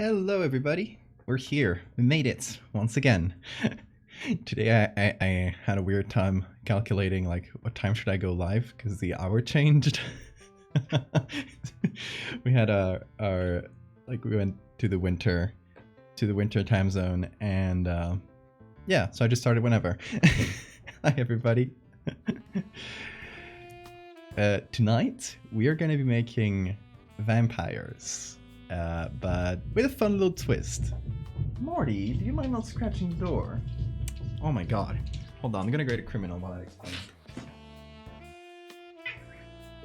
Hello everybody, we're here, we made it, once again. Today I had a weird time calculating like what time should I go live, because the hour changed. We had we went to the winter time zone, and yeah, so I just started whenever. Hi everybody. Tonight we are going to be making vampires. But with a fun little twist. Morty, do you mind not scratching the door? Oh my god. Hold on, I'm gonna grade a criminal while I explain.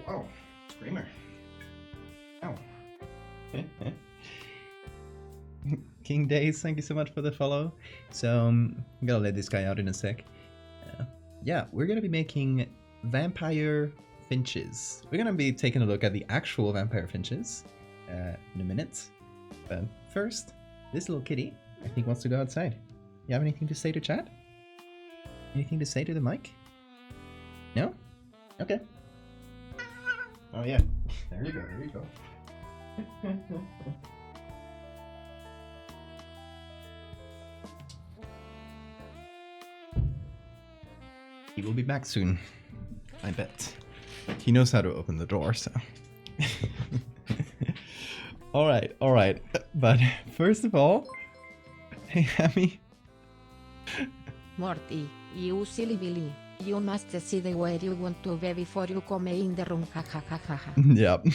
Whoa, screamer. Ow. King Days, thank you so much for the follow. So, I'm gonna let this guy out in a sec. Yeah, we're gonna be making vampire finches. We're gonna be taking a look at the actual vampire finches. In a minute, but first, this little kitty I think wants to go outside. You have anything to say to chat? Anything to say to the mic? No? Okay. Oh yeah, there you go, He will be back soon, I bet. He knows how to open the door, so. Alright, but first of all, hey Hammy. Morty, you silly Billy, you must decide where you want to be before you come in the room, hahaha. Yep.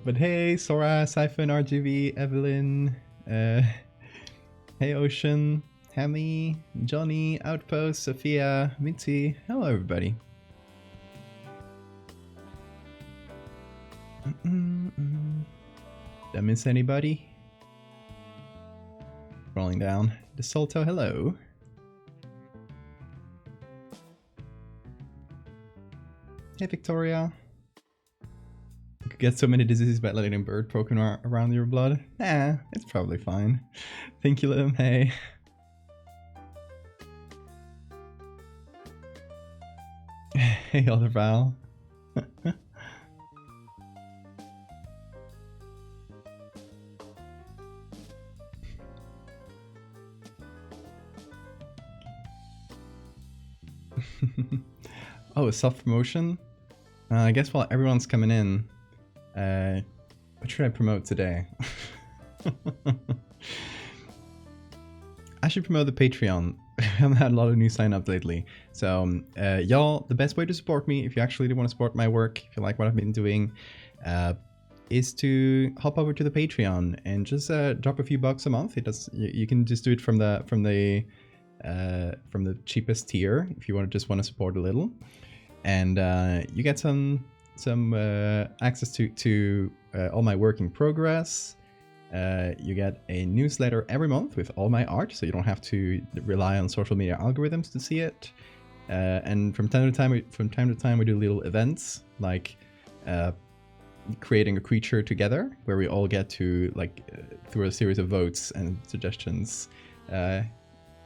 But hey, Sora, Siphon, RGV, Evelyn, hey Ocean, Hammy, Johnny, Outpost, Sophia, Mitzi, hello everybody. Did I miss anybody? Scrolling down. DeSolto, hello. Hey Victoria. You could get so many diseases by letting a bird poking around your blood. Nah, it's probably fine. Thank you, Lim. Hey. Hey, Elder Val. Oh, self-promotion? I guess while everyone's coming in, what should I promote today? I should promote the Patreon. I haven't had a lot of new sign-ups lately. So, y'all, the best way to support me, if you actually do want to support my work, if you like what I've been doing, is to hop over to the Patreon and just drop a few bucks a month. You can just do it from the cheapest tier if you just want to support a little, and you get some access to all my work in progress. You get a newsletter every month with all my art, so you don't have to rely on social media algorithms to see it. And from time to time we do little events like creating a creature together, where we all get to through a series of votes and suggestions.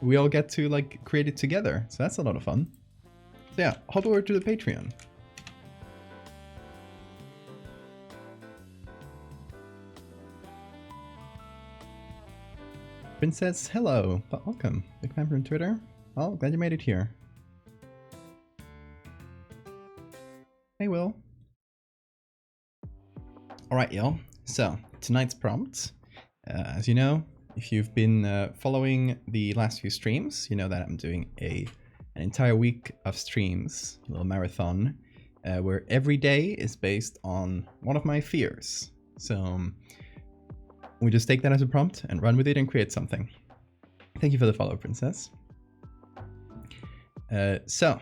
We all get to create it together, so that's a lot of fun. So yeah, hop over to the Patreon. Princess, hello, welcome. Big fan from Twitter. Oh, glad you made it here. Hey, Will. Alright, y'all. So, tonight's prompt, as you know, if you've been following the last few streams, you know that I'm doing an entire week of streams, a little marathon, where every day is based on one of my fears. So we just take that as a prompt and run with it and create something. Thank you for the follow, Princess. So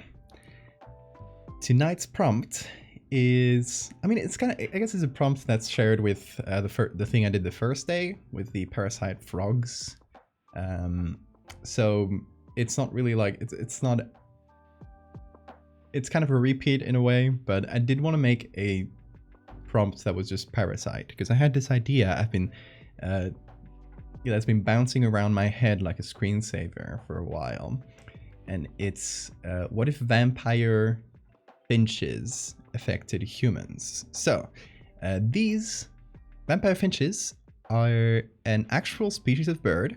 tonight's prompt is, I mean, it's kind of, I guess it's a prompt that's shared with the thing I did the first day with the parasite frogs. So it's not really it's kind of a repeat in a way, but I did want to make a prompt that was just parasite, because I had this idea that's been bouncing around my head like a screensaver for a while, and it's what if vampire finches affected humans? So these Vampire finches are an actual species of bird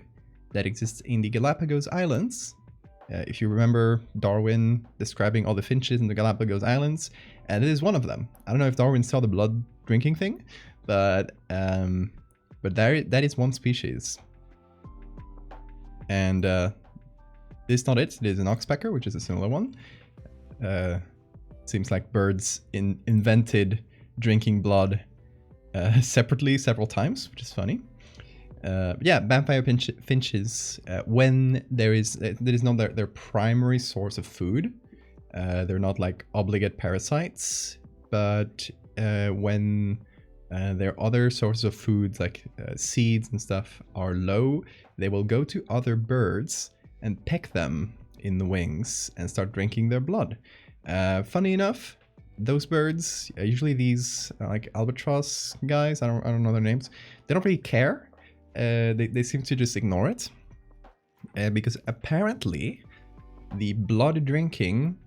that exists in the Galapagos Islands. If you remember Darwin describing all the finches in the Galapagos Islands, and it is one of them. I don't know if Darwin saw the blood drinking thing, but that is one species. And this is not it. It is an oxpecker, which is a similar one. Seems like birds invented drinking blood separately several times, which is funny. Yeah, vampire finches, when that is not their primary source of food, they're not like obligate parasites, but when their other sources of food, like seeds and stuff, are low, they will go to other birds and peck them in the wings and start drinking their blood. Funny enough, those birds, usually these like albatross guys, I don't know their names, they don't really care. They seem to just ignore it, because apparently the blood drinking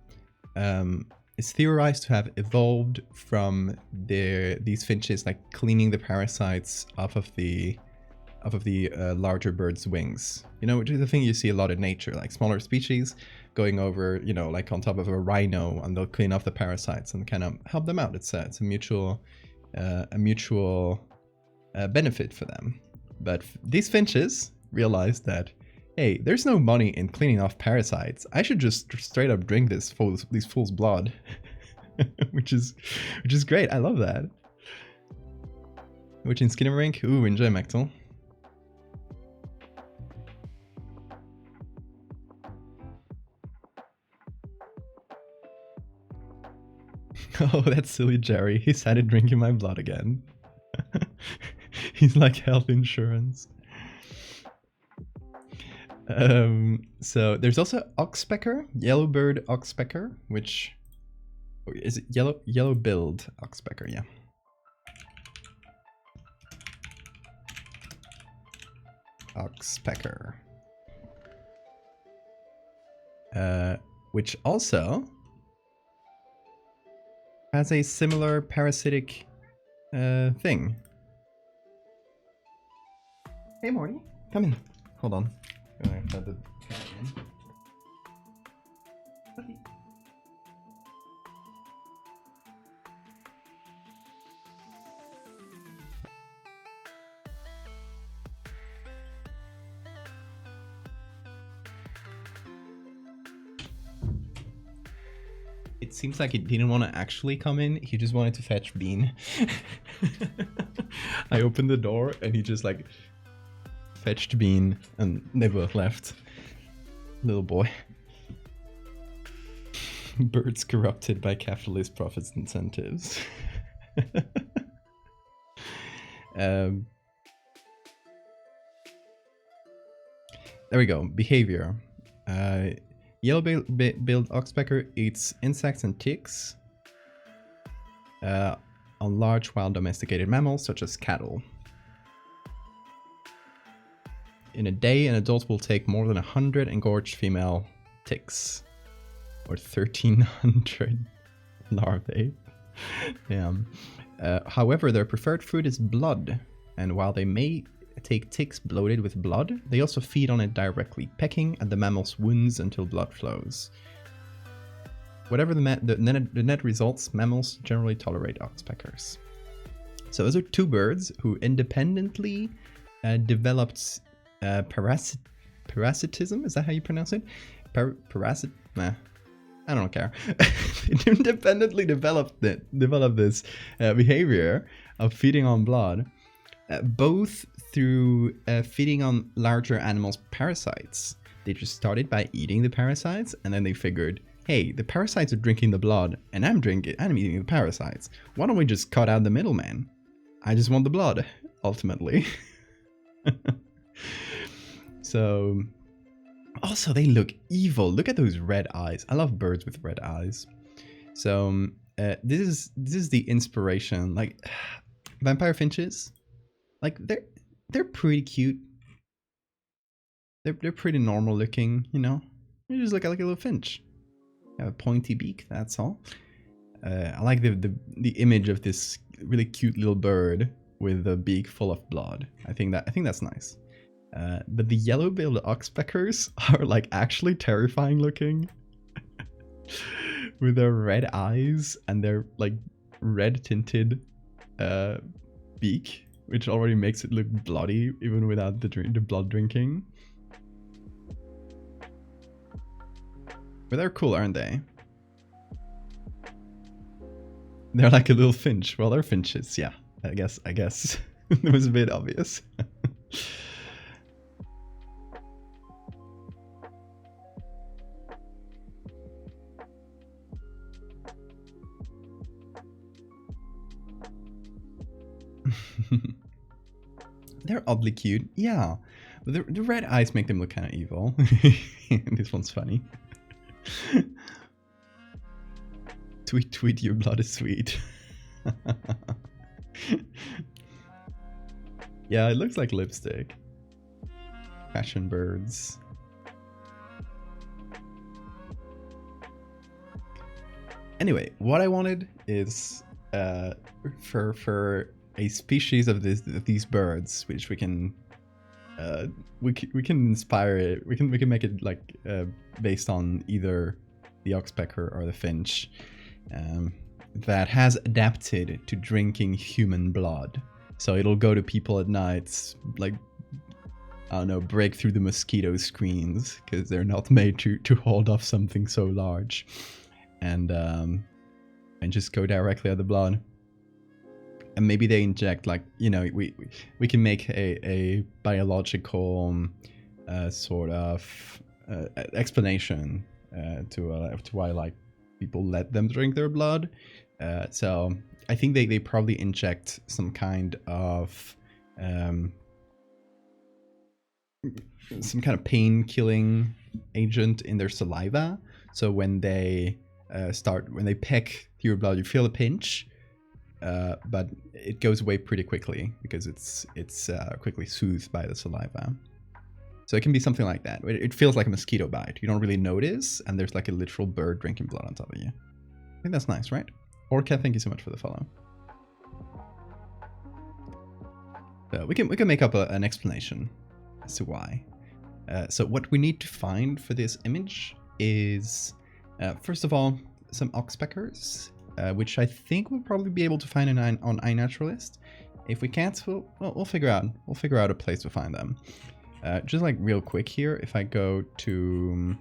is theorized to have evolved from these finches like cleaning the parasites off of the larger birds' wings. You know, which is the thing you see a lot in nature, like smaller species going over, you know, like on top of a rhino, and they'll clean off the parasites and kind of help them out. It's a mutual benefit for them. But these finches realized that, hey, there's no money in cleaning off parasites. I should just straight up drink these fools' blood, which is great. I love that. Which in Skinnamarink? Ooh, enjoy, Mechtel. Oh, that's silly Jerry. He started drinking my blood again. He's like health insurance. So there's also oxpecker, yellow-billed oxpecker, which is it yellow-billed oxpecker, yeah. Oxpecker. Which also has a similar parasitic thing. Hey Morty, come in. Hold on. It seems like he didn't want to actually come in, he just wanted to fetch Bean. I opened the door and he just like fetched Bean and they both left. Little boy. Birds corrupted by capitalist profits incentives. There we go. Behavior. Yellow-billed oxpecker eats insects and ticks on large wild domesticated mammals such as cattle. In a day, an adult will take more than 100 engorged female ticks, or 1,300 larvae. Damn. However, their preferred food is blood, and while they may take ticks bloated with blood, they also feed on it directly, pecking at the mammal's wounds until blood flows. Whatever the net results, mammals generally tolerate oxpeckers. So those are two birds who independently developed parasitism. Is that how you pronounce it? Nah, I don't care. Independently developed this behavior of feeding on blood, both through feeding on larger animals' parasites. They just started by eating the parasites, and then they figured, hey, the parasites are drinking the blood, and I'm eating the parasites. Why don't we just cut out the middleman? I just want the blood, ultimately. So, also they look evil. Look at those red eyes. I love birds with red eyes. So this is the inspiration. Like vampire finches, like they're pretty cute. They're pretty normal looking, you know. You just look like a little finch. They have a pointy beak. That's all. I like the image of this really cute little bird with a beak full of blood. I think that's nice. But the yellow-billed oxpeckers are like actually terrifying looking, with their red eyes and their like red tinted beak, which already makes it look bloody even without the blood drinking. But they're cool, aren't they? They're like a little finch. Well, they're finches, yeah. I guess it was a bit obvious. They're oddly cute, yeah. But the red eyes make them look kind of evil. This one's funny. Tweet, tweet, your blood is sweet. Yeah, it looks like lipstick. Fashion birds. Anyway, what I wanted is for a species of these birds, which we can inspire it. We can make it like based on either the oxpecker or the finch, that has adapted to drinking human blood. So it'll go to people at night, like, I don't know, break through the mosquito screens because they're not made to hold off something so large, and just go directly at the blood. And maybe they inject, like, you know, we can make a biological sort of explanation to why, like, people let them drink their blood. So I think they probably inject some kind of pain-killing agent in their saliva. So when they peck your blood, you feel a pinch. But it goes away pretty quickly because it's quickly soothed by the saliva. So it can be something like that. It feels like a mosquito bite. You don't really notice, and there's like a literal bird drinking blood on top of you. I think that's nice, right? Orca, thank you so much for the follow. So we can make up an explanation as to why. So what we need to find for this image is, first of all, some oxpeckers. Which I think we'll probably be able to find on iNaturalist. If we can't, we'll figure out a place to find them. Just like real quick here, if I go to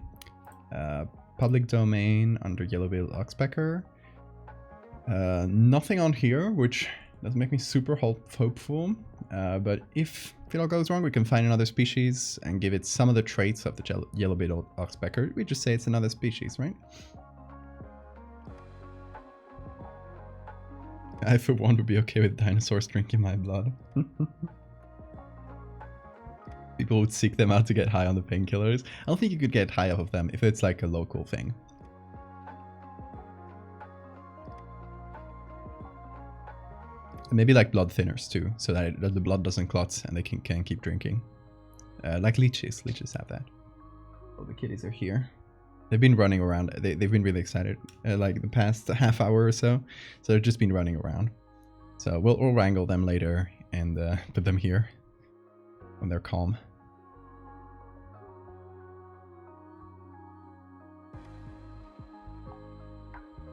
public domain under yellow-billed oxpecker, nothing on here, which doesn't make me super hopeful. But if it all goes wrong, we can find another species and give it some of the traits of the yellow-billed oxpecker. We just say it's another species, right? I, for one, would be okay with dinosaurs drinking my blood. People would seek them out to get high on the painkillers. I don't think you could get high off of them if it's like a local thing. And maybe like blood thinners too, so that the blood doesn't clot and they can keep drinking. Like leeches. Leeches have that. Oh, the kitties are here. They've been running around. They've been really excited, like the past half hour or so. So they've just been running around. So we'll wrangle them later and put them here when they're calm.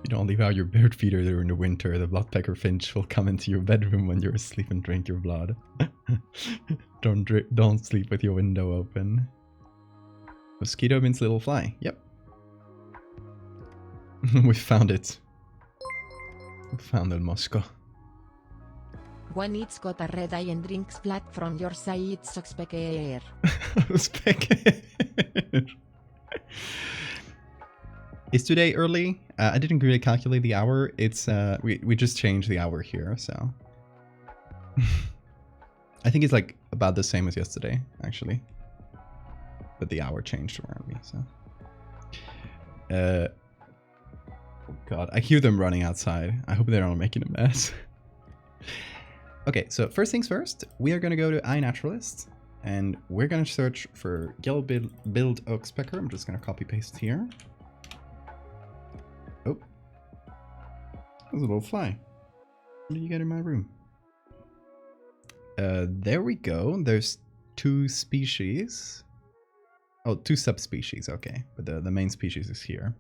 You don't leave out your bird feeder during the winter. The bloodpecker finch will come into your bedroom when you're asleep and drink your blood. Don't sleep with your window open. Mosquito means little fly. Yep. We found it. We found El Mosco. When it's got a red eye and drinks blood from your side, it's oxpecker. Oxpecker. Is today early? I didn't really calculate the hour. It's we just changed the hour here, so I think it's like about the same as yesterday, actually. But the hour changed around me, so. Oh God, I hear them running outside. I hope they're not making a mess. Okay, so first things first, we are going to go to iNaturalist, and we're going to search for yellow-billed oxpecker. I'm just going to copy paste here. Oh, there's a little fly. What did you get in my room? There we go. There's 2 species. Oh, 2 subspecies. Okay, but the main species is here.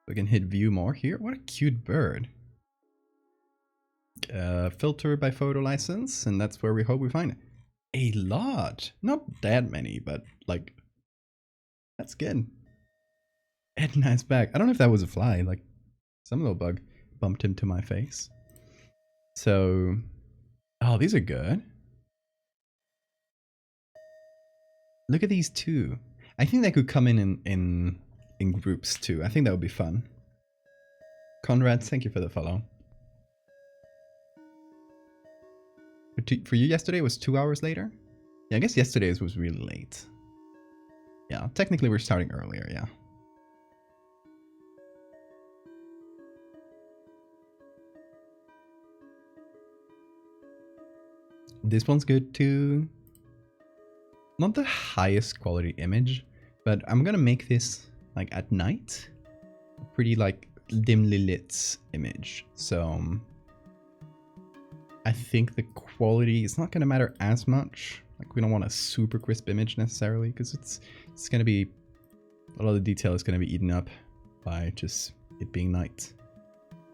We can hit view more here. What a cute bird. Filter by photo license, and that's where we hope we find a lot. Not that many, but like, that's good. And nice back. I don't know if that was a fly. Like, some little bug bumped into my face. So, oh, these are good. Look at these 2. I think they could come in groups too. I think that would be fun. Conrad, thank you for the follow. For you, yesterday was 2 hours later? Yeah, I guess yesterday's was really late. Yeah, technically we're starting earlier, yeah. This one's good too. Not the highest quality image, but I'm gonna make this like at night. A pretty like dimly lit image. So I think the quality is not gonna matter as much. Like, we don't want a super crisp image necessarily, because it's gonna be, a lot of the detail is gonna be eaten up by just it being night.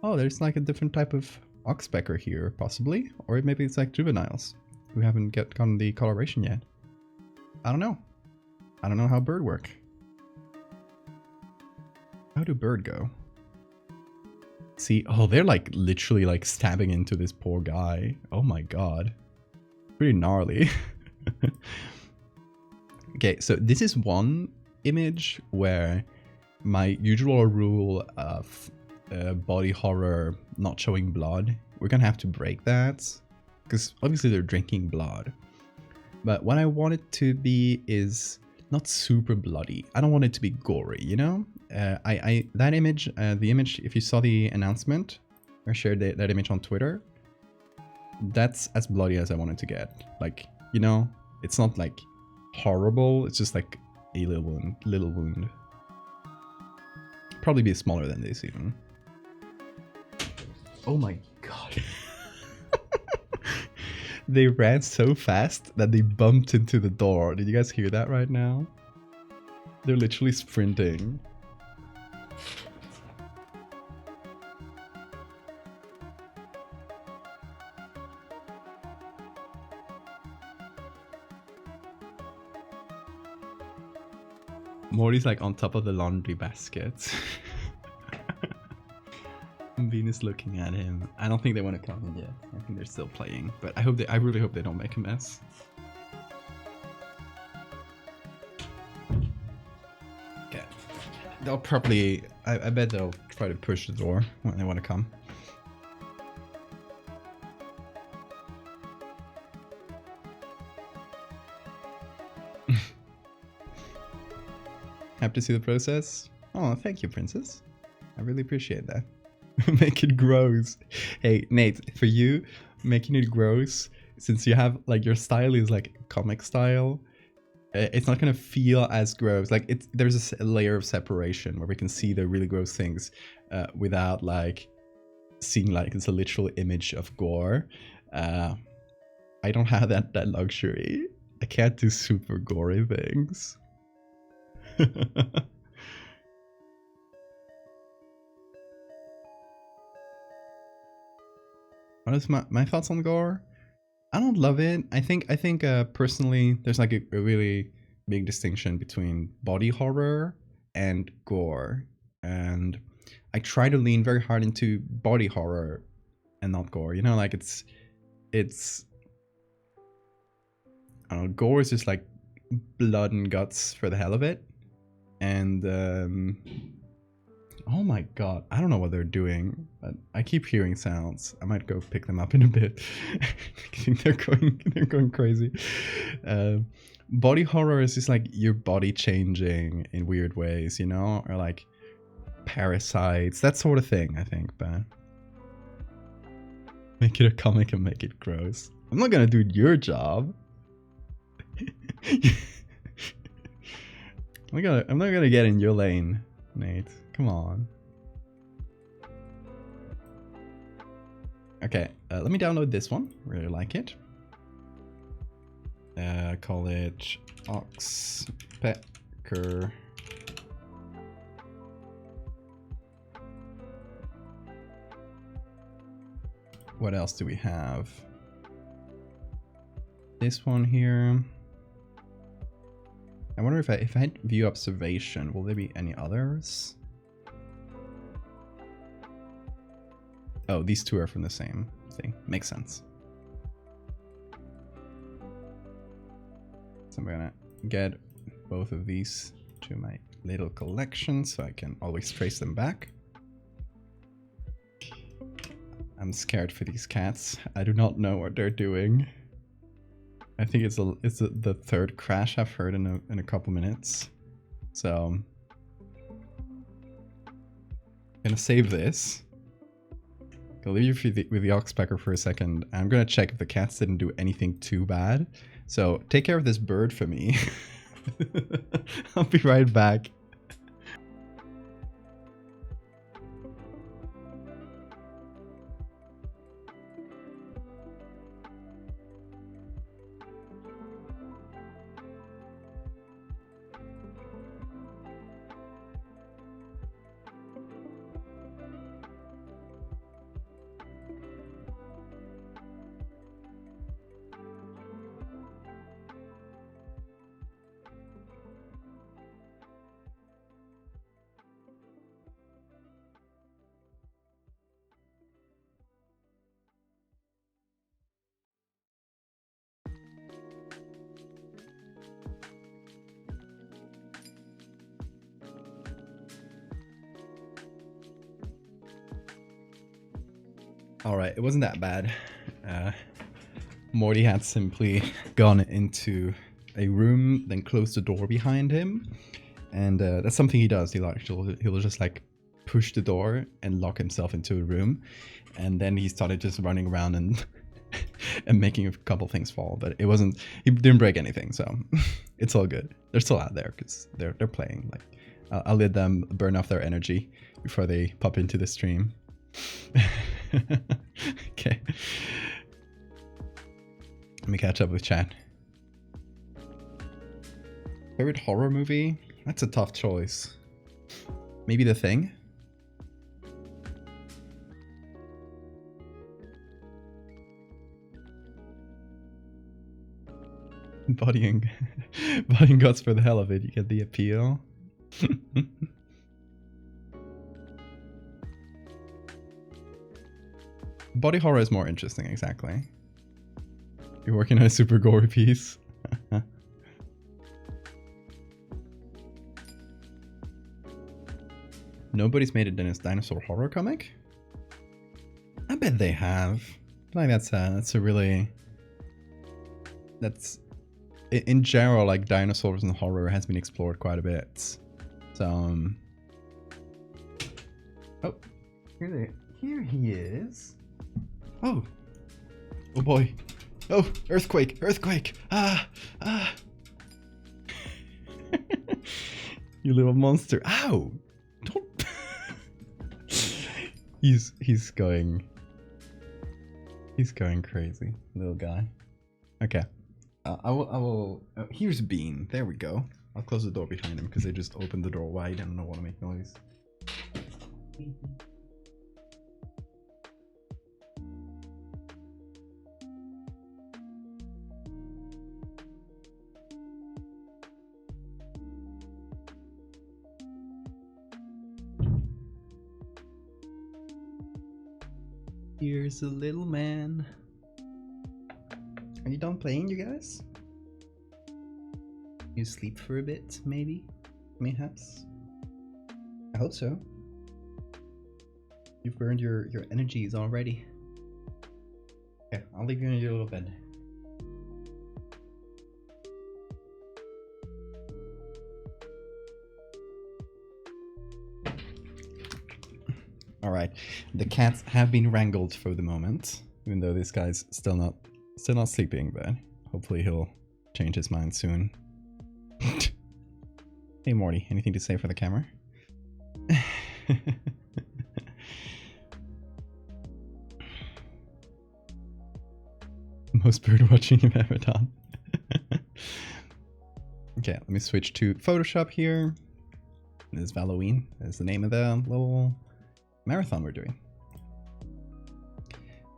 Oh, there's like a different type of oxpecker here, possibly, or maybe it's like juveniles who haven't gotten the coloration yet. I don't know. I don't know how bird work. How do bird go? See, oh, they're like literally like stabbing into this poor guy. Oh my god. Pretty gnarly. Okay, so this is one image where my usual rule of body horror not showing blood, we're gonna have to break that, because obviously they're drinking blood. But what I want it to be is not super bloody. I don't want it to be gory, you know? That image, the image, if you saw the announcement, I shared that image on Twitter, that's as bloody as I want it to get. Like, you know, it's not like horrible, it's just like a little wound. Probably be smaller than this even. Oh my god. They ran so fast that they bumped into the door. Did you guys hear that right now? They're literally sprinting. Morty's like on top of the laundry basket. Venus looking at him. I don't think they want to come in yet. I think they're still playing, but I really hope they don't make a mess. Okay. They'll probably, I bet they'll try to push the door when they want to come. Happy to see the process. Oh, thank you, Princess. I really appreciate that. Make it gross. Hey, Nate, for you, making it gross, since you have, like, your style is like comic style, it's not gonna feel as gross. Like, there's a layer of separation where we can see the really gross things without, like, seeing like it's a literal image of gore. I don't have that luxury. I can't do super gory things. What is my thoughts on gore? I don't love it. I think personally there's like a really big distinction between body horror and gore, and I try to lean very hard into body horror and not gore. You know, like it's I don't know, gore is just like blood and guts for the hell of it. And oh my god, I don't know what they're doing, but I keep hearing sounds. I might go pick them up in a bit. I think they're going crazy. Body horror is just like your body changing in weird ways, you know, or like parasites, that sort of thing. I think, but make it a comic and make it gross. I'm not gonna do your job. I'm not gonna get in your lane, Nate. Come on. Okay, let me download this one. Really like it. Call it Oxpecker. What else do we have? This one here. I wonder if I hit view observation, will there be any others? Oh, these two are from the same thing. Makes sense. So I'm gonna get both of these to my little collection so I can always trace them back. I'm scared for these cats. I do not know what they're doing. I think it's the third crash I've heard in a couple minutes. So I'm gonna save this. I'll leave you with the Oxpecker for a second. I'm gonna check if the cats didn't do anything too bad. So take care of this bird for me. I'll be right back. Alright, it wasn't that bad. Morty had simply gone into a room, then closed the door behind him. And that's something he does. He'll just like push the door and lock himself into a room. And then he started just running around and and making a couple things fall. But it wasn't, he didn't break anything, so it's all good. They're still out there because they're playing. Like I'll let them burn off their energy before they pop into the stream. Okay. Let me catch up with chat. Favorite horror movie? That's a tough choice. Maybe The Thing? Body and guts for the hell of it. You get the appeal. Body horror is more interesting, exactly. You're working on a super gory piece. Nobody's made a dinosaur horror comic? I bet they have. I think that's a really... That's... In general, like, dinosaurs and horror has been explored quite a bit. So, Oh, here he is. Oh. Oh boy. Oh, earthquake, earthquake. Ah, ah. You little monster. Ow. Don't. He's going crazy, little guy. Okay. I will here's Bean. There we go. I'll close the door behind him because they just opened the door wide and I don't want to make noise. Here's a little man. Are you done playing, you guys? You sleep for a bit, maybe? Mayhaps? I hope so. You've burned your energies already. Okay, I'll leave you in your little bed. Alright, the cats have been wrangled for the moment, even though this guy's still not sleeping, but hopefully he'll change his mind soon. Hey Morty, anything to say for the camera? most bird watching you've ever done. Okay, let me switch to Photoshop here. This is Valloween. That's the name of the little marathon we're doing.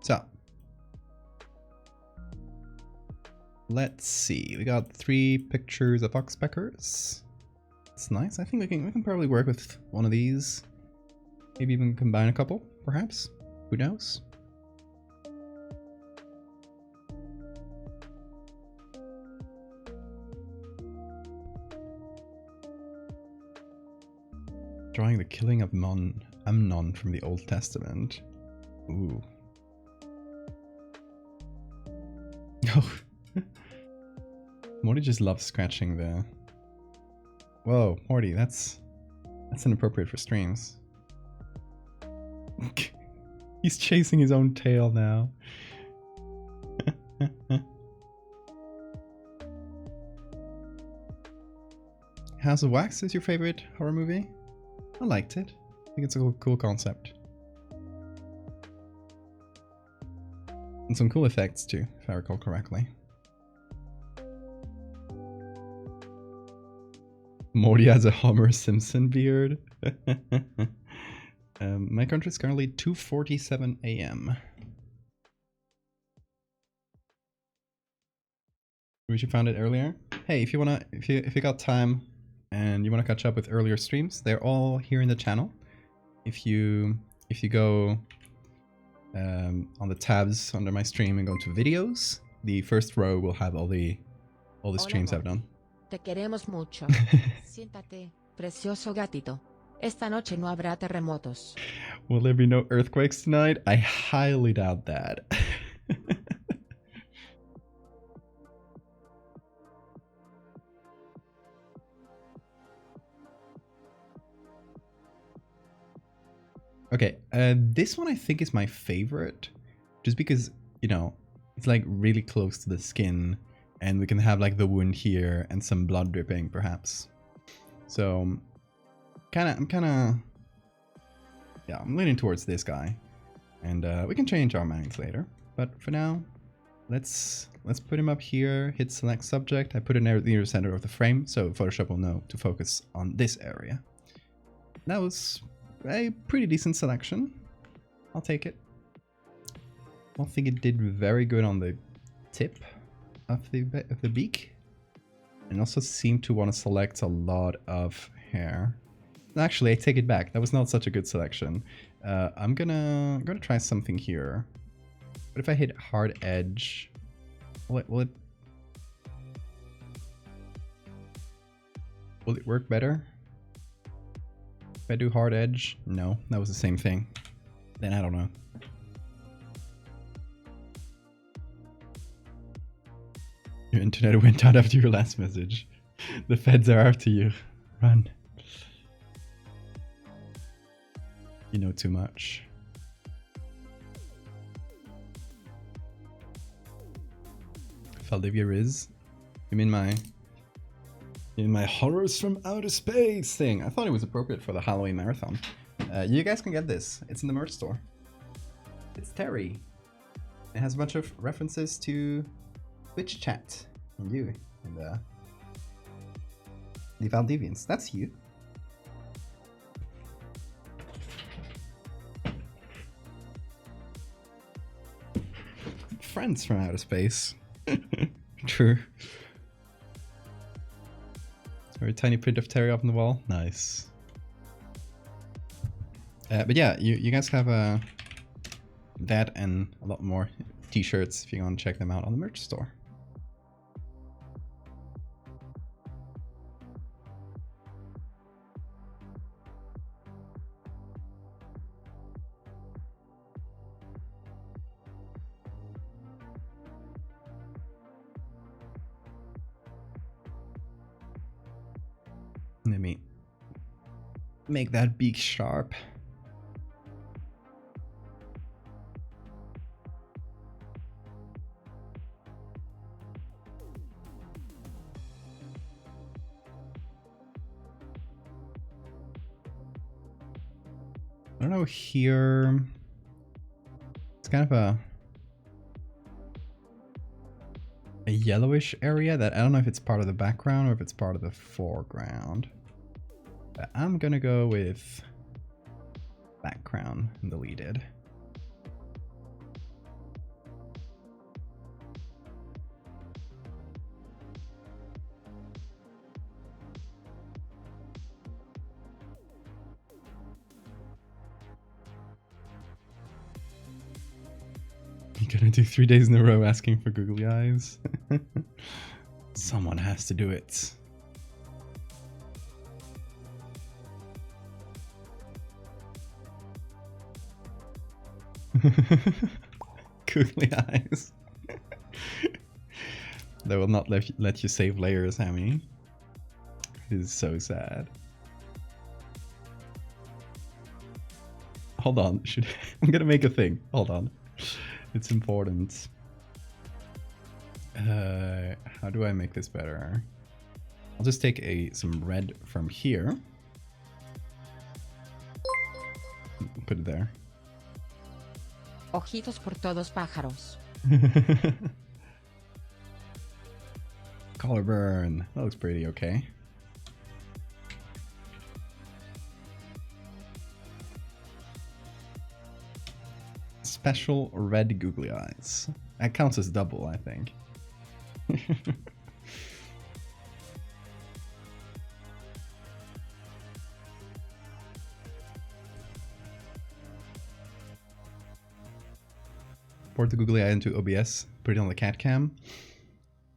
So, let's see. We got 3 pictures of oxpeckers. It's nice. I think we can probably work with one of these. Maybe even combine a couple, perhaps. Who knows? Drawing the killing of Amnon from the Old Testament. Ooh. Oh. Morty just loves scratching the... Whoa, Morty, that's inappropriate for streams. He's chasing his own tail now. House of Wax is your favorite horror movie? I liked it. I think it's a cool concept. And some cool effects too, if I recall correctly. Morty has a Homer Simpson beard. My country is currently 2:47 a.m. Wish you found it earlier. Hey, if you got time and you want to catch up with earlier streams, they're all here in the channel. If you go on the tabs under my stream and go to videos, the first row will have all the streams I've done. Te queremos mucho. Siéntate, precioso gatito. Esta noche no habrá terremotos. Will there be no earthquakes tonight? I highly doubt that. Okay, this one I think is my favorite, just because, you know, it's like really close to the skin, and we can have like the wound here and some blood dripping, perhaps. So, I'm leaning towards this guy, and we can change our minds later. But for now, let's put him up here. Hit select subject. I put it near the center of the frame, so Photoshop will know to focus on this area. That was a pretty decent selection. I'll take it. I don't think it did very good on the tip of the beak, and also seemed to want to select a lot of hair. Actually, I take it back. That was not such a good selection. I'm gonna try something here. But if I hit hard edge, will it work better? If I do hard edge, no, that was the same thing. Then I don't know. Your internet went out after your last message. The feds are after you. Run. You know too much. Valdevia Riz? You mean my horrors from outer space thing? I thought it was appropriate for the Halloween marathon. You guys can get this. It's in the merch store. It's Terry. It has a bunch of references to Twitch chat and you and the Valdevians. That's you. Friends from outer space. True. Very tiny print of Terry up on the wall. Nice. But yeah, you guys have that and a lot more t-shirts if you want to check them out on the merch store. Let me make that beak sharp. I don't know here. It's kind of a a yellowish area that I don't know if it's part of the background or if it's part of the foreground. But I'm gonna go with background and deleted. You're gonna do 3 days in a row asking for googly eyes? Someone has to do it. Googly eyes. They will not let you save layers, Hammy. It is so sad. Hold on, I'm gonna make a thing. Hold on. It's important. How do I make this better? I'll just take some red from here. Put it there. Ojitos por todos pájaros. Color burn. That looks pretty okay. Special red googly eyes. That counts as double, I think. Port the googly eye into OBS, put it on the cat cam.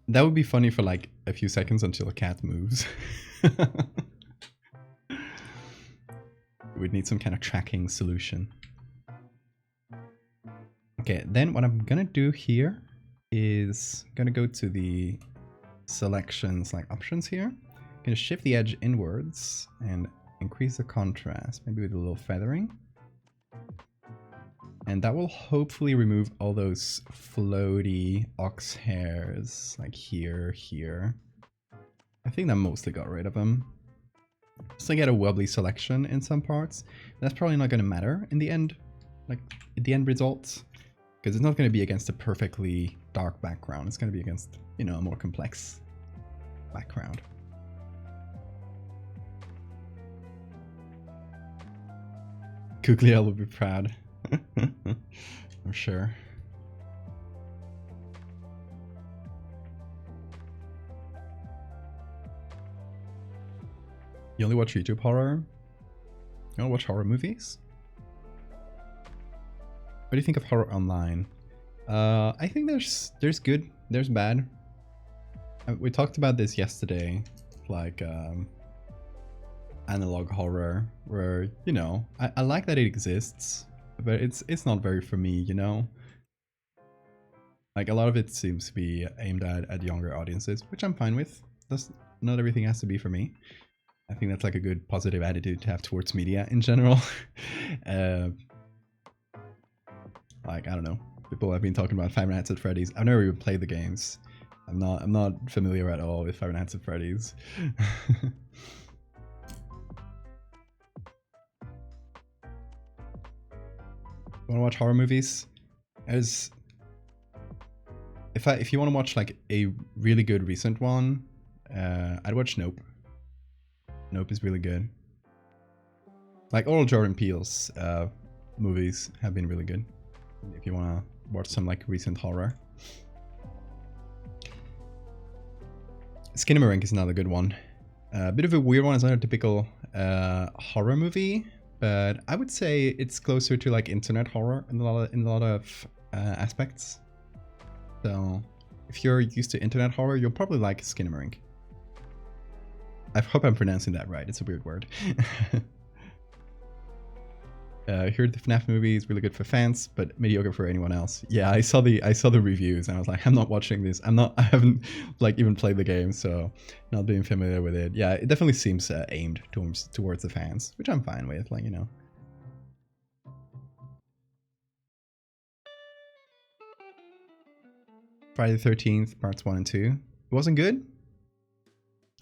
That would be funny for like a few seconds until a cat moves. We'd need some kind of tracking solution. Okay, then what I'm gonna do here is I'm gonna go to the selections, like options here. I'm gonna shift the edge inwards and increase the contrast, maybe with a little feathering. And that will hopefully remove all those floaty ox hairs, like here. I think that mostly got rid of them. Just to get a wobbly selection in some parts. That's probably not gonna matter in the end, like in the end results. Because it's not going to be against a perfectly dark background. It's going to be against, you know, a more complex background. Googly will be proud. I'm sure. You only watch YouTube horror? You don't watch horror movies? What do you think of horror online? I think there's good, there's bad. We talked about this yesterday, like analog horror, where, you know, I like that it exists, but it's not very for me, you know. Like a lot of it seems to be aimed at younger audiences, which I'm fine with. Not everything has to be for me. I think that's like a good positive attitude to have towards media in general. Like, I don't know, people have been talking about Five Nights at Freddy's. I've never even played the games. I'm not familiar at all with Five Nights at Freddy's. Want to watch horror movies? If you want to watch like a really good recent one, I'd watch Nope. Nope is really good. Like all Jordan Peele's movies have been really good. If you want to watch some like recent horror. Skinamarink is another good one. A bit of a weird one. It's not a typical horror movie, but I would say it's closer to like internet horror in a lot of aspects. So if you're used to internet horror, you'll probably like Skinamarink. I hope I'm pronouncing that right. It's a weird word. Here the FNAF movie is really good for fans, but mediocre for anyone else. Yeah, I saw the reviews and I was like, I'm not watching this. I haven't like even played the game, so not being familiar with it. Yeah, it definitely seems aimed towards the fans, which I'm fine with, like, you know. Friday the 13th, parts 1 and 2. It wasn't good.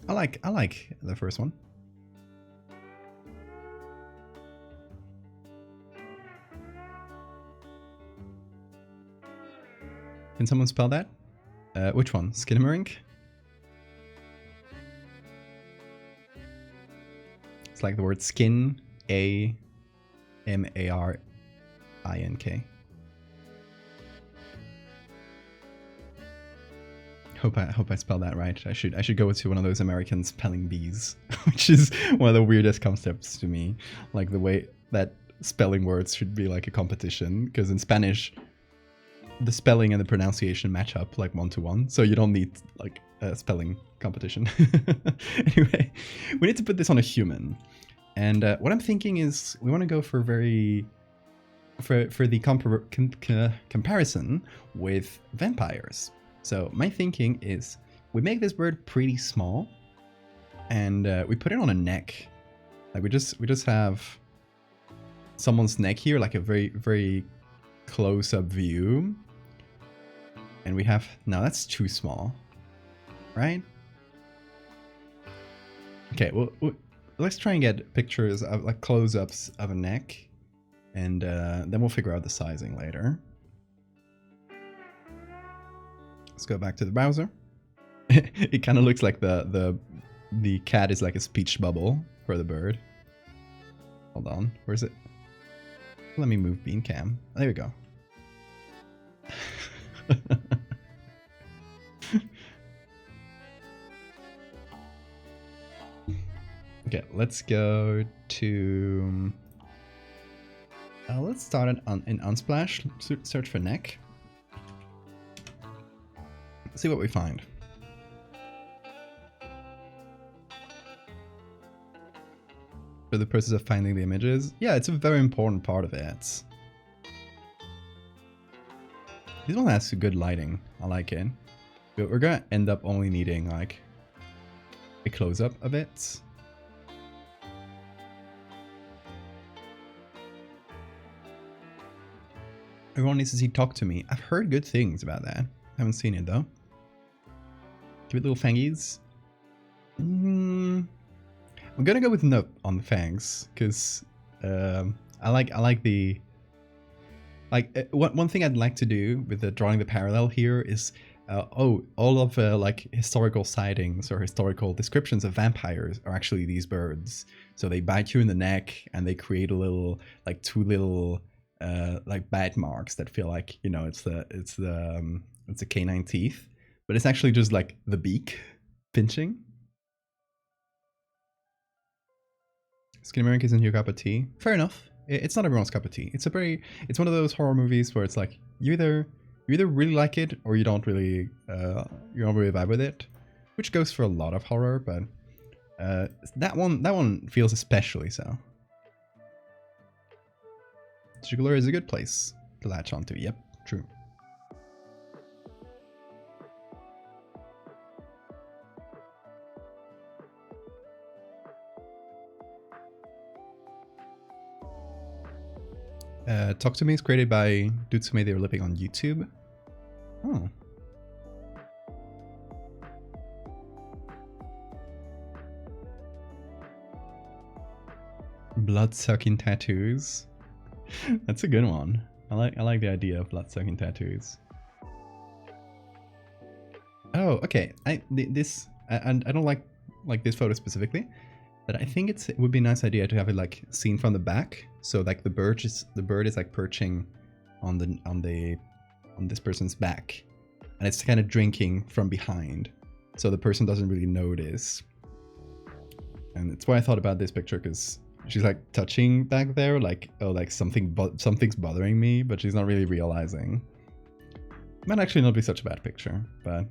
I like the first one. Can someone spell that? Which one? Skinamarink? It's like the word skin, A-M-A-R-I-N-K. Hope I spelled that right. I should go to one of those American spelling bees, which is one of the weirdest concepts to me. Like the way that spelling words should be like a competition, because in Spanish, the spelling and the pronunciation match up like 1-to-1, so you don't need like a spelling competition. Anyway, we need to put this on a human, and what I'm thinking is we want to go for the comparison with vampires. So my thinking is we make this bird pretty small, and we put it on a neck. Like we just have someone's neck here, like a very, very close-up view. And we have, no, that's too small, right? Okay, well, let's try and get pictures of like close-ups of a neck, and then we'll figure out the sizing later. Let's go back to the browser. It kind of looks like the cat is like a speech bubble for the bird. Hold on, where's it? Let me move bean cam. There we go. Okay, let's go to. Let's start it in Unsplash. Search for neck. See what we find. For the process of finding the images, yeah, it's a very important part of it. This one has good lighting. I like it. But we're gonna end up only needing like a close-up of it. Everyone needs to see Talk to Me. I've heard good things about that. Haven't seen it though. Give it little fangies. I'm gonna go with no on the fangs because I like the one thing I'd like to do with the drawing the parallel here is all of like historical sightings or historical descriptions of vampires are actually these birds. So they bite you in the neck and they create a little like two little like bite marks that feel like, you know, it's the canine teeth. But it's actually just like the beak pinching. Skinamarink isn't your cup of tea. Fair enough. It's not everyone's cup of tea. It's one of those horror movies where it's like you either really like it or you don't really vibe with it, which goes for a lot of horror. But that one feels especially so. Jugular is a good place to latch onto. Yep, true. Talk to Me is created by dudes who made their living on YouTube. Oh. Blood-sucking tattoos. That's a good one. I like the idea of blood-sucking tattoos. Oh, okay. I don't like this photo specifically, but I think it would be a nice idea to have it like seen from the back. So like the bird is like perching on this person's back, and it's kind of drinking from behind, so the person doesn't really notice. And that's why I thought about this picture, because she's like touching back there, like, oh, like something's bothering me, but she's not really realizing. Might actually not be such a bad picture, but.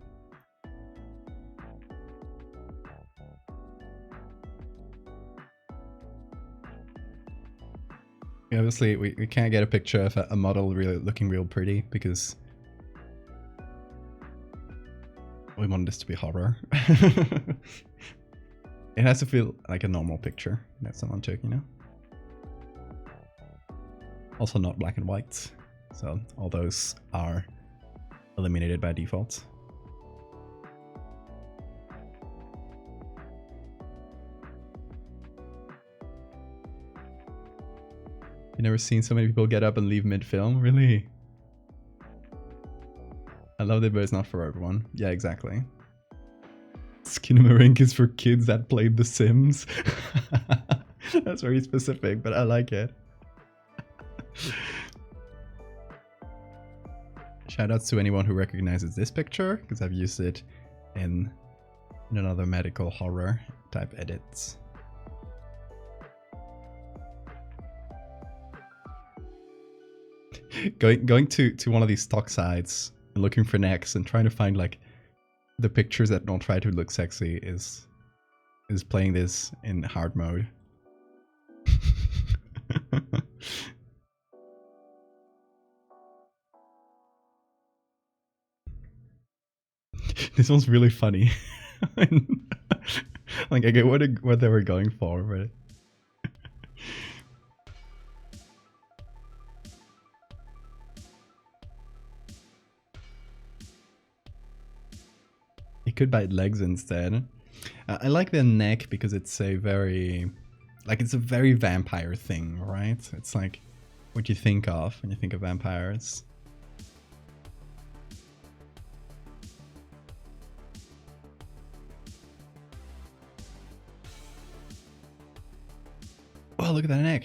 Obviously, we can't get a picture of a model really looking real pretty because we want this to be horror. It has to feel like a normal picture that someone took, you know? Also not black and white, so all those are eliminated by default. You never seen so many people get up and leave mid-film? Really? I loved it, but it's not for everyone. Yeah, exactly. Skinamarink is for kids that played The Sims. That's very specific, but I like it. Shoutouts to anyone who recognizes this picture, because I've used it in another medical horror type edits. Going to one of these stock sites and looking for necks and trying to find like the pictures that don't try to look sexy is playing this in hard mode. This one's really funny. Like I get what they were going for, but you could bite legs instead. I like the neck because it's a very, like it's a very vampire thing, right? It's like what you think of when you think of vampires. Oh, look at that neck.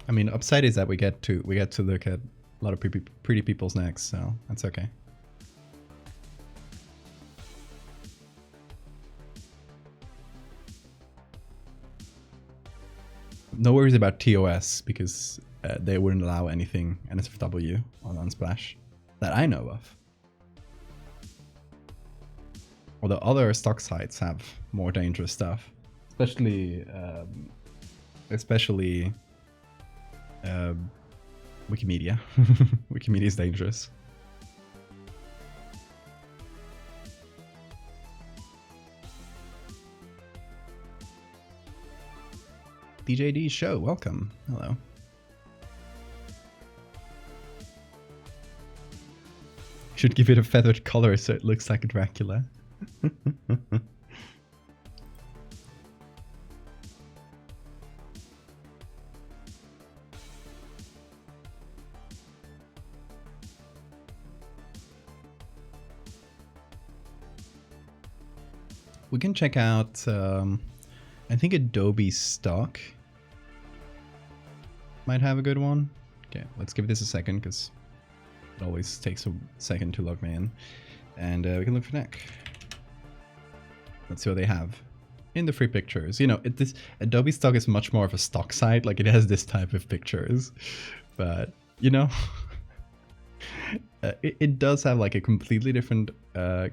I mean, upside is that we get to look at a lot of pretty people's necks, so that's okay. No worries about TOS because they wouldn't allow anything NSFW on Unsplash that I know of. Although other stock sites have more dangerous stuff, especially Wikimedia. Wikimedia is dangerous. DJD show, welcome. Hello. Should give it a feathered color so it looks like a Dracula. We can check out, I think Adobe stock might have a good one. Okay, let's give this a second because it always takes a second to log me in. And we can look for neck. Let's see what they have in the free pictures. You know, this Adobe stock is much more of a stock site. Like it has this type of pictures, but you know, it does have like a completely different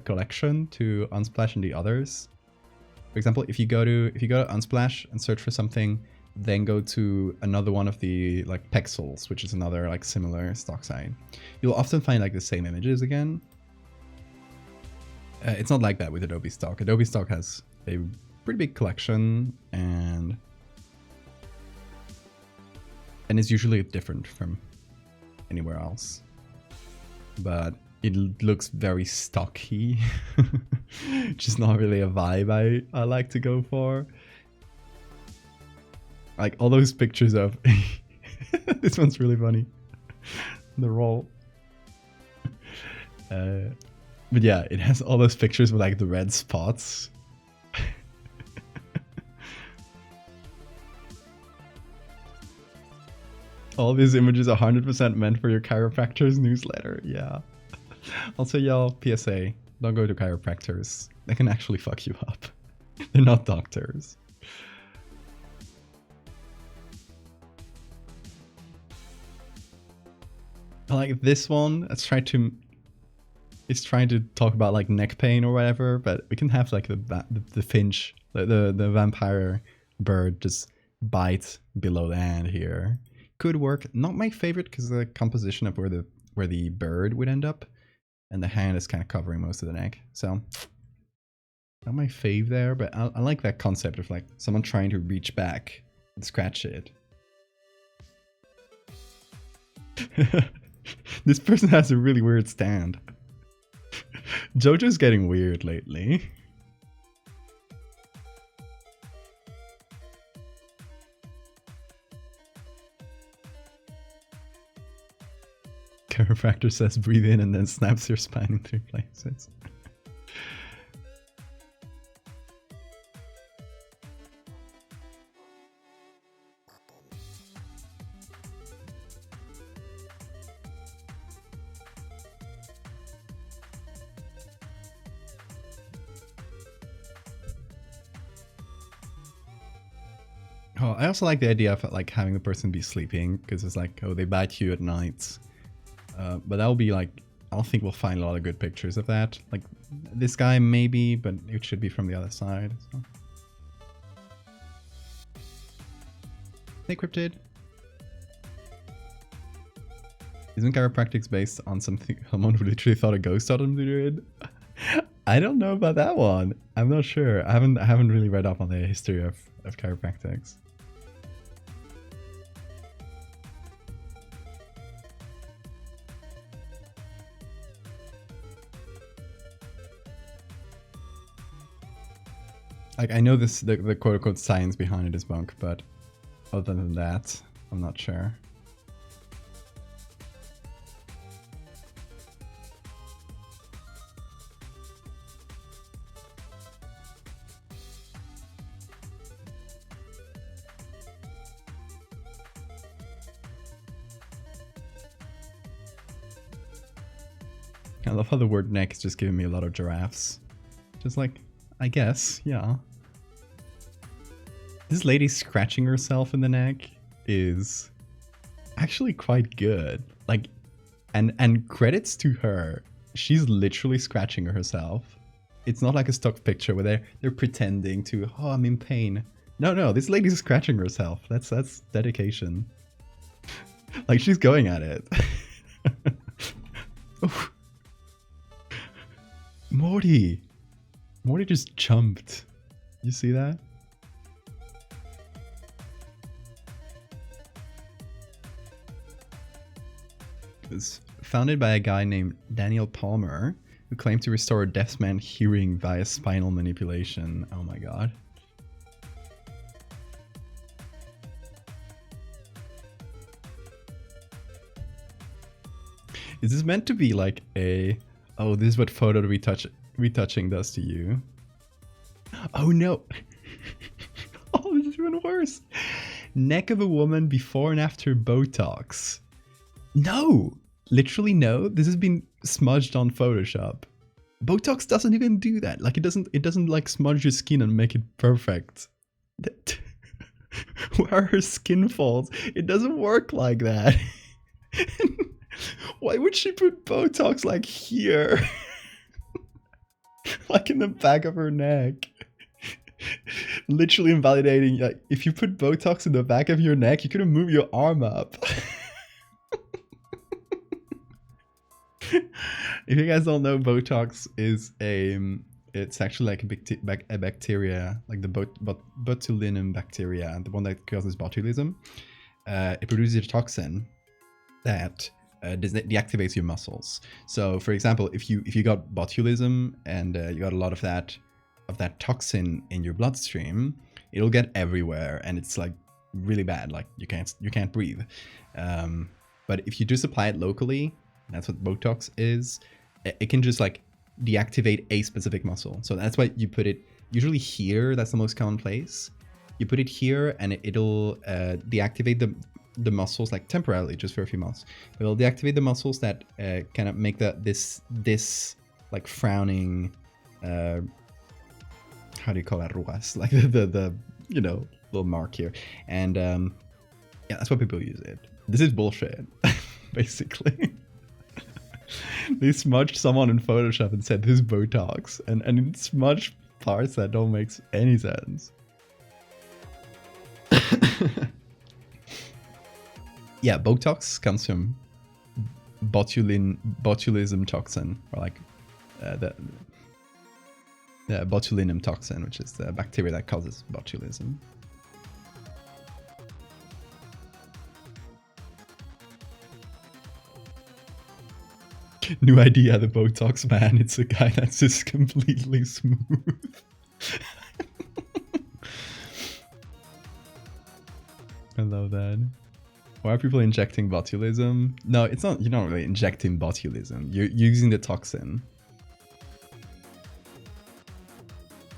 collection to Unsplash and the others. For example, if you go to Unsplash and search for something, then go to another one of the like Pexels, which is another like similar stock site, you'll often find like the same images again. It's not like that with Adobe stock. Adobe stock has a pretty big collection and it's usually different from anywhere else. But it looks very stocky, which is not really a vibe I like to go for. Like all those pictures of this one's really funny. The roll. But yeah, it has all those pictures with like the red spots. All these images are 100% meant for your chiropractor's newsletter. Yeah. Also, y'all, PSA, don't go to chiropractors. They can actually fuck you up. They're not doctors. Like this one, it's trying to talk about like neck pain or whatever, but we can have like the finch, the vampire bird just bite below the hand here. Could work. Not my favorite because the composition of where the bird would end up, and the hand is kind of covering most of the neck. So not my fave there, but I like that concept of like someone trying to reach back and scratch it. This person has a really weird stand. JoJo's getting weird lately. Chiropractor says breathe in and then snaps your spine in 3 places. Oh, I also like the idea of like having the person be sleeping, because it's like, oh, they bite you at night. But that'll be like, I don't think we'll find a lot of good pictures of that. Like this guy maybe, but it should be from the other side. So. Hey, Cryptid. Isn't chiropractics based on something someone who literally thought a ghost taught him to do it? I don't know about that one. I'm not sure. I haven't really read up on the history of chiropractics. Like, I know this, the quote-unquote science behind it is bunk, but other than that, I'm not sure. I love how the word neck is just giving me a lot of giraffes. Just like, I guess, yeah. This lady scratching herself in the neck is actually quite good. Like, and credits to her. She's literally scratching herself. It's not like a stock picture where they're pretending to, oh, I'm in pain. No, this lady's scratching herself. That's dedication. Like, she's going at it. Morty just jumped. You see that? It was founded by a guy named Daniel Palmer, who claimed to restore a deaf man's hearing via spinal manipulation. Oh my god. Is this meant to be like a, oh, this is what photo retouching does to you? Oh no. Oh, this is even worse. Neck of a woman before and after Botox. No, literally no. This has been smudged on Photoshop. Botox doesn't even do that. Like, it doesn't like smudge your skin and make it perfect. Where her skin falls, it doesn't work like that. Why would she put Botox like here? Like in the back of her neck. Literally invalidating. Like, if you put Botox in the back of your neck, you couldn't move your arm up. If you guys don't know, Botox is it's actually like a bacteria, like the botulinum bacteria, the one that causes botulism. It produces a toxin that deactivates your muscles. So, for example, if you got botulism and you got a lot of that toxin in your bloodstream, it'll get everywhere, and it's like really bad. Like you can't breathe. But if you just apply it locally, that's what Botox is. It can just like deactivate a specific muscle. So that's why you put it usually here. That's the most common place. You put it here, and it'll deactivate the muscles, like temporarily, just for a few months. It'll deactivate the muscles that kind of make this like frowning. How do you call that? Ruas, like the you know, little mark here, and yeah, that's why people use it. This is bullshit, basically. They smudged someone in Photoshop and said this is Botox, and it smudged parts that don't make any sense. Yeah, Botox comes from botulism toxin, or like the botulinum toxin, which is the bacteria that causes botulism. New idea, the Botox man. It's a guy that's just completely smooth. I love that. Why are people injecting botulism? No, it's not. You're not really injecting botulism. You're using the toxin.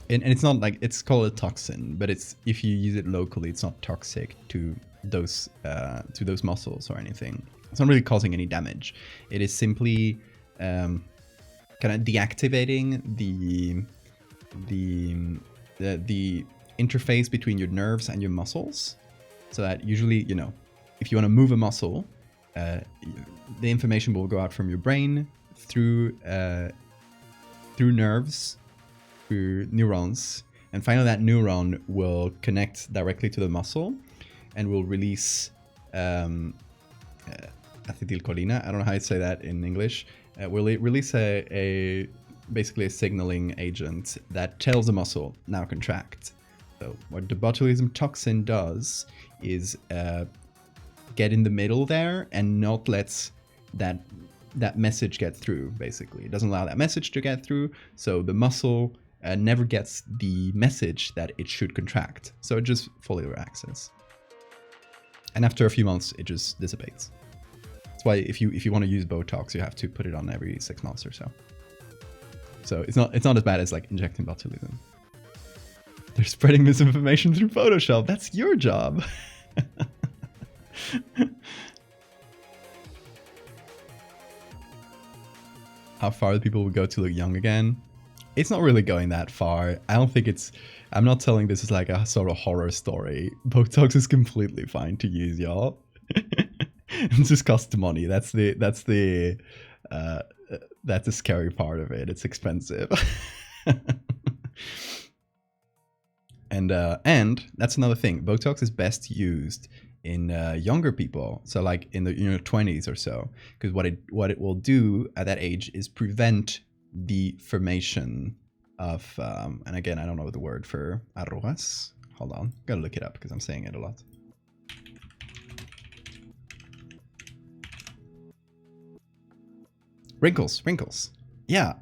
And it's not like, it's called a toxin, but it's, if you use it locally, it's not toxic to those muscles or anything. It's not really causing any damage. It is simply kind of deactivating the interface between your nerves and your muscles, so that usually, you know, if you want to move a muscle, the information will go out from your brain through nerves, through neurons, and finally that neuron will connect directly to the muscle and will release acetylcholine. I don't know how to say that in English. Will release basically a signaling agent that tells the muscle, now contract. So what the botulism toxin does is get in the middle there and not let that message get through. Basically, it doesn't allow that message to get through, so the muscle never gets the message that it should contract, so it just fully relaxes, and after a few months it just dissipates. That's why if you want to use Botox, you have to put it on every 6 months or so. So it's not as bad as like injecting botulism. They're spreading misinformation through Photoshop. That's your job. How far people will go to look young again? It's not really going that far. I don't think it's... I'm not telling this as like a sort of horror story. Botox is completely fine to use, y'all. It just costs money. That's the scary part of it. It's expensive. And that's another thing. Botox is best used in younger people, so like in the 20s or so, because what it will do at that age is prevent the formation of and again, I don't know the word for arrugas. Hold on, gotta look it up because I'm saying it a lot. Wrinkles. Yeah,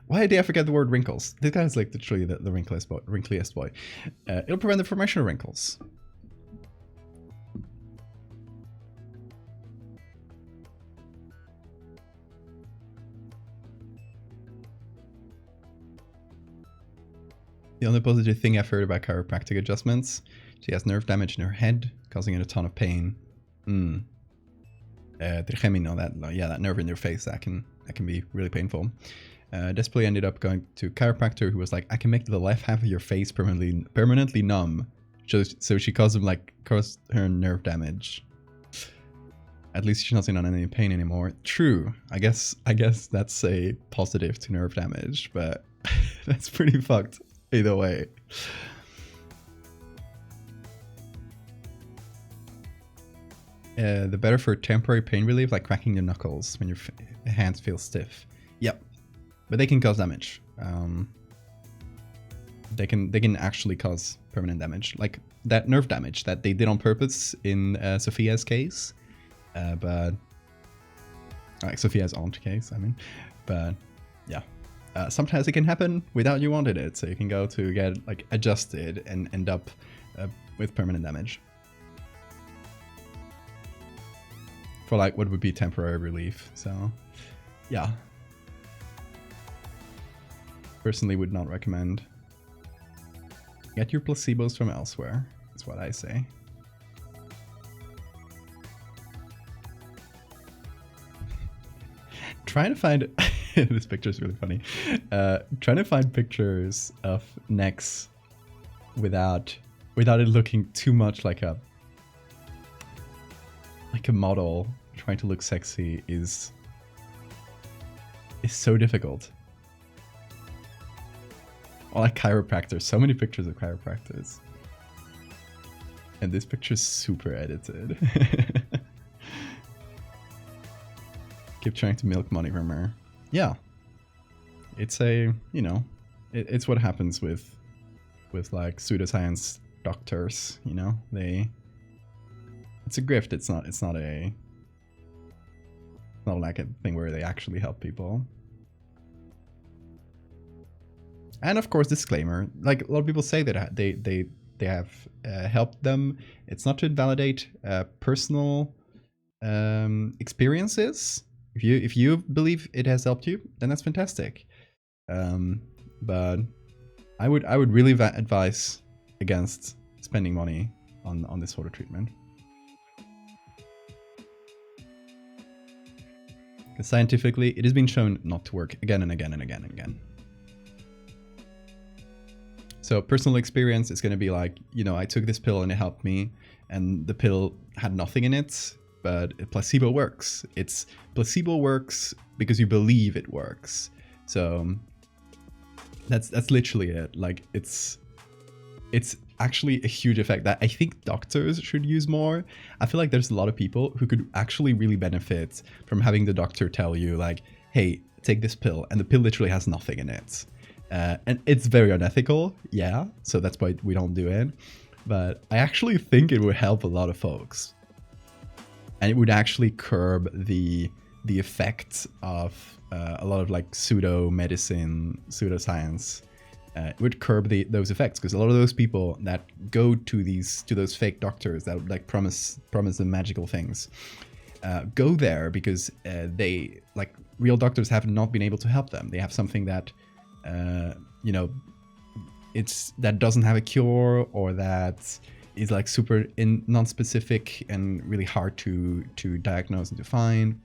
why did I forget the word wrinkles? This guy's like literally the wrinkliest boy. It'll prevent the formation of wrinkles. The only positive thing I've heard about chiropractic adjustments, she has nerve damage in her head, causing her a ton of pain. Trigemino, that nerve in your face, that can be really painful. Desperately ended up going to a chiropractor who was like, I can make the left half of your face permanently numb. So she caused her nerve damage. At least she's not in any pain anymore. True. I guess that's a positive to nerve damage, but that's pretty fucked either way. The better for temporary pain relief, like cracking your knuckles when your hands feel stiff. Yep. But they can cause damage. They can actually cause permanent damage, like that nerve damage that they did on purpose in Sophia's case. But like Sophia's aunt case, I mean. But yeah, sometimes it can happen without you wanted it, so you can go to get like adjusted and end up with permanent damage. For like what would be temporary relief. So yeah. Personally would not recommend. Get your placebos from elsewhere, is what I say. Trying to find this picture is really funny. Trying to find pictures of necks without it looking too much like a model trying to look sexy is so difficult. Or like chiropractors, so many pictures of chiropractors. And this picture is super edited. Keep trying to milk money from her. Yeah. It's it's what happens with like pseudoscience doctors, it's a grift. It's not not like a thing where they actually help people. And of course, disclaimer, like a lot of people say that they have helped them. It's not to invalidate personal experiences. If you believe it has helped you, then that's fantastic. But I would really advise against spending money on this sort of treatment. Because scientifically, it has been shown not to work again and again and again and again. So personal experience is going to be like, you know, I took this pill and it helped me, and the pill had nothing in it, but placebo works. Placebo works because you believe it works. So that's literally it. Like it's actually a huge effect that I think doctors should use more. I feel like there's a lot of people who could actually really benefit from having the doctor tell you like, hey, take this pill, and the pill literally has nothing in it. And it's very unethical, yeah, so that's why we don't do it. But I actually think it would help a lot of folks. And it would actually curb the effects of a lot of like pseudo-medicine, pseudoscience. It would curb those effects, because a lot of those people that go to those fake doctors that like promise them magical things go there because they, like, real doctors have not been able to help them. They have something that you know, that doesn't have a cure, or that is like super non-specific and really hard to diagnose and to find.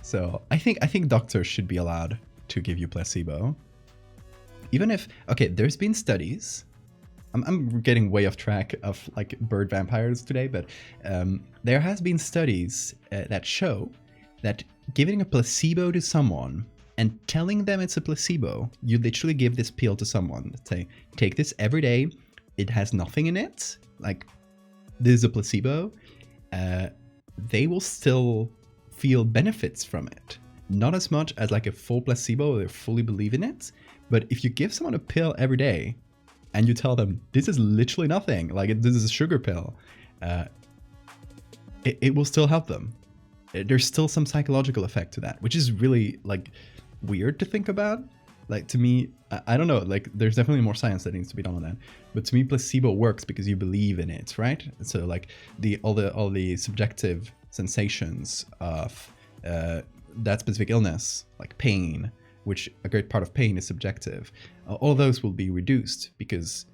So I think doctors should be allowed to give you placebo, even if, okay, there's been studies. I'm getting way off track of like bird vampires today, but there has been studies that show that giving a placebo to someone and telling them it's a placebo, you literally give this pill to someone, say, take this every day, it has nothing in it, like, this is a placebo, they will still feel benefits from it. Not as much as like a full placebo, they fully believe in it, but if you give someone a pill every day and you tell them, this is literally nothing, like this is a sugar pill, it will still help them. There's still some psychological effect to that, which is really like weird to think about. Like, to me, I don't know, like there's definitely more science that needs to be done on that. But to me, placebo works because you believe in it, right? So like all the subjective sensations of that specific illness, like pain, which a great part of pain is subjective, all those will be reduced because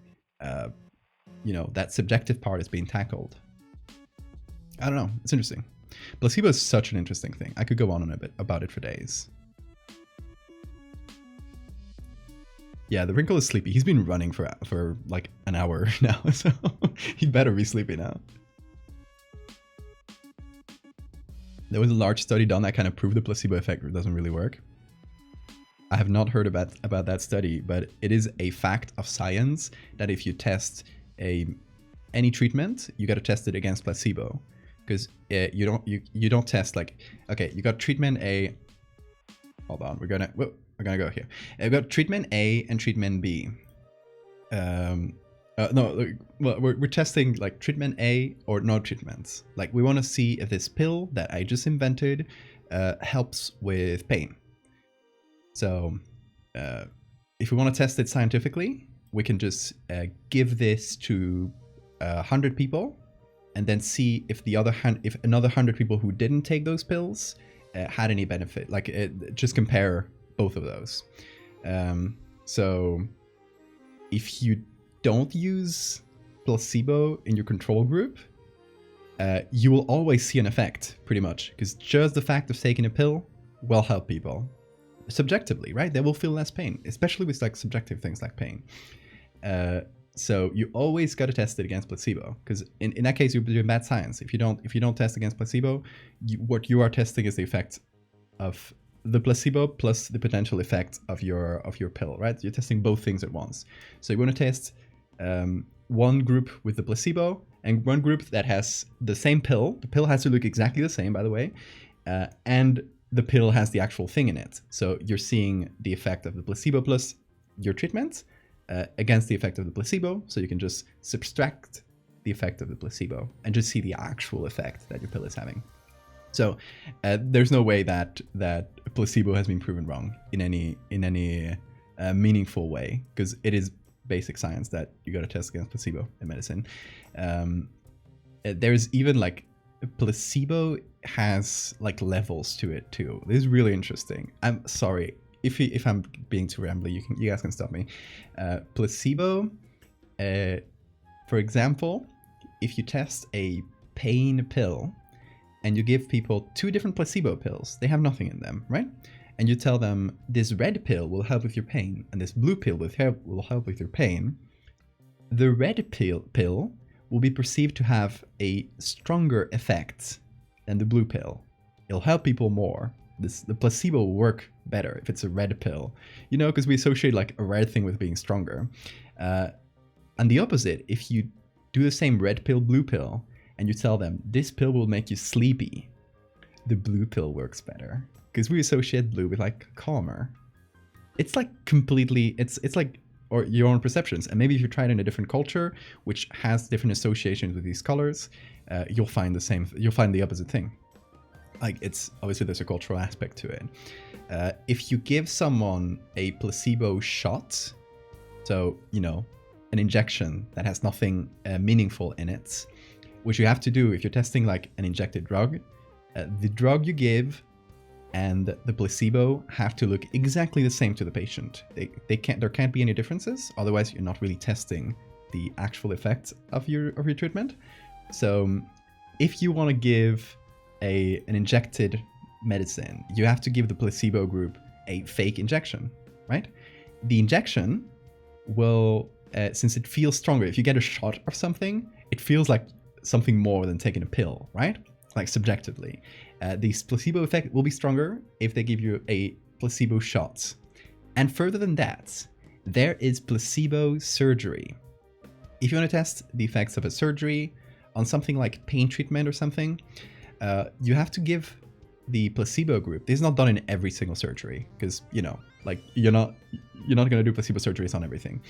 you know, that subjective part is being tackled. I don't know, it's interesting. Placebo is such an interesting thing. I could go on a bit about it for days. Yeah, the wrinkle is sleepy. He's been running for like an hour now, so he better be sleepy now. There was a large study done that kind of proved the placebo effect doesn't really work. I have not heard about that study, but it is a fact of science that if you test any treatment, you got to test it against placebo. Because you don't test like, okay, you got treatment A. Hold on, we're gonna go here. We've got treatment A and treatment B. No, well, we're testing like treatment A or no treatments. Like, we want to see if this pill that I just invented helps with pain. So if we want to test it scientifically, we can just give this to 100 people. And then see if if another 100 people who didn't take those pills had any benefit. Like, just compare both of those. So if you don't use placebo in your control group, you will always see an effect, pretty much, because just the fact of taking a pill will help people subjectively, right? They will feel less pain, especially with like subjective things like pain. So you always got to test it against placebo, because in that case you're doing bad science. If you don't test against placebo, what you are testing is the effect of the placebo plus the potential effect of your pill, right? You're testing both things at once. So you want to test one group with the placebo and one group that has the same pill. The pill has to look exactly the same, by the way, and the pill has the actual thing in it. So you're seeing the effect of the placebo plus your treatment against the effect of the placebo. So you can just subtract the effect of the placebo and just see the actual effect that your pill is having. So there's no way that placebo has been proven wrong in any meaningful way, because it is basic science that you got to test against placebo in medicine. There's even like placebo has like levels to it too. This is really interesting. I'm sorry if I'm being too rambly. You guys can stop me. Placebo, for example, if you test a pain pill and you give people 2 different placebo pills, they have nothing in them, right? And you tell them this red pill will help with your pain and this blue pill will help with your pain, the red pill will be perceived to have a stronger effect than the blue pill. It'll help people more. The placebo will work better if it's a red pill, you know, because we associate like a red thing with being stronger. And the opposite, if you do the same red pill, blue pill, and you tell them this pill will make you sleepy, the blue pill works better. Because we associate blue with like calmer. It's like completely, it's like, or your own perceptions. And maybe if you try it in a different culture, which has different associations with these colors, you'll find the opposite thing. Like, it's obviously there's a cultural aspect to it. If you give someone a placebo shot, so, you know, an injection that has nothing meaningful in it, which you have to do if you're testing like an injected drug, the drug you give and the placebo have to look exactly the same to the patient. There can't be any differences, otherwise you're not really testing the actual effects of your treatment. So if you want to give an injected medicine, you have to give the placebo group a fake injection, right? The injection will, since it feels stronger, if you get a shot of something, it feels like something more than taking a pill, right? Like subjectively. The placebo effect will be stronger if they give you a placebo shot. And further than that, there is placebo surgery. If you want to test the effects of a surgery on something like pain treatment or something, you have to give the placebo group. This is not done in every single surgery because, you know, like you're not going to do placebo surgeries on everything.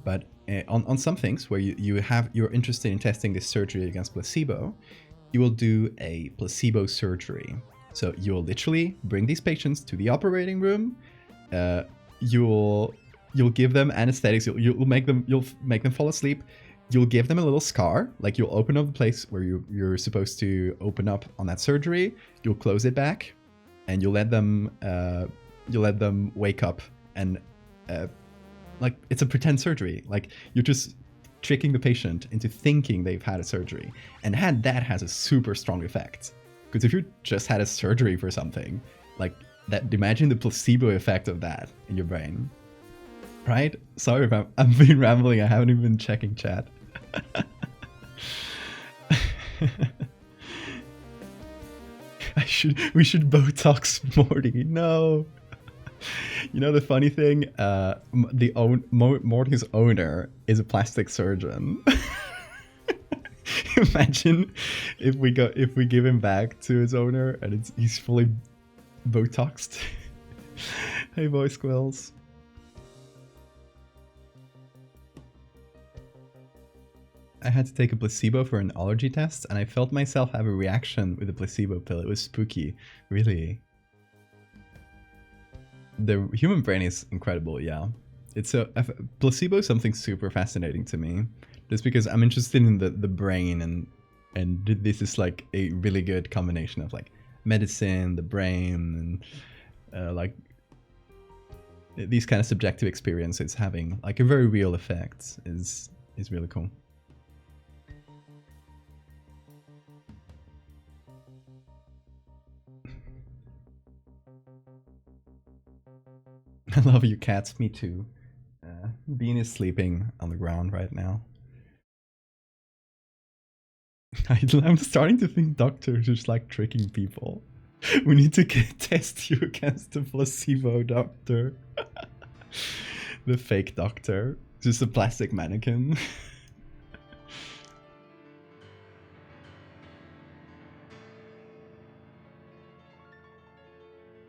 But on some things where you're interested in testing this surgery against placebo, you will do a placebo surgery. So you'll literally bring these patients to the operating room. You'll give them anesthetics. You'll make them fall asleep. You'll give them a little scar, like you'll open up the place where you're supposed to open up on that surgery. You'll close it back, and you'll let them wake up and like it's a pretend surgery. Like you're just tricking the patient into thinking they've had a surgery, and that has a super strong effect. Because if you just had a surgery for something like that, imagine the placebo effect of that in your brain, right? Sorry if I'm been rambling. I haven't even been checking chat. We should Botox Morty. No. You know the funny thing, Morty's owner is a plastic surgeon. Imagine if we give him back to his owner and he's fully Botoxed. Hey boy squills. I had to take a placebo for an allergy test, and I felt myself have a reaction with the placebo pill. It was spooky, really. The human brain is incredible, yeah. Placebo is something super fascinating to me, just because I'm interested in the brain, and this is like a really good combination of like medicine, the brain, and like these kind of subjective experiences having like a very real effect is really cool. I love you cats, me too. Bean is sleeping on the ground right now. I'm starting to think doctors are just like tricking people. We need to test you against the placebo doctor. The fake doctor. Just a plastic mannequin.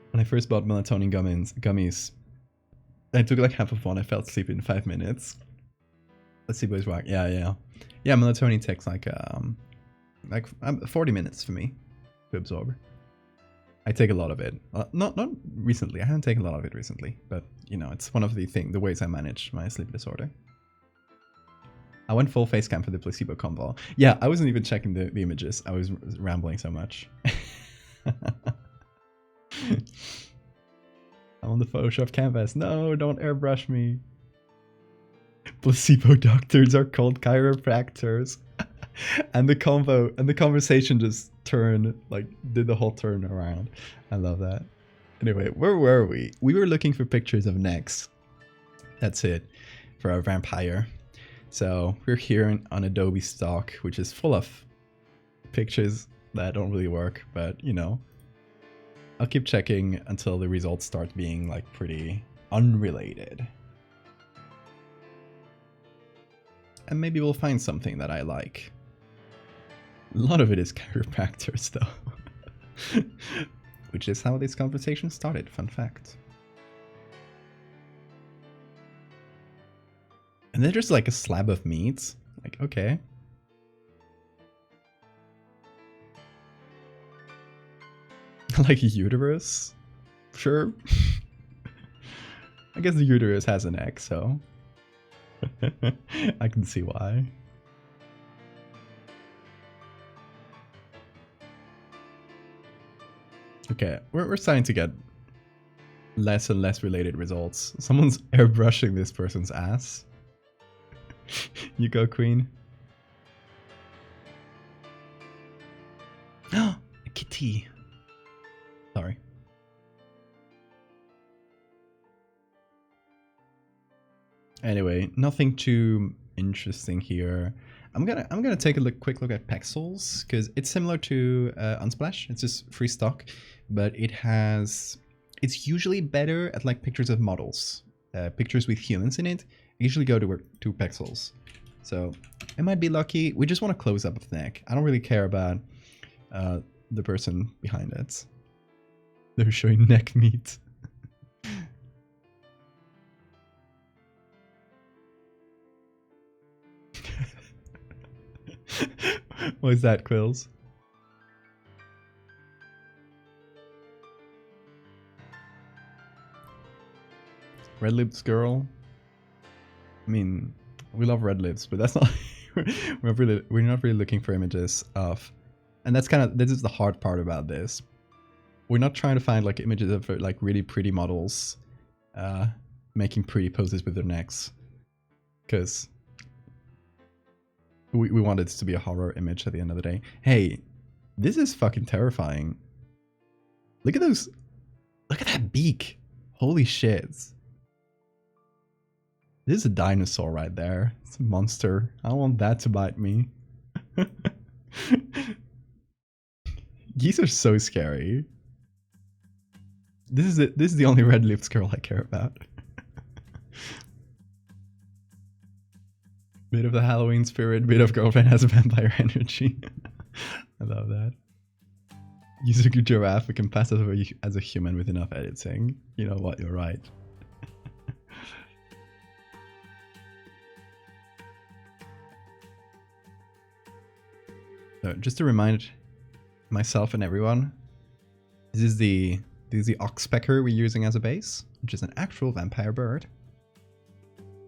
When I first bought melatonin gummies, I took like half of one. I fell asleep in 5 minutes. placebo is whack. Yeah. Melatonin takes like 40 minutes for me to absorb. I take a lot of it. Not recently. I haven't taken a lot of it recently, but you know, it's one of the ways I manage my sleep disorder. I went full face cam for the placebo convo. Yeah, I wasn't even checking the images. I was rambling so much. I'm on the Photoshop canvas. No, don't airbrush me. Placebo doctors are called chiropractors. And the conversation just did the whole turn around. I love that. Anyway, where were we? We were looking for pictures of necks. That's it for our vampire. So we're here on Adobe Stock, which is full of pictures that don't really work, but you know, I'll keep checking until the results start being like pretty unrelated. And maybe we'll find something that I like. A lot of it is chiropractors though. Which is how this conversation started, fun fact. And then just like a slab of meat. Like, okay. Like a uterus? Sure. I guess the uterus has an neck, so I can see why. Okay, we're starting to get less and less related results. Someone's airbrushing this person's ass. You go, queen. A kitty. Sorry. Anyway, nothing too interesting here. I'm gonna take a quick look at Pexels because it's similar to Unsplash. It's just free stock, but it's usually better at like pictures of models, pictures with humans in it. I usually go to Pexels, so it might be lucky. We just want to close up the neck. I don't really care about the person behind it. They're showing neck meat. What is that, Quills? Red lips girl. I mean, we love red lips, but that's not. we're not really looking for images of, and this is the hard part about this. We're not trying to find like images of like really pretty models, making pretty poses with their necks, because we want it to be a horror image at the end of the day. Hey, this is fucking terrifying. Look at those. Look at that beak. Holy shit. This is a dinosaur right there. It's a monster. I don't want that to bite me. Geese are so scary. This is it. This is the only red lips girl I care about. Bit of the Halloween spirit, bit of girlfriend has a vampire energy. I love that. Use a good giraffe, we can pass as a human with enough editing. You know what, you're right. So just to remind myself and everyone, this is the oxpecker we're using as a base, which is an actual vampire bird.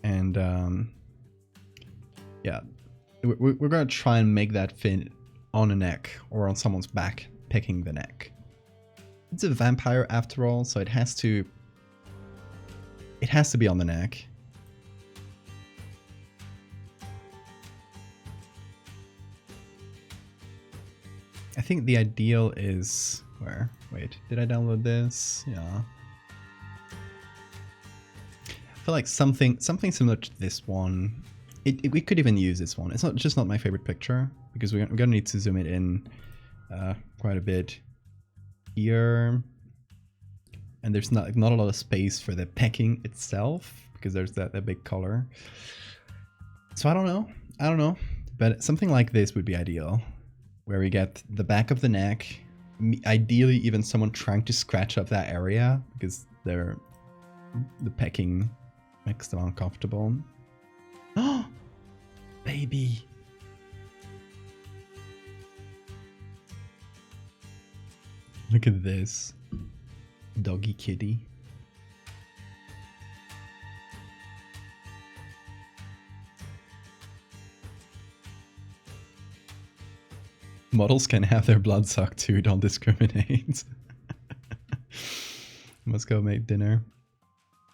And yeah, we're gonna try and make that fit on a neck or on someone's back, picking the neck. It's a vampire after all, so it has to be on the neck. I think the ideal is where? Wait, did I download this? Yeah. I feel like something similar to this one. We could even use this one. It's not my favorite picture because we're gonna need to zoom it in quite a bit here, and there's not a lot of space for the pecking itself because there's that big color. So I don't know, but something like this would be ideal, where we get the back of the neck, ideally even someone trying to scratch up that area because the pecking makes them uncomfortable. Oh, baby. Look at this. Doggy kitty. Models can have their blood sucked too, don't discriminate. Must go make dinner.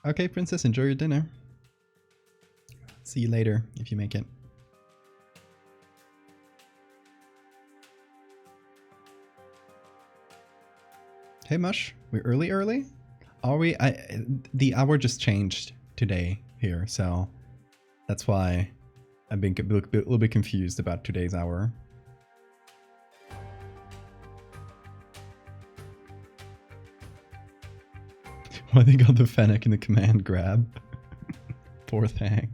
Okay, princess, enjoy your dinner. See you later, if you make it. Hey Mush, we're early? Are we? The hour just changed today here, so that's why I've been a little bit confused about today's hour. Why they got the Fennec in the command grab? Poor thing.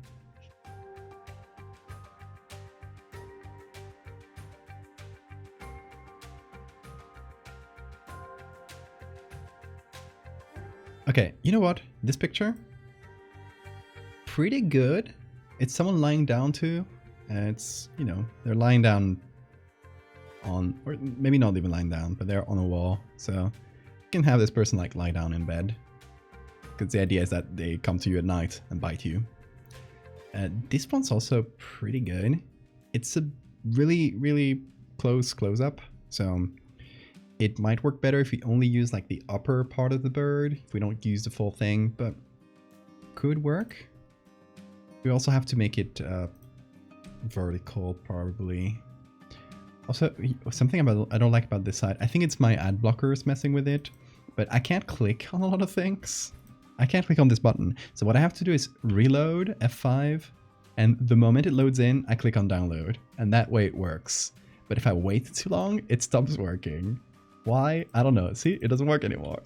Okay, you know what? This picture? Pretty good. It's someone lying down too. It's, you know, they're lying down on, or maybe not even lying down, but they're on a wall. So you can have this person like lie down in bed. Because the idea is that they come to you at night and bite you. This one's also pretty good. It's a really close-up. So it might work better if we only use like the upper part of the bird. If we don't use the full thing, but could work. We also have to make it vertical probably. Also, something I don't like about this side. I think it's my ad blockers messing with it. But I can't click on a lot of things. I can't click on this button. So what I have to do is reload F5, and the moment it loads in, I click on download, and that way it works. But if I wait too long, it stops working. Why? I don't know. See, it doesn't work anymore.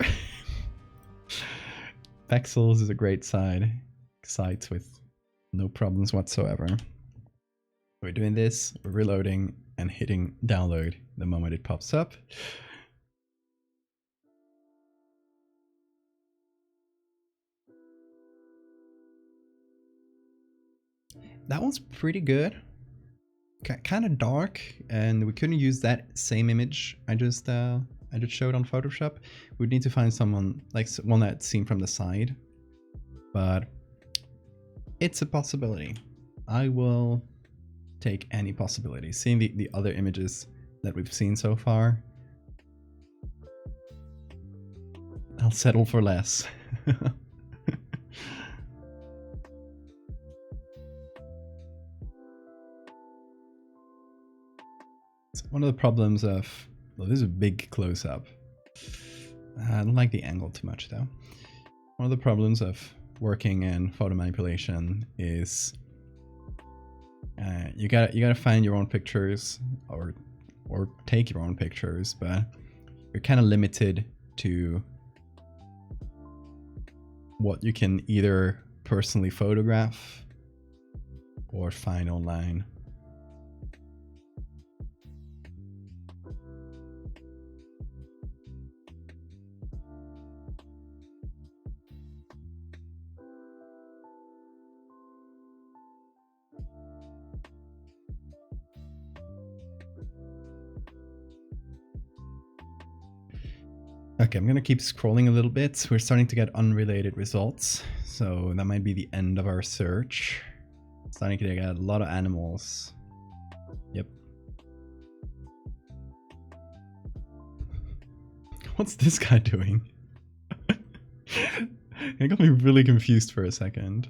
Pexels is a great site with no problems whatsoever. We're doing this, we're reloading, and hitting download the moment it pops up. That one's pretty good. Kind of dark, and we couldn't use that same image I just showed on Photoshop. We'd need to find someone like one that's seen from the side, but it's a possibility. I will take any possibility. Seeing the other images that we've seen so far, I'll settle for less. One of the problems of, well, this is a big close-up. I don't like the angle too much though. One of the problems of working in photo manipulation is you gotta find your own pictures or take your own pictures, but you're kind of limited to what you can either personally photograph or find online. Okay, I'm gonna keep scrolling a little bit. We're starting to get unrelated results, so that might be the end of our search. Starting to get a lot of animals. Yep. What's this guy doing? It got me really confused for a second.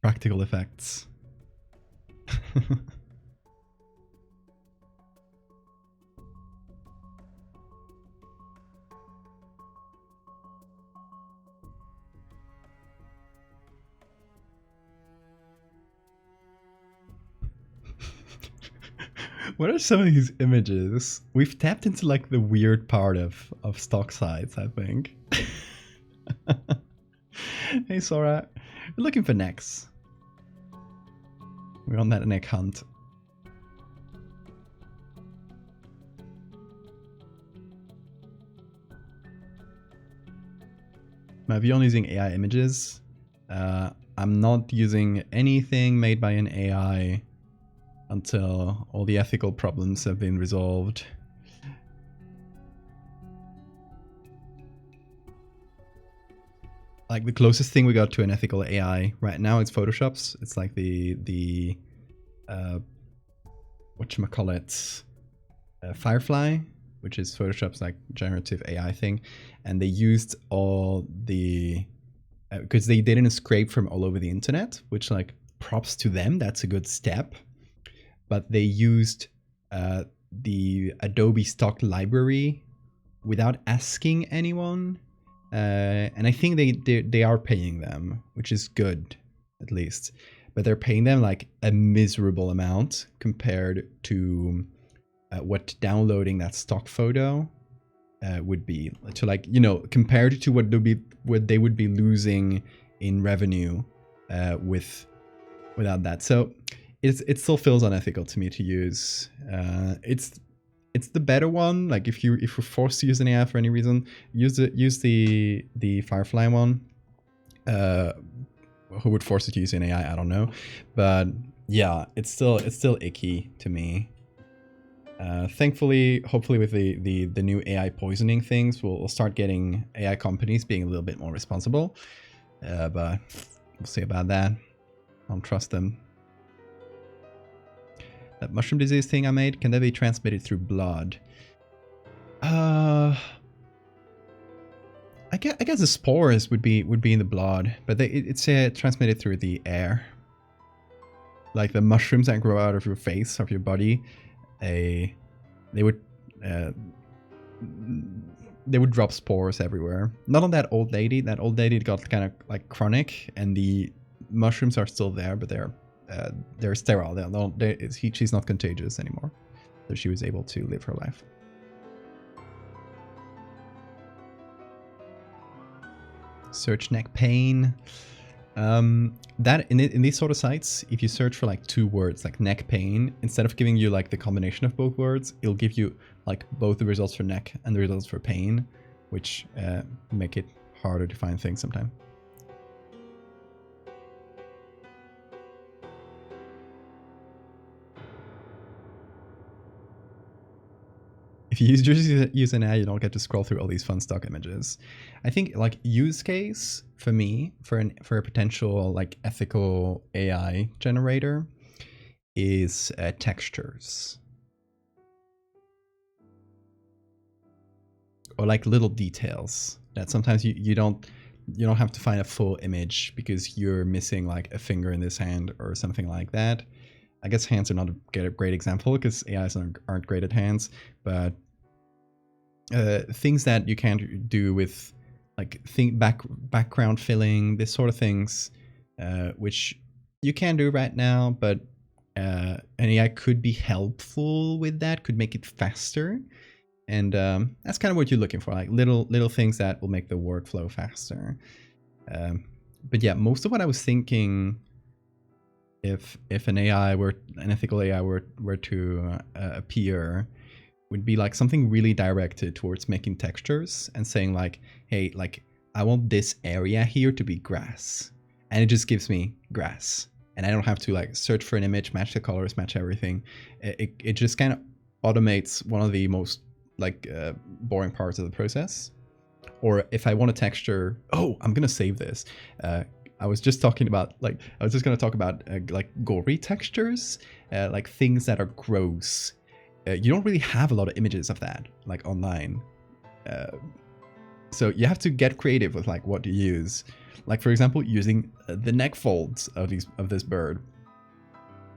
Practical effects. What are some of these images? We've tapped into like the weird part of stock sites, I think. Hey, Sora. We're looking for necks. We're on that neck hunt. My view on using AI images. I'm not using anything made by an AI until all the ethical problems have been resolved. Like the closest thing we got to an ethical AI right now is Photoshop's. It's like the whatchamacallit, Firefly, which is Photoshop's like generative AI thing, and they used all the because they didn't scrape from all over the internet, which like props to them. That's a good step. But they used the Adobe stock library without asking anyone. And I think they are paying them, which is good, at least. But they're paying them like a miserable amount compared to what downloading that stock photo would be. To like, you know, compared to what they would be losing in revenue without that. So it still feels unethical to me to use. It's the better one. Like if you're forced to use an AI for any reason, use the Firefly one. Who would force you to use an AI? I don't know, but yeah, it's still icky to me. Thankfully, hopefully with the new AI poisoning things, we'll start getting AI companies being a little bit more responsible. But we'll see about that. I don't trust them. That mushroom disease thing I made, can that be transmitted through blood? I guess the spores would be in the blood, but it's transmitted through the air. Like the mushrooms that grow out of your face, of your body, they would drop spores everywhere. Not on that old lady. That old lady got kind of like chronic, and the mushrooms are still there, but they're sterile. She's not contagious anymore, so she was able to live her life. Search neck pain. That in these sort of sites, if you search for like 2 words like neck pain, instead of giving you like the combination of both words, it'll give you like both the results for neck and the results for pain, which make it harder to find things sometimes. If you just use an AI, you don't get to scroll through all these fun stock images. I think like use case for me for a potential like ethical AI generator is textures or like little details that sometimes you don't have to find a full image because you're missing like a finger in this hand or something like that. I guess hands are not a great example because AIs aren't great at hands, but things that you can't do with like background filling, this sort of things, which you can do right now, but an AI could be helpful with that, could make it faster. And that's kind of what you're looking for, like little things that will make the workflow faster. But yeah, most of what I was thinking, if an ethical AI were to appear, would be like something really directed towards making textures and saying like, hey, like I want this area here to be grass, and it just gives me grass, and I don't have to like search for an image, match the colors, match everything. It just kind of automates one of the most like boring parts of the process. Or if I want a texture, I'm gonna save this. I was just talking about like gonna talk about like gory textures, like things that are gross. You don't really have a lot of images of that like online, so you have to get creative with like what you use. Like for example, using the neck folds of this bird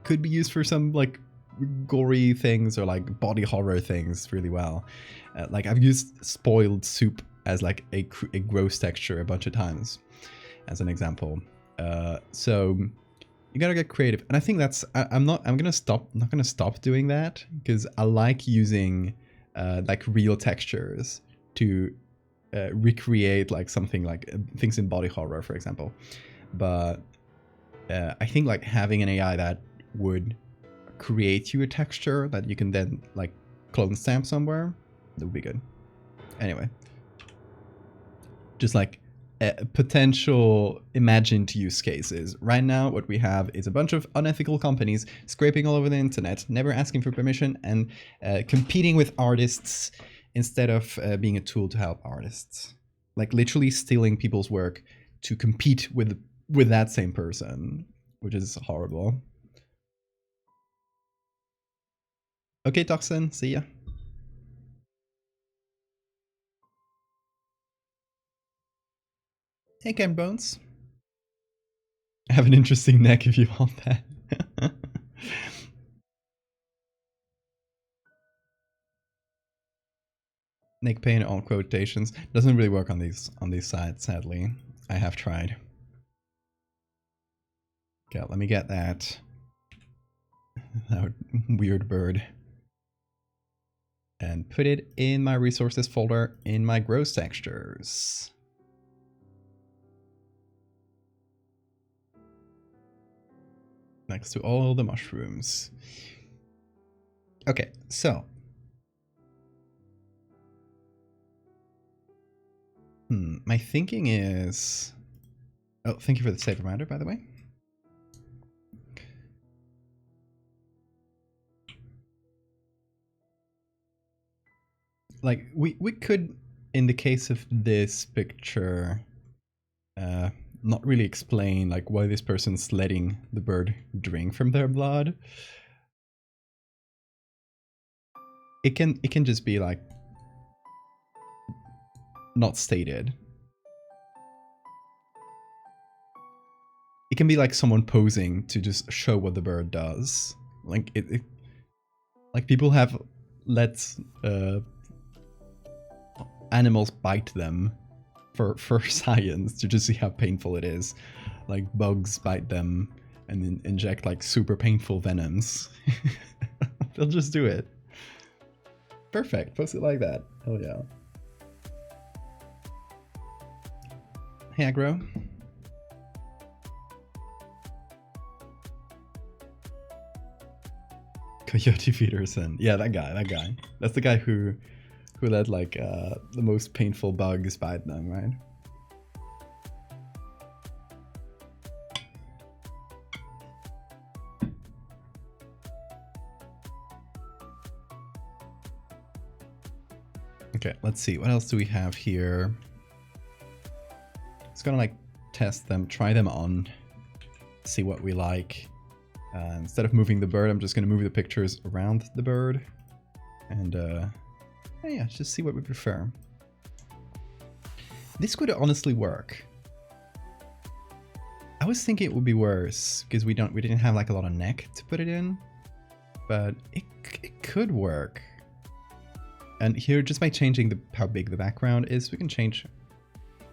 could be used for some like gory things or like body horror things really well. Like I've used spoiled soup as like a gross texture a bunch of times as an example. So you gotta get creative, and I think that's I'm not gonna stop doing that because I like using like real textures to recreate like something like things in body horror, for example. But I think like having an AI that would create you a texture that you can then like clone stamp somewhere, that would be good. Anyway, just like potential imagined use cases. Right now, what we have is a bunch of unethical companies scraping all over the internet, never asking for permission, and competing with artists instead of being a tool to help artists. Like literally stealing people's work to compete with that same person, which is horrible. Okay, Toxin, see ya. Hey, Ken Bones. I have an interesting neck if you want that. Neck pain on quotations doesn't really work on these sites, sadly. I have tried. Okay, let me get that weird bird and put it in my resources folder in my gross textures. Next to all the mushrooms. Okay, so. My thinking is... Oh, thank you for the save reminder, by the way. Like, we could, in the case of this picture, not really explain like why this person's letting the bird drink from their blood. It can just be like not stated. It can be like someone posing to just show what the bird does. Like like people have let animals bite them for science to just see how painful it is. Like bugs bite them and then inject like super painful venoms. They'll just do it. Perfect. Post it like that. Hell yeah. Hey, Aggro. Coyote Peterson. Yeah, that guy. That's the guy who let like the most painful bugs bite them, right? Okay, let's see. What else do we have here? It's gonna like test them, try them on, see what we like. Instead of moving the bird, I'm just gonna move the pictures around the bird. And yeah, just see what we prefer. This could honestly work. I was thinking it would be worse because we didn't have like a lot of neck to put it in, but it could work. And here, just by changing how big the background is, we can change the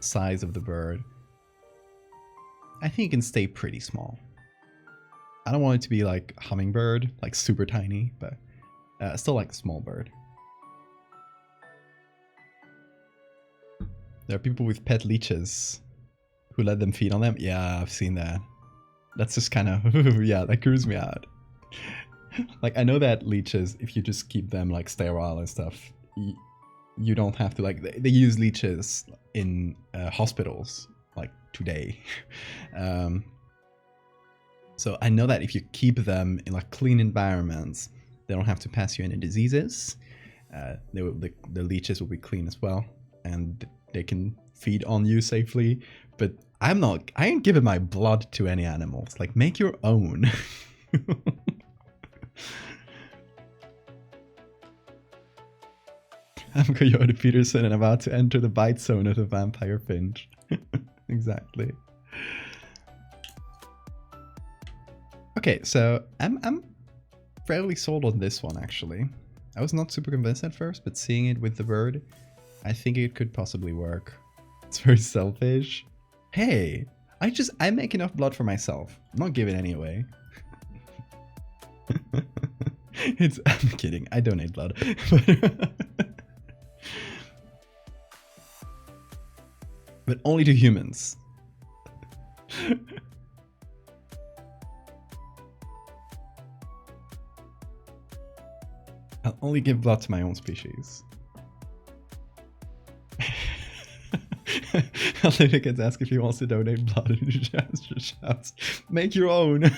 size of the bird. I think it can stay pretty small. I don't want it to be like hummingbird, like super tiny, but still like a small bird. There are people with pet leeches who let them feed on them. Yeah, I've seen that. That's just kind of, yeah, that creeps me out. Like, I know that leeches, if you just keep them like sterile and stuff, you don't have to like, they use leeches in hospitals like today. So I know that if you keep them in like clean environments, they don't have to pass you any diseases. The leeches will be clean as well, and they can feed on you safely. But I ain't giving my blood to any animals. Like, make your own. I'm Coyote Peterson and about to enter the bite zone of the vampire finch. Exactly. Okay, so I'm fairly sold on this one, actually. I was not super convinced at first, but seeing it with the bird, I think it could possibly work. It's very selfish. Hey, I make enough blood for myself. I'm not giving any away. I'm kidding. I donate blood. But only to humans. I'll only give blood to my own species. Alina gets asked if he wants to donate blood and he just shouts, make your own.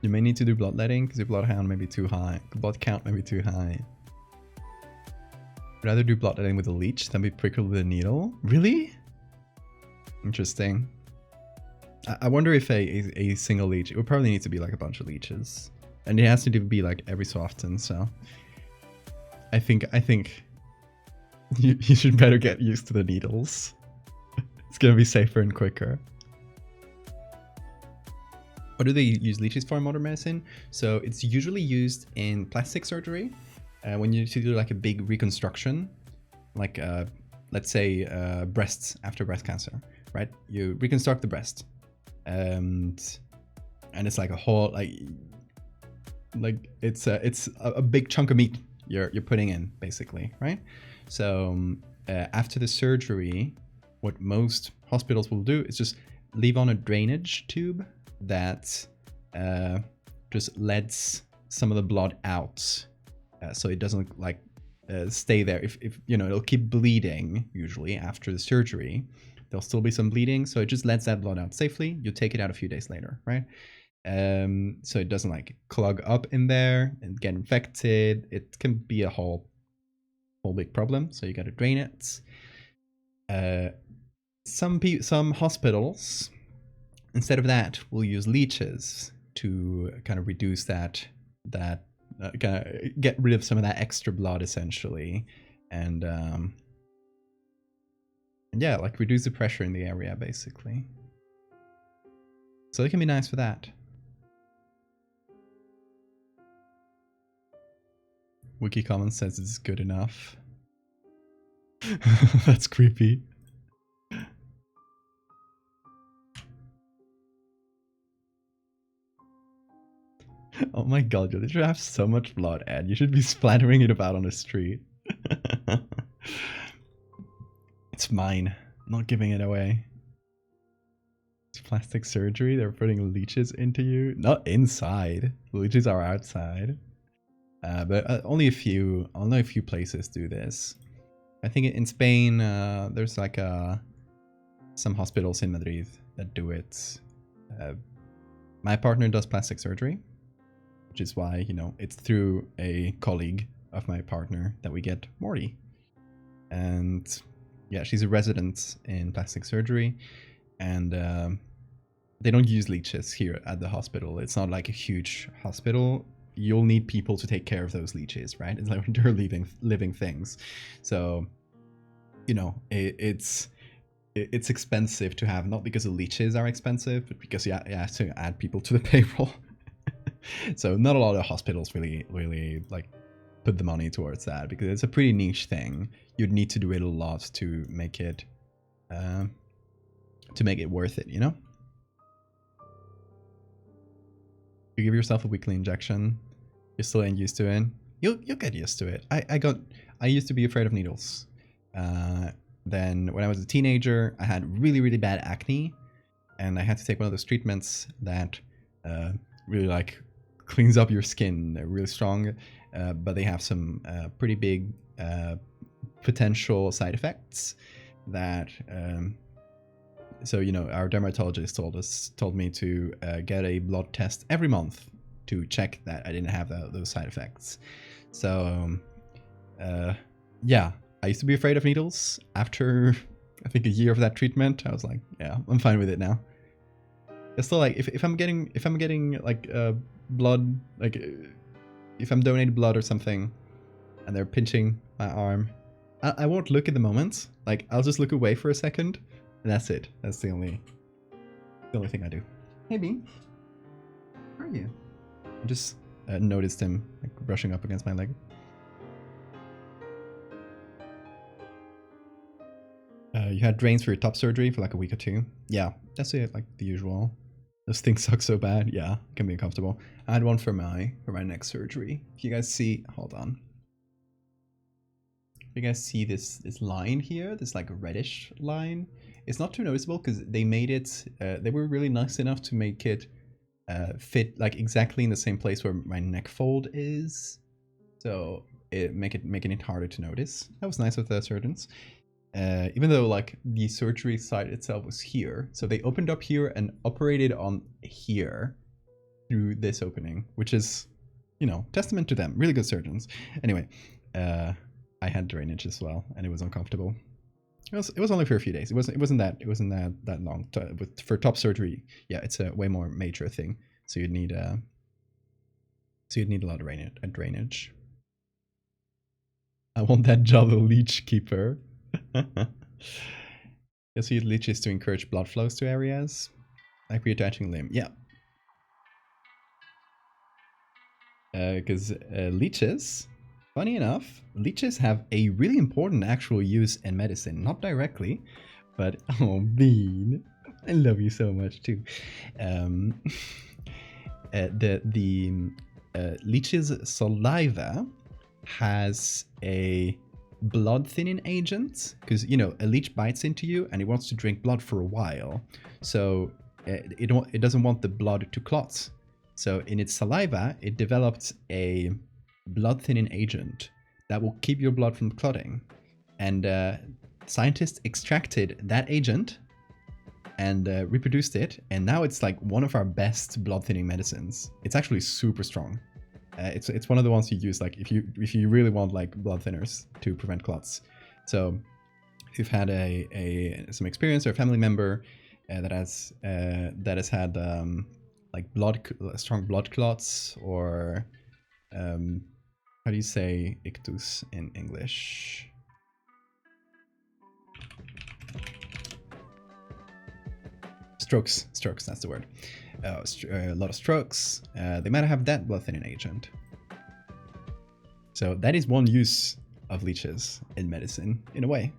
You may need to do bloodletting because your bloodhound may be too high. Blood count may be too high. I'd rather do bloodletting with a leech than be prickled with a needle. Really? Interesting. I wonder if a single leech, it would probably need to be like a bunch of leeches. And it has to be like every so often, so. I think you should better get used to the needles. It's gonna be safer and quicker. What do they use leeches for in modern medicine? So it's usually used in plastic surgery when you need to do like a big reconstruction, like let's say breasts after breast cancer, right? You reconstruct the breast, and it's like a whole like it's a big chunk of meat you're putting in basically, right? So after the surgery, what most hospitals will do is just leave on a drainage tube that just lets some of the blood out, so it doesn't like stay there. If you know, it'll keep bleeding usually after the surgery. There'll still be some bleeding, so it just lets that blood out safely. You take it out a few days later, right? So it doesn't like clog up in there and get infected. It can be a whole big problem, so you got to drain it. Some hospitals, instead of that, we'll use leeches to kind of reduce that kind of get rid of some of that extra blood essentially, and yeah, like reduce the pressure in the area basically. So it can be nice for that. Wiki Commons says it's good enough. That's creepy. Oh my god, you literally have so much blood, Ed. You should be splattering it about on the street. It's mine. I'm not giving it away. It's plastic surgery. They're putting leeches into you. Not inside. The leeches are outside. But only a few places do this. I think in Spain, there's like some hospitals in Madrid that do it. My partner does plastic surgery, which is why, you know, it's through a colleague of my partner that we get Morty. And yeah, she's a resident in plastic surgery, and they don't use leeches here at the hospital. It's not like a huge hospital. You'll need people to take care of those leeches, right? It's like they're living things. So, you know, it's expensive to have, not because the leeches are expensive, but because you have to add people to the payroll. So not a lot of hospitals really like put the money towards that, because it's a pretty niche thing. You'd need to do it a lot to make it worth it, you know? You give yourself a weekly injection, you're still ain't used to it. You'll get used to it. I used to be afraid of needles. Then when I was a teenager, I had really bad acne, and I had to take one of those treatments that really like cleans up your skin. They're really strong, but they have some pretty big potential side effects that so, you know, our dermatologist told me to get a blood test every month to check that I didn't have those side effects. So yeah, I used to be afraid of needles. After I think a year of that treatment, I was like, yeah, I'm fine with it now. It's still like if I'm getting like blood, like if I'm donating blood or something and they're pinching my arm, I won't look at the moment. Like, I'll just look away for a second, and that's it. That's the only thing I do. Hey Bean, where are you? I just noticed him like brushing up against my leg. You had drains for your top surgery for like a week or two. Yeah, that's it, like the usual. Those things suck so bad. Yeah, it can be uncomfortable. I had one for my neck surgery. If you guys see, hold on. If you guys see this line here, this like reddish line, it's not too noticeable because they made it. They were really nice enough to make it fit like exactly in the same place where my neck fold is. So making it harder to notice. That was nice of the surgeons. Even though like the surgery site itself was here, so they opened up here and operated on here through this opening, which is, you know, testament to them. Really good surgeons. Anyway, I had drainage as well, and it was uncomfortable. It was only for a few days. It wasn't that long. But for top surgery, yeah, it's a way more major thing. So you'd need a lot of drainage. I want that job of leech keeper. Yes, use leeches to encourage blood flows to areas, like reattaching limb. Yeah, because leeches, funny enough, leeches have a really important actual use in medicine. Not directly, but oh, Bean, I love you so much too. The leech's saliva has a blood thinning agent, because, you know, a leech bites into you and it wants to drink blood for a while, so it doesn't want the blood to clot. So in its saliva it developed a blood thinning agent that will keep your blood from clotting, and scientists extracted that agent and reproduced it, and now it's like one of our best blood thinning medicines. It's actually super strong. It's one of the ones you use like if you really want like blood thinners to prevent clots. So if you've had some experience or a family member that has had like strong blood clots, or how do you say ictus in English? Strokes, that's the word. A lot of strokes, they might have that blood thinning agent. So that is one use of leeches in medicine, in a way.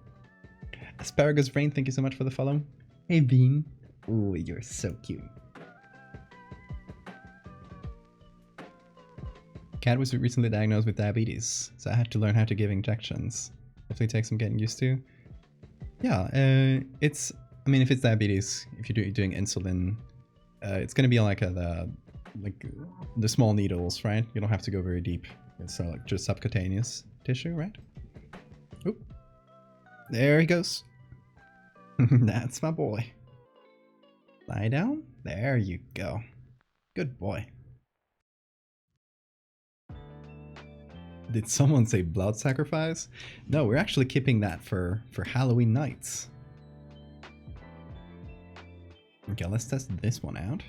Asparagus Brain, thank you so much for the follow. Hey Bean. Ooh, you're so cute. Cat was recently diagnosed with diabetes, so I had to learn how to give injections. Hopefully takes some getting used to. Yeah, I mean, if it's diabetes, if you're doing insulin, it's gonna be like the small needles, right? You don't have to go very deep. It's like just subcutaneous tissue, right? Oop. There he goes. That's my boy. Lie down. There you go. Good boy. Did someone say blood sacrifice? No, we're actually keeping that for Halloween nights. Okay, let's test this one out.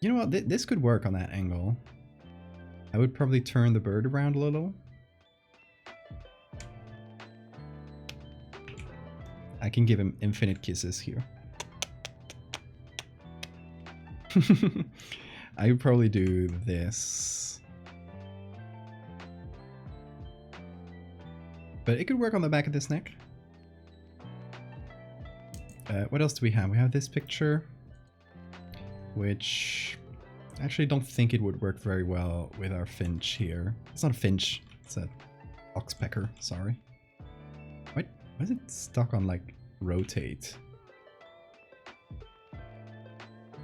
You know what? This could work on that angle. I would probably turn the bird around a little. I can give him infinite kisses here. I would probably do this. But it could work on the back of this neck. What else do we have? We have this picture, which I actually don't think it would work very well with our finch here. It's not a finch, it's a oxpecker, sorry. Why is it stuck on like rotate?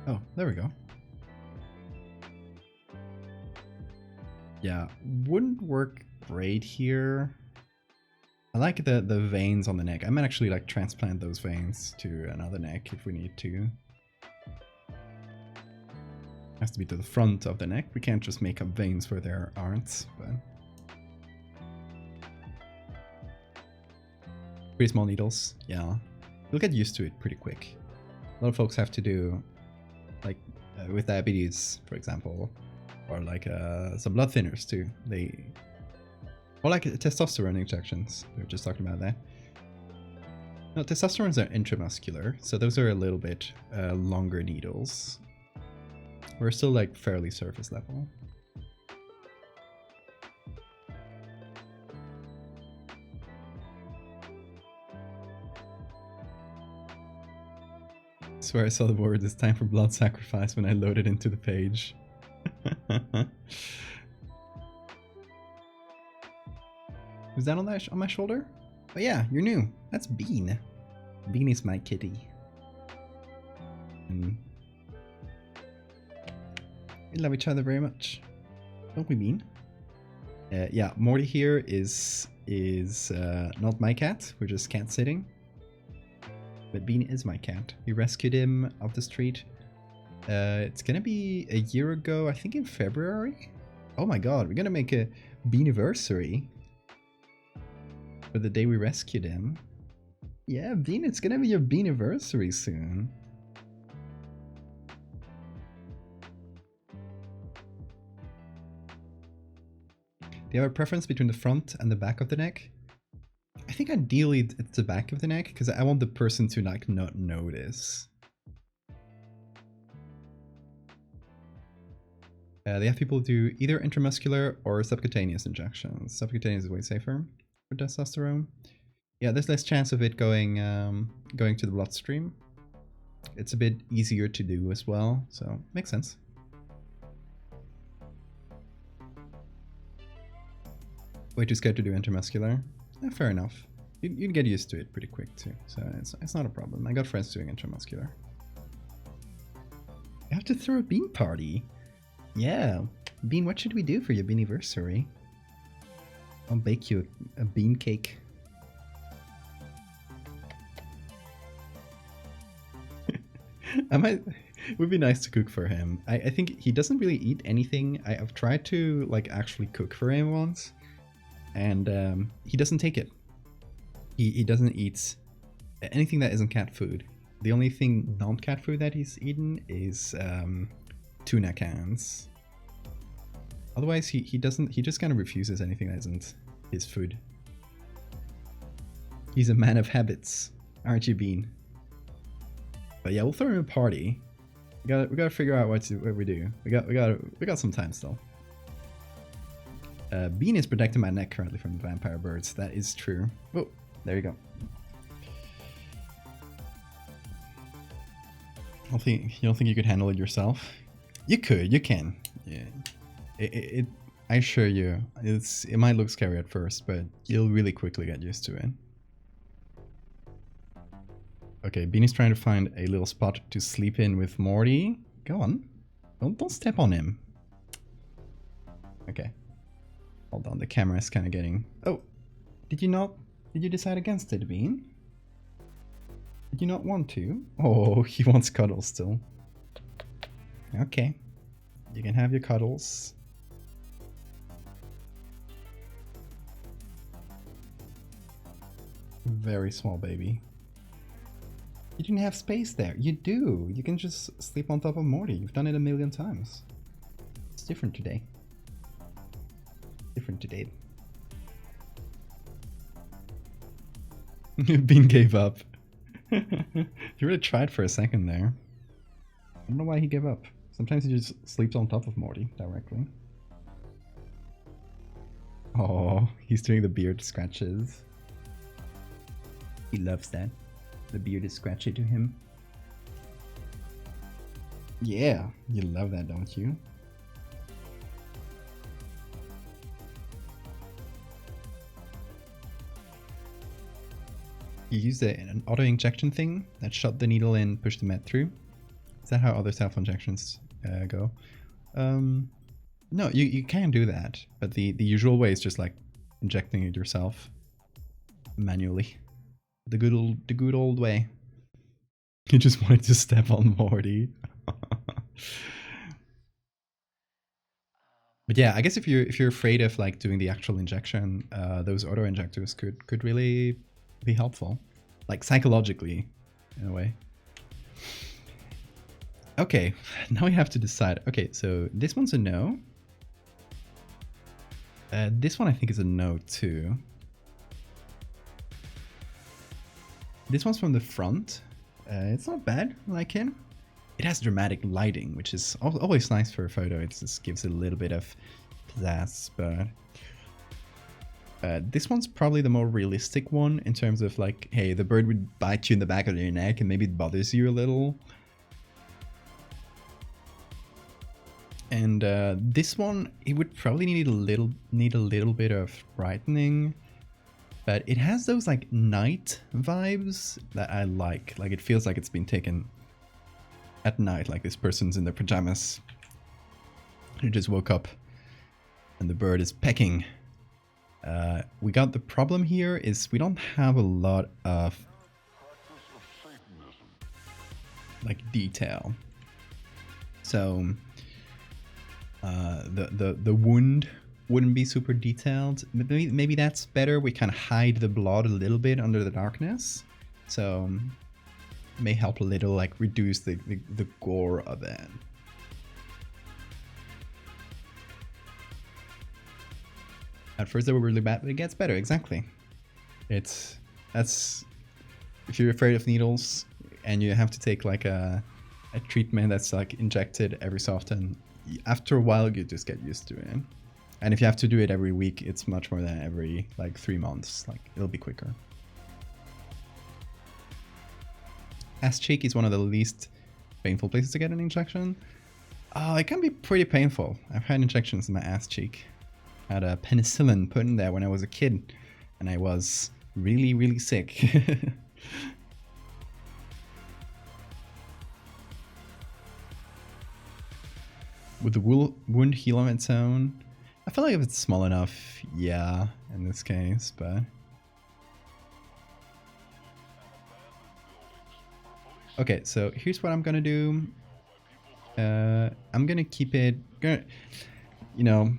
Oh, there we go. Yeah, wouldn't work great here. I like the veins on the neck. I might actually like transplant those veins to another neck if we need to. Has to be to the front of the neck. We can't just make up veins where there aren't, but pretty small needles. Yeah, you'll get used to it pretty quick. A lot of folks have to do like with diabetes, for example, or like some blood thinners too. Or like testosterone injections. We were just talking about that. No, testosterones are intramuscular, so those are a little bit longer needles. We're still like fairly surface level. Swear I saw the word "It's time for blood sacrifice" when I loaded into the page. Was that on my shoulder? Oh yeah, you're new. That's Bean. Bean is my kitty. And we love each other very much. Don't we, Bean? Yeah, Morty here is not my cat. We're just cat sitting. But Bean is my cat. We rescued him off the street. It's gonna be a year ago, I think in February. Oh my god, we're gonna make a Beaniversary for the day we rescued him. Yeah, Bean, it's gonna be your Beaniversary soon. Do you have a preference between the front and the back of the neck? I think ideally it's the back of the neck, because I want the person to like not notice. They have people do either intramuscular or subcutaneous injections. Subcutaneous is way safer for testosterone. Yeah, there's less chance of it going to the bloodstream. It's a bit easier to do as well, so makes sense. Way too scared to do intramuscular? Fair enough. You'd get used to it pretty quick too, so it's not a problem. I got friends doing intramuscular. You have to throw a bean party. Yeah, Bean, what should we do for your Beaniversary? I'll bake you a bean cake. It would be nice to cook for him. I think he doesn't really eat anything. I've tried to like actually cook for him once, and he doesn't take it. He doesn't eat anything that isn't cat food. The only thing non-cat food that he's eaten is tuna cans. Otherwise, he just kind of refuses anything that isn't his food. He's a man of habits, aren't you, Bean? But yeah, we'll throw him a party. We gotta figure out what we do. We got some time still. Bean is protecting my neck currently from the vampire birds. That is true. Oh, there you go. You don't think you could handle it yourself? You could. You can. Yeah. I assure you, it might look scary at first, but you'll really quickly get used to it. Okay, Bean is trying to find a little spot to sleep in with Morty. Go on. Don't step on him. Okay. Hold on, the camera is kind of getting... Oh! Did you decide against it, Bean? Did you not want to? Oh, he wants cuddles still. Okay. You can have your cuddles. Very small baby. You didn't have space there. You do. You can just sleep on top of Morty. You've done it a million times. It's different today. Different today. Bean gave up. He really tried for a second there. I don't know why he gave up. Sometimes he just sleeps on top of Morty directly. Oh, he's doing the beard scratches. He loves that. The beard is scratchy to him. Yeah, you love that, don't you? You used an auto-injection thing that shot the needle and pushed the med through. Is that how other self-injections go? No, you can do that, but the usual way is just like injecting it yourself manually. The good old way. You just wanted to step on Morty. But yeah, I guess if you're afraid of like doing the actual injection, those auto injectors could really be helpful, like psychologically, in a way. Okay, now we have to decide. Okay, so this one's a no. This one I think is a no too. This one's from the front. It's not bad, I like it. It has dramatic lighting, which is always nice for a photo. It just gives it a little bit of pizzazz, but This one's probably the more realistic one in terms of like, hey, the bird would bite you in the back of your neck and maybe it bothers you a little. And this one, it would probably need a little bit of brightening, but it has those like night vibes that I like. Like it feels like it's been taken at night, like this person's in their pajamas who just woke up and the bird is pecking. We got the problem here is we don't have a lot of like detail. So the wound wouldn't be super detailed. Maybe that's better. We can hide the blood a little bit under the darkness. So may help a little, like reduce the gore of it. At first they were really bad, but it gets better, exactly. That's if you're afraid of needles and you have to take like a treatment that's like injected every so often, after a while you just get used to it. And if you have to do it every week, it's much more than every like 3 months. Like it'll be quicker. Ass cheek is one of the least painful places to get an injection. It can be pretty painful. I've had injections in my ass cheek. I had a penicillin put in there when I was a kid, and I was really, really sick. Would the wound heal on its own? I feel like if it's small enough, yeah, in this case, but... Okay, so here's what I'm gonna do. I'm gonna keep it, you know,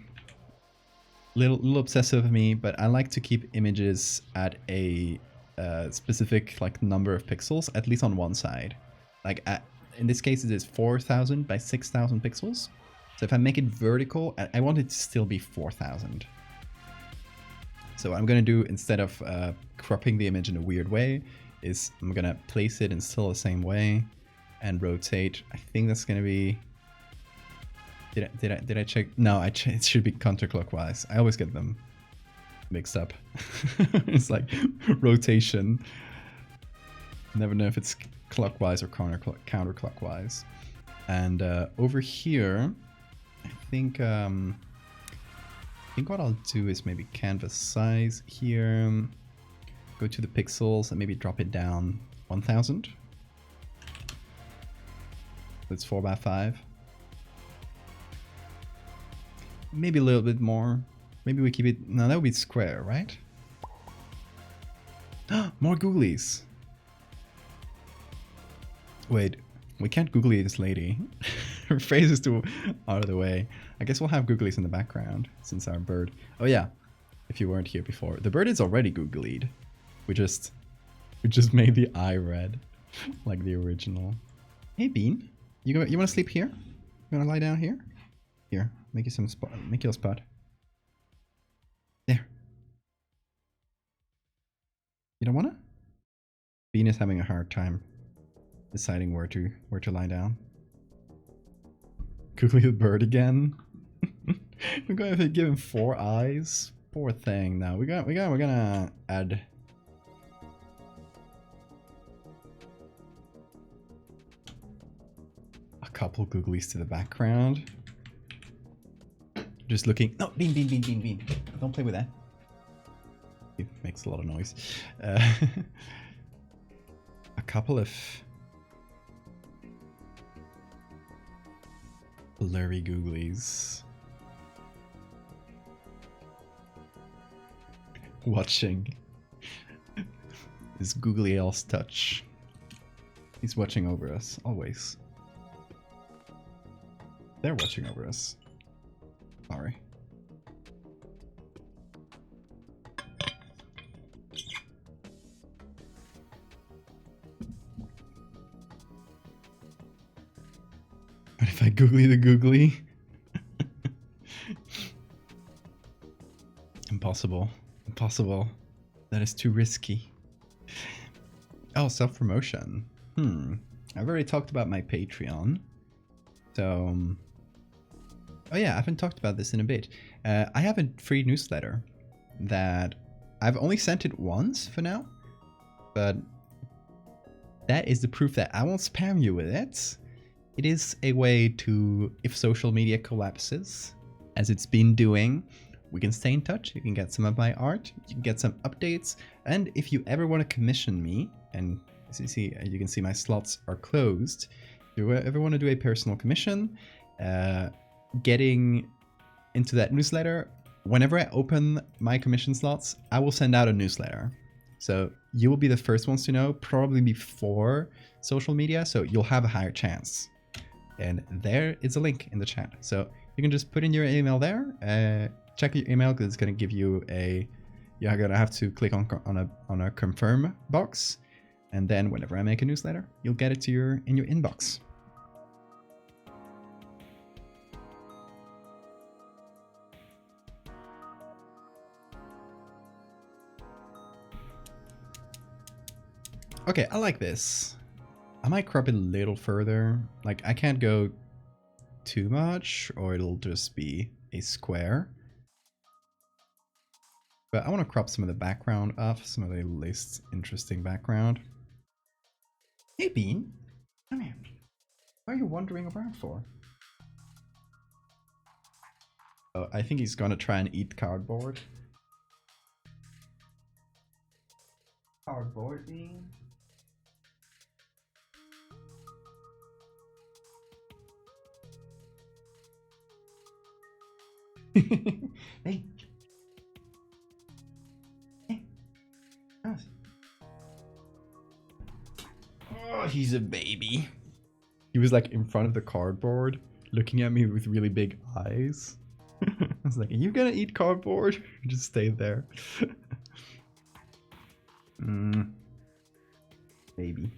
little obsessive of me, but I like to keep images at a specific like number of pixels, at least on one side. Like in this case, it is 4,000 by 6,000 pixels. So if I make it vertical, I want it to still be 4,000. So what I'm gonna do, instead of cropping the image in a weird way, is I'm gonna place it in still the same way and rotate. I think that's gonna be... Did I check? No, it should be counterclockwise. I always get them mixed up. It's like rotation. Never know if it's clockwise or counterclockwise. And over here, I think what I'll do is maybe canvas size here. Go to the pixels and maybe drop it down 1,000. That's 4 by 5. Maybe a little bit more. Maybe we keep it... No, that would be square, right? More googlies. Wait, we can't googly this lady. Her face is too out of the way. I guess we'll have googlies in the background since our bird... Oh yeah, if you weren't here before. The bird is already googlied. We just made the eye red like the original. Hey Bean, you want to sleep here? You want to lie down here? Here, make you some spot. Make you a spot. There. You don't wanna? Bean is having a hard time deciding where to lie down. Googly the bird again. We're going to give him 4 eyes. Poor thing. Now we're gonna add. A couple googlies to the background. Just looking. No, Bean. Don't play with that. It makes a lot of noise. A couple of blurry googlies. Watching this googly elf's touch. He's watching over us, always. They're watching over us. Sorry. What if I googly the googly? Impossible. Impossible. That is too risky. Oh, self-promotion. I've already talked about my Patreon. So... Oh yeah, I haven't talked about this in a bit. I have a free newsletter. that I've only sent it once for now, but that is the proof that I won't spam you with it. It is a way to, if social media collapses, as it's been doing, we can stay in touch. You can get some of my art, you can get some updates, and if you ever want to commission me, and as you can see my slots are closed, if you ever want to do a personal commission, getting into that newsletter, whenever I open my commission slots, I will send out a newsletter. So you will be the first ones to know, probably before social media, so you'll have a higher chance. And there is a link in the chat. So you can just put in your email there, check your email because it's going to give you you're going to have to click on a confirm box. And then whenever I make a newsletter, you'll get it in your inbox. Okay, I like this. I might crop it a little further. Like, I can't go too much or it'll just be a square. But I want to crop some of the background off, some of the least interesting background. Hey Bean, come here. What are you wandering around for? Oh, I think he's gonna try and eat cardboard. Cardboard Bean? Hey. Hey. Oh, he's a baby. He was like in front of the cardboard, looking at me with really big eyes. I was like, are you gonna eat cardboard? Just stayed there. Baby.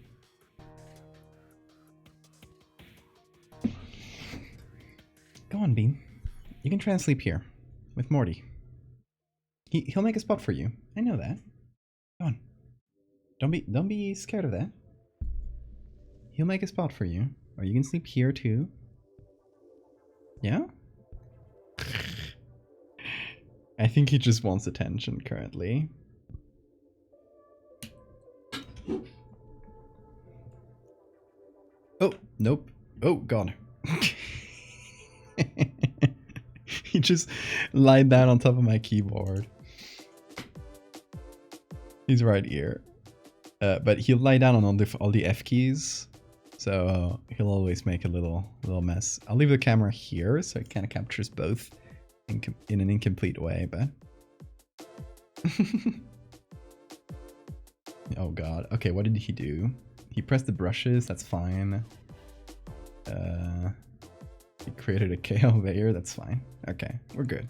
Go on, Bean. You can try and sleep here with Morty. He'll make a spot for you. I know that. Go on. Don't be scared of that. He'll make a spot for you. Or you can sleep here too. Yeah? I think he just wants attention currently. Oh, nope. Oh, God. He just lied down on top of my keyboard. He's right here. But he'll lie down on all the F keys. So he'll always make a little mess. I'll leave the camera here so it kind of captures both in an incomplete way, but... Oh God. Okay, what did he do? He pressed the brushes, that's fine. He created a KO layer, that's fine. Okay, we're good.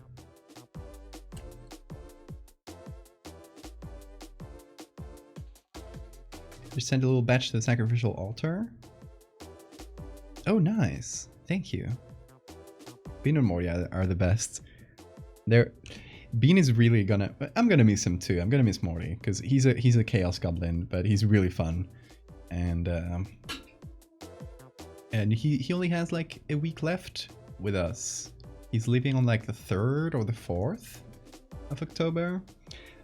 Just send a little batch to the sacrificial altar. Oh, nice. Thank you. Bean and Morty are the best. Bean is really gonna... I'm gonna miss him too. I'm gonna miss Morty because he's a chaos goblin, but he's really fun. And he only has like a week left with us. He's leaving on like the 3rd or the 4th of October.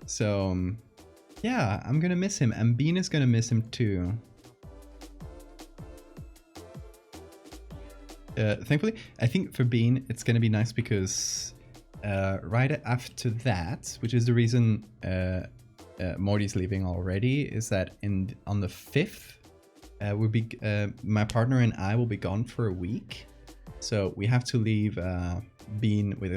So yeah, I'm gonna miss him, and Bean is gonna miss him too. Thankfully, I think for Bean, it's gonna be nice because right after that, which is the reason Morty's leaving already, is that on the 5th, my partner and I will be gone for a week, so we have to leave Bean with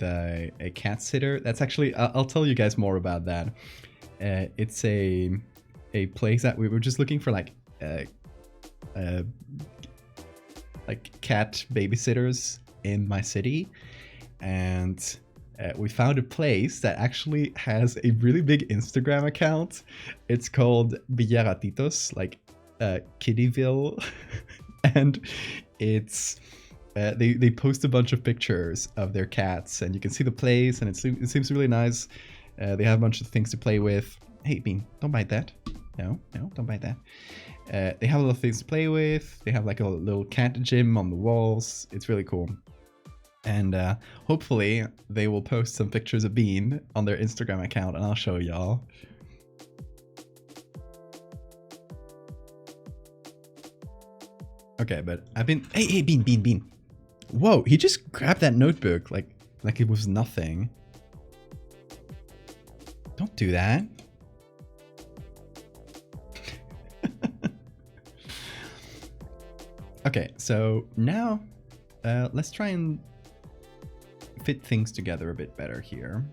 a cat sitter. That's actually I'll tell you guys more about that. It's a place that we were just looking for like cat babysitters in my city, and we found a place that actually has a really big Instagram account. It's called Villaratitos, like Kittyville, and it's they post a bunch of pictures of their cats, and you can see the place, and it seems really nice. They have a bunch of things to play with. Hey Bean, don't bite that. No, don't bite that. They have a lot of things to play with. They have like a little cat gym on the walls. It's really cool. And hopefully they will post some pictures of Bean on their Instagram account and I'll show y'all. Okay, but I've been... Hey, Bean. Whoa, he just grabbed that notebook like it was nothing. Don't do that. Okay, so now let's try and fit things together a bit better here.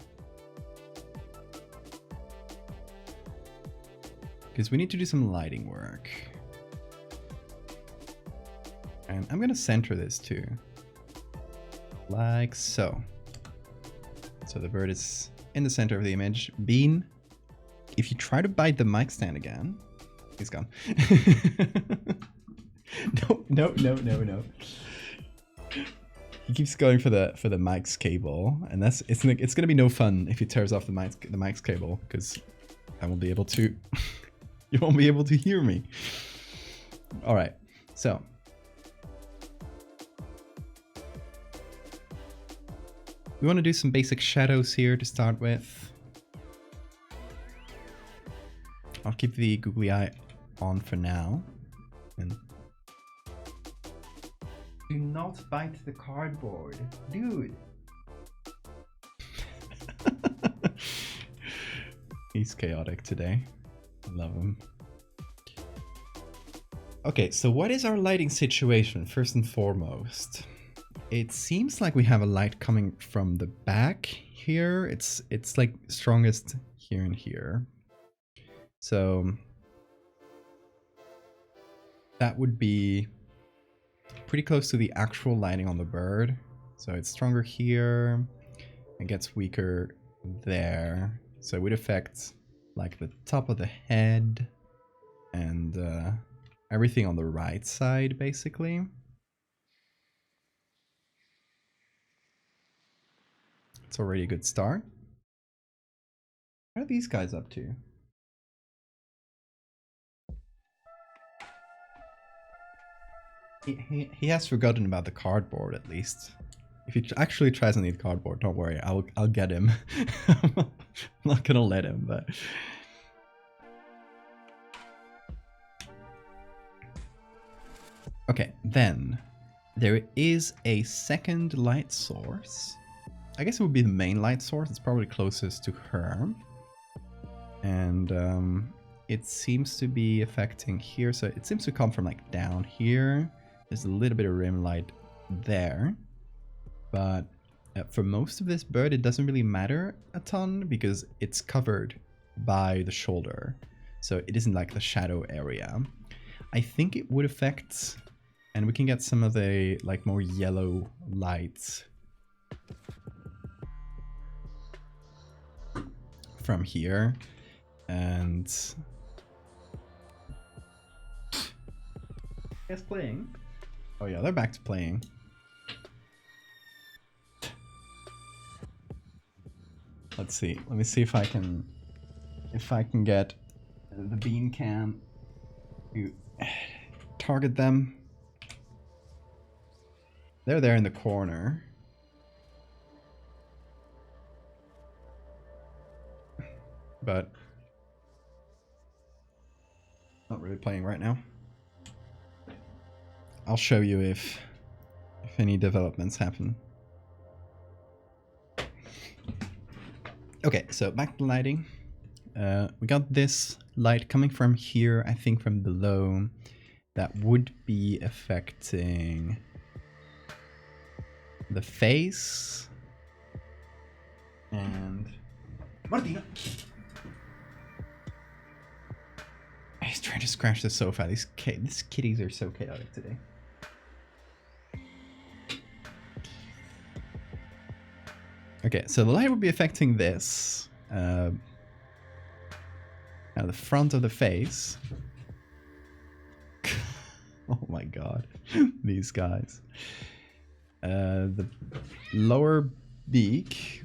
Because we need to do some lighting work. And I'm gonna center this too. Like so. So the bird is in the center of the image. Bean, if you try to bite the mic stand again, he's gone. No. He keeps going for the mic's cable, and it's gonna be no fun if he tears off the mic's cable, because I won't be able to. You won't be able to hear me. All right, so. We want to do some basic shadows here to start with. I'll keep the googly eye on for now. And do not bite the cardboard, dude. He's chaotic today. I love him. Okay, so what is our lighting situation first and foremost? It seems like we have a light coming from the back here. It's like strongest here and here. So that would be pretty close to the actual lighting on the bird. So it's stronger here and gets weaker there. So it would affect like the top of the head and everything on the right side, basically. It's already a good start. What are these guys up to? He has forgotten about the cardboard, at least. If he actually tries and eat cardboard, don't worry, I'll get him. I'm not gonna let him, but... Okay, then there is a second light source. I guess it would be the main light source. It's probably closest to her. And it seems to be affecting here. So it seems to come from like down here. There's a little bit of rim light there. But for most of this bird, it doesn't really matter a ton because it's covered by the shoulder. So it isn't like the shadow area. I think it would affect, and we can get some of the like more yellow lights from here, and yes, playing. Oh yeah, they're back to playing. Let's see. Let me see if I can get the bean can to target them. They're there in the corner. But not really playing right now. I'll show you if any developments happen. Okay, so back to lighting. We got this light coming from here, I think from below. That would be affecting the face. And Martina! He's trying to scratch the sofa. These kitties are so chaotic today. Okay, so the light will be affecting this. Now the front of the face. Oh my god, these guys. The lower beak.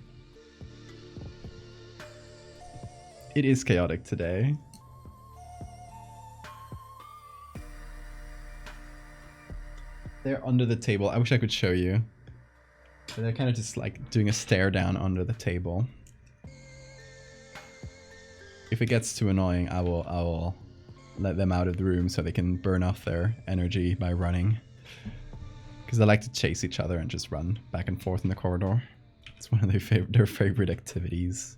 It is chaotic today. They're under the table. I wish I could show you. They're kind of just like doing a stare down under the table. If it gets too annoying, I will let them out of the room so they can burn off their energy by running. Because they like to chase each other and just run back and forth in the corridor. It's one of their favorite activities.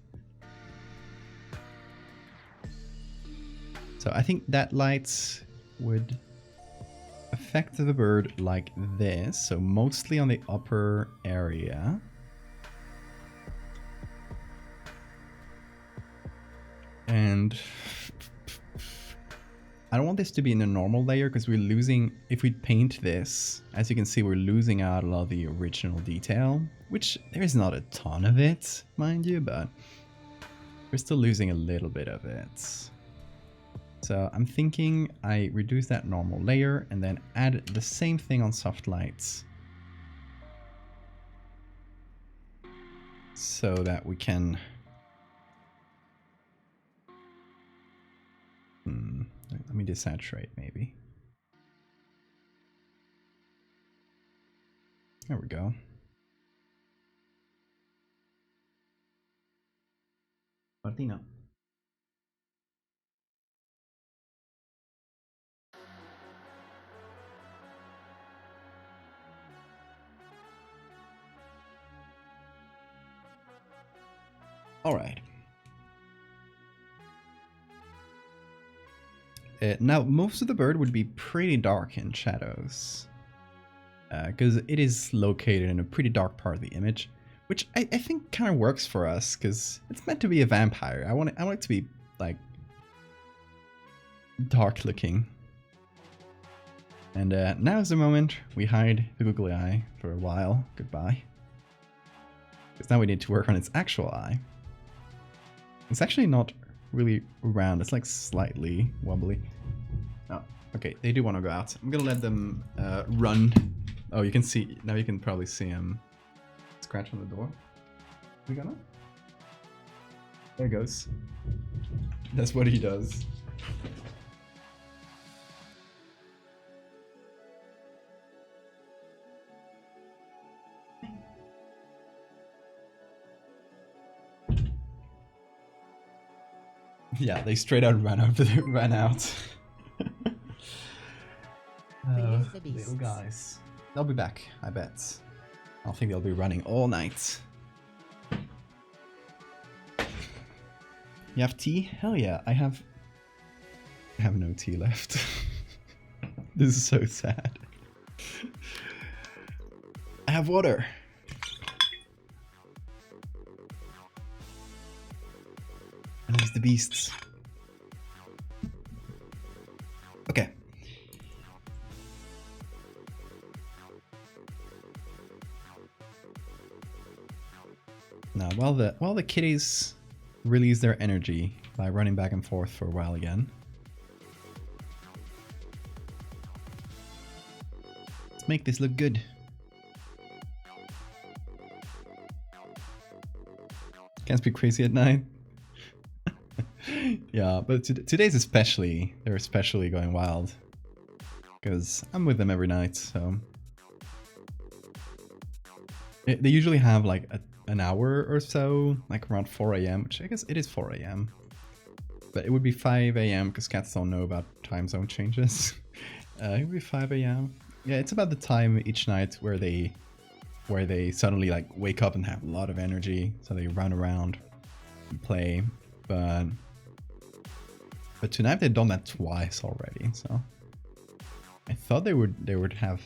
So I think that light would affect the bird like this. So mostly on the upper area. And I don't want this to be in a normal layer because we're losing, if we paint this, as you can see, we're losing out a lot of the original detail, which there's not a ton of it, mind you, but we're still losing a little bit of it. So I'm thinking I reduce that normal layer and then add the same thing on soft lights so that we can let me desaturate maybe. There we go. Martina. All right. Now, most of the bird would be pretty dark in shadows. Because it is located in a pretty dark part of the image. Which I think kind of works for us, because it's meant to be a vampire. I want it to be, like, dark looking. And now's the moment we hide the googly eye for a while. Goodbye. Because now we need to work on its actual eye. It's actually not really round, it's like slightly wobbly. Oh, okay, they do want to go out. I'm gonna let them run. Oh, you can see, now you can probably see him scratch on the door. We gonna? There goes. That's what he does. Yeah, they straight out ran out. Little guys. They'll be back, I bet. I don't think they'll be running all night. You have tea? Hell yeah, I have no tea left. This is so sad. I have water. And there's the beasts. Okay. Now, while the kitties release their energy by running back and forth for a while again, let's make this look good. Can't speak crazy at night. Yeah, but today's especially, they're especially going wild. Because I'm with them every night, so... They usually have like an hour or so, like around 4 AM, which I guess it is 4 AM. But it would be 5 AM because cats don't know about time zone changes. It would be 5 AM. Yeah, it's about the time each night where they suddenly like wake up and have a lot of energy, so they run around and play. But tonight they've done that twice already, so I thought they would have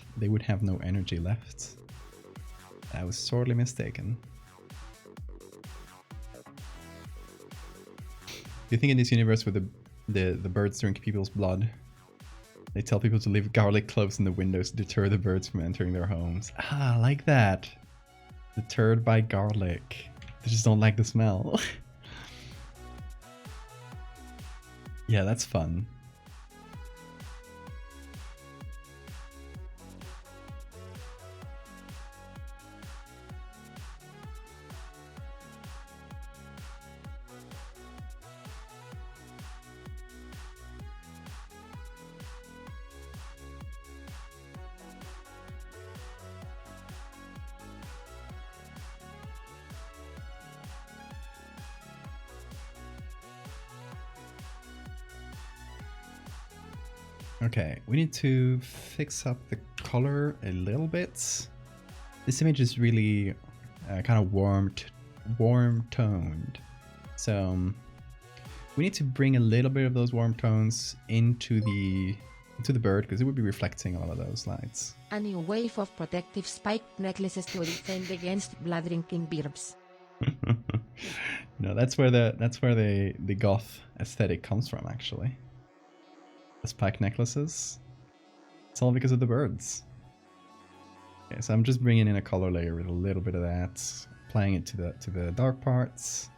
no energy left. I was sorely mistaken. Do you think in this universe where the birds drink people's blood, they tell people to leave garlic cloves in the windows to deter the birds from entering their homes? Ah, I like that. Deterred by garlic. They just don't like the smell. Yeah, that's fun. Okay, we need to fix up the color a little bit. This image is really kind of warm toned. So we need to bring a little bit of those warm tones into the bird, because it would be reflecting a lot of those lights. A new wave of protective spiked necklaces to defend against blood-drinking birds. No, that's where the goth aesthetic comes from, actually. The spike necklaces. It's all because of the birds. Okay, so I'm just bringing in a color layer with a little bit of that, applying it to the dark parts,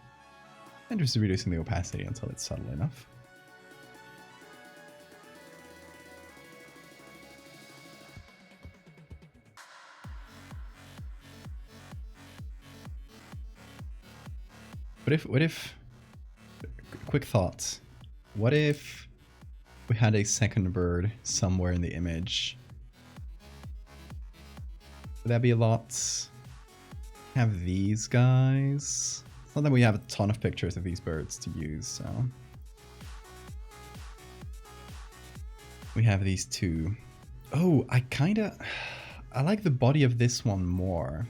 and just reducing the opacity until it's subtle enough. What if, quick thoughts, what if we had a second bird somewhere in the image? Would that be a lot? Have these guys. It's not that we have a ton of pictures of these birds to use, so. We have these two. Oh, I like the body of this one more.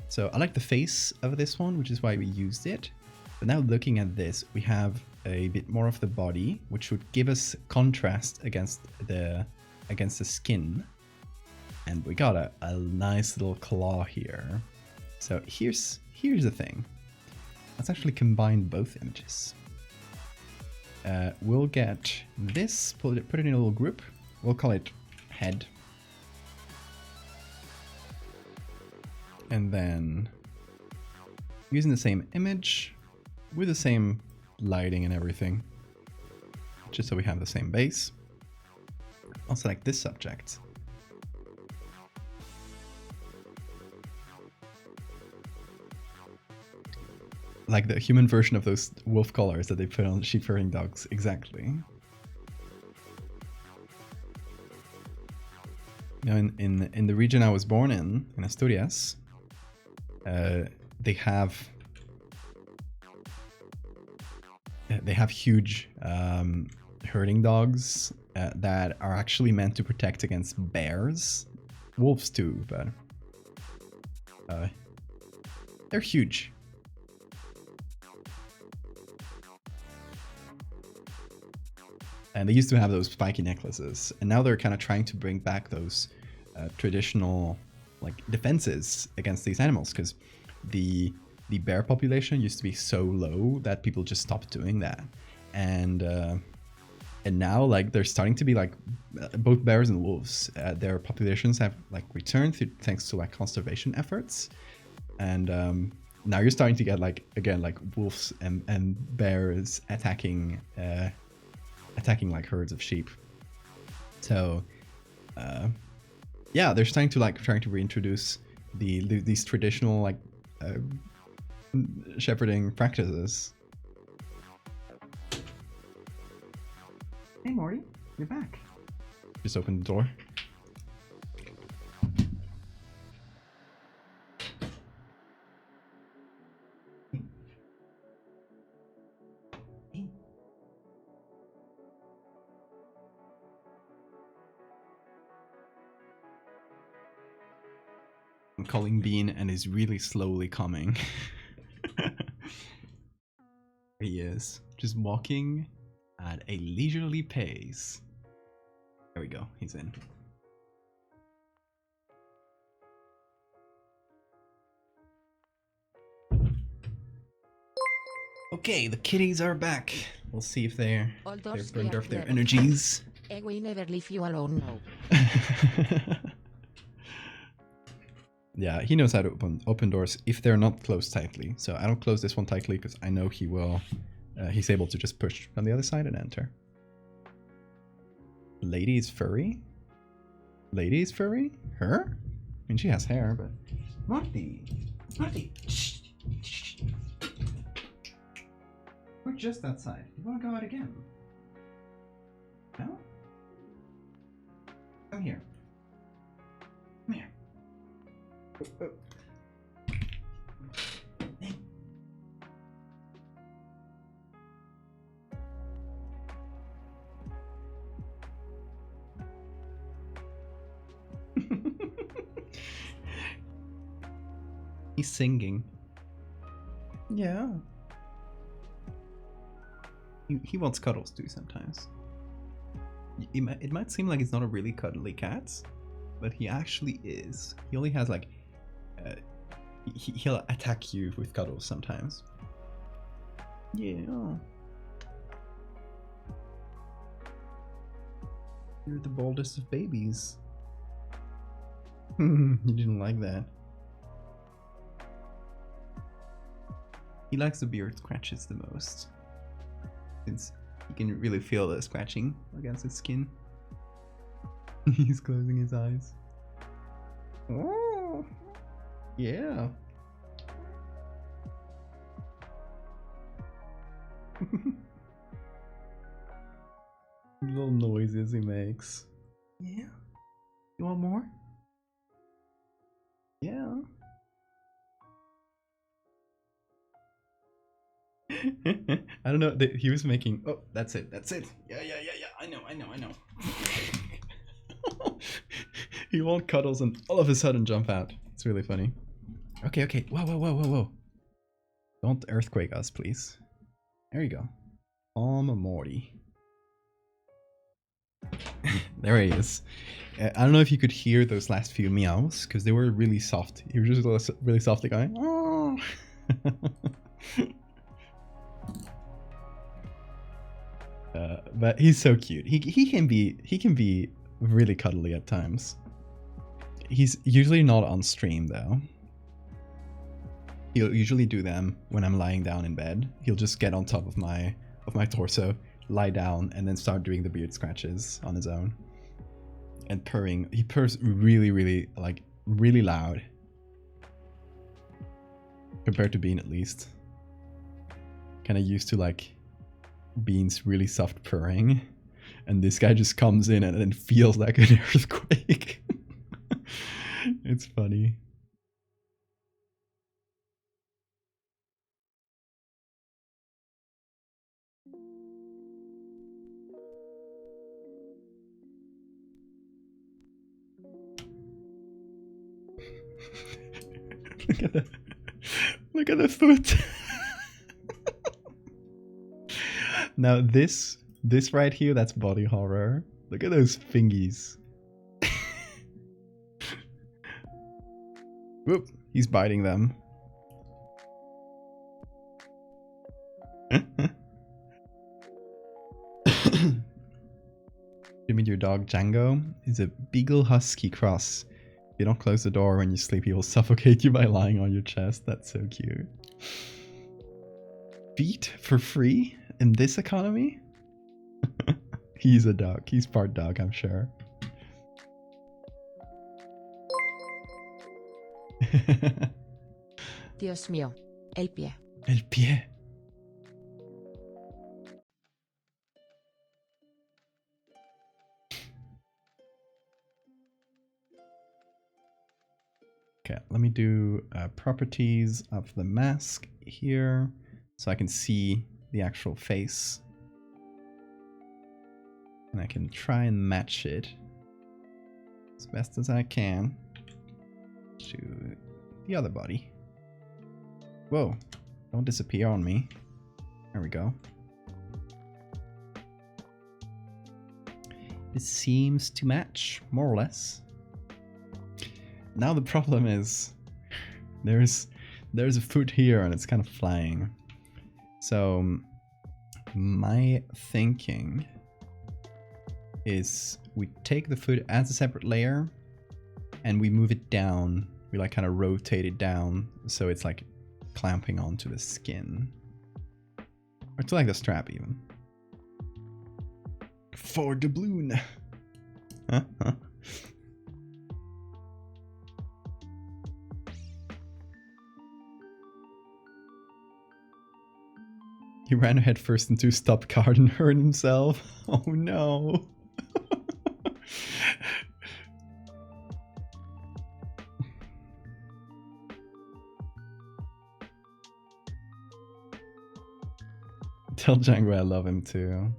So I like the face of this one, which is why we used it. But now looking at this, we have a bit more of the body, which would give us contrast against the skin. And we got a nice little claw here. So here's the thing. Let's actually combine both images. We'll get this, put it in a little group. We'll call it head. And then using the same image with the same lighting and everything, just so we have the same base, I'll select this subject. Like the human version of those wolf collars that they put on sheep-rearing dogs, exactly. Now in the region I was born in Asturias, they have huge herding dogs that are actually meant to protect against bears, wolves too, but they're huge. And they used to have those spiky necklaces, and now they're kind of trying to bring back those traditional like defenses against these animals, because the bear population used to be so low that people just stopped doing that, and now like they're starting to be like both bears and wolves. Their populations have like returned thanks to like conservation efforts, and now you're starting to get like again like wolves and bears attacking like herds of sheep. So yeah, they're starting to reintroduce these traditional like shepherding practices. Hey Morty, you're back. Just open the door. I'm calling Bean and is really slowly coming. He is just walking at a leisurely pace. There we go, he's in. Okay, the kitties are back. We'll see if they've burned off their energies. We never leave you alone now. Yeah, he knows how to open doors if they're not closed tightly. So I don't close this one tightly because I know he will. He's able to just push from the other side and enter. Lady is furry? Lady is furry? Her? I mean, she has hair, but... Marty! Marty! Shh! Shh! We're just outside. You want to go out again? No? Come here. Come here. Oh, oh. Hey. He's singing. Yeah. He wants cuddles too sometimes. It might seem like he's not a really cuddly cat, but he actually is. He only has like... he'll attack you with cuddles sometimes. Yeah. You're the boldest of babies. You didn't like that. He likes the beard scratches the most, since you can really feel the scratching against his skin. He's closing his eyes. Oh, yeah. Little noises he makes. Yeah. You want more? Yeah. I don't know. He was making. Oh, that's it. That's it. Yeah. I know. He won't cuddles and all of a sudden jump out. It's really funny. Okay. Whoa. Don't earthquake us, please. There you go. Morty. There he is. I don't know if you could hear those last few meows because they were really soft. He was just really softly going. Oh. But he's so cute. He can be really cuddly at times. He's usually not on stream though. He'll usually do them when I'm lying down in bed. He'll just get on top of my torso, lie down, and then start doing the beard scratches on his own. And purring. He purrs really like really loud. Compared to Bean at least. Kinda used to like Bean's really soft purring, and this guy just comes in and then feels like an earthquake. It's funny. Look at the foot. Now this right here, that's body horror. Look at those fingies. Whoop, he's biting them. You mean your dog Django is a Beagle Husky cross. If you don't close the door when you sleep, he will suffocate you by lying on your chest. That's so cute. Feet for free in this economy? He's a dog. He's part dog, I'm sure. Dios mío, el pie. El pie. Okay, let me do properties of the mask here so I can see the actual face. And I can try and match it as best as I can to the other body. Whoa, don't disappear on me. There we go. It seems to match, more or less. Now the problem is there's a foot here and it's kind of flying. So my thinking is we take the foot as a separate layer and we move it down. We like kind of rotate it down so it's like clamping onto the skin. Or to like the strap even. For doubloon. He ran head first into a stop card and hurt himself. Oh no. Tell Django I love him too.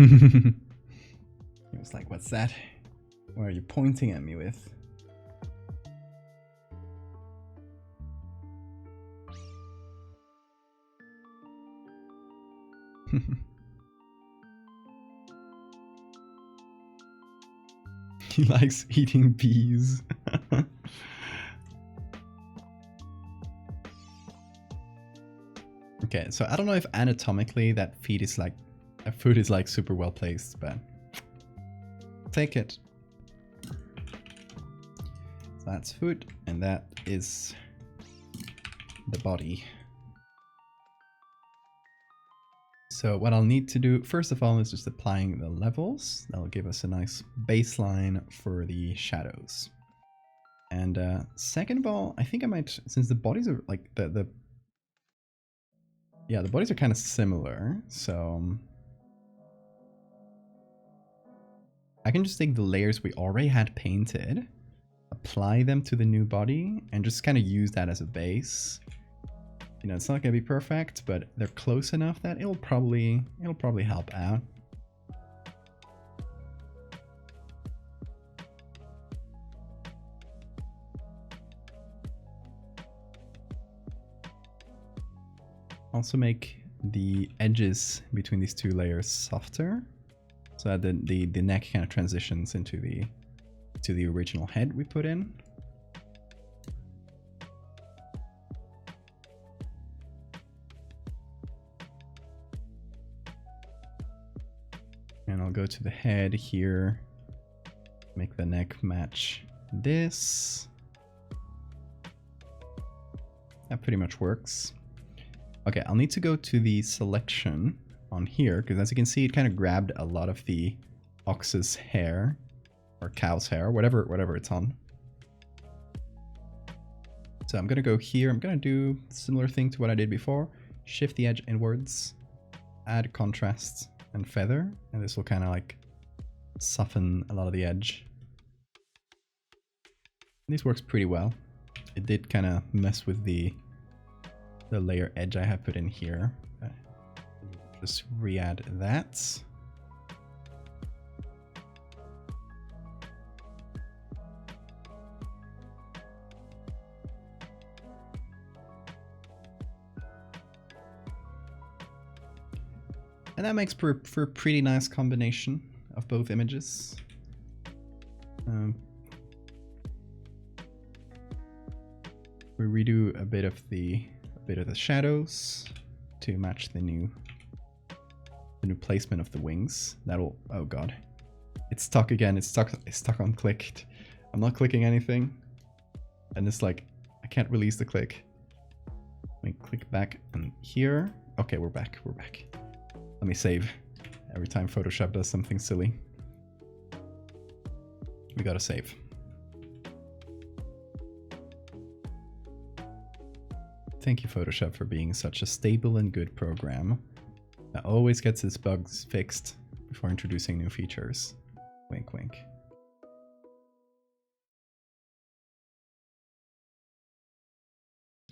He was like, what's that? What are you pointing at me with? He likes eating bees. Okay, so I don't know if anatomically that food is like super well placed, but take it. So that's food, and that is the body. So what I'll need to do first of all is just applying the levels. That'll give us a nice baseline for the shadows. And second of all, I think I might, since the bodies are like the bodies are kind of similar, so I can just take the layers we already had painted, apply them to the new body, and just kind of use that as a base. You know, it's not gonna be perfect, but they're close enough that it'll probably help out. Also make the edges between these two layers softer, so that the neck kind of transitions into the original head we put in. And I'll go to the head here, make the neck match this. That pretty much works. Okay, I'll need to go to the selection on here, because as you can see, it kind of grabbed a lot of the ox's hair, or cow's hair, whatever it's on. So I'm gonna go here, I'm gonna do a similar thing to what I did before, shift the edge inwards, add contrast and feather, and this will kind of like soften a lot of the edge. And this works pretty well. It did kind of mess with the layer edge I have put in here. Just re-add that. And that makes for a pretty nice combination of both images. We redo a bit of the shadows to match the new placement of the wings. That'll, oh god, it's stuck again. It's stuck on clicked. I'm not clicking anything, and it's like I can't release the click. Let me click back and here. Okay, we're back. Let me save. Every time Photoshop does something silly, we gotta save. Thank you, Photoshop, for being such a stable and good program that always gets its bugs fixed before introducing new features. Wink, wink.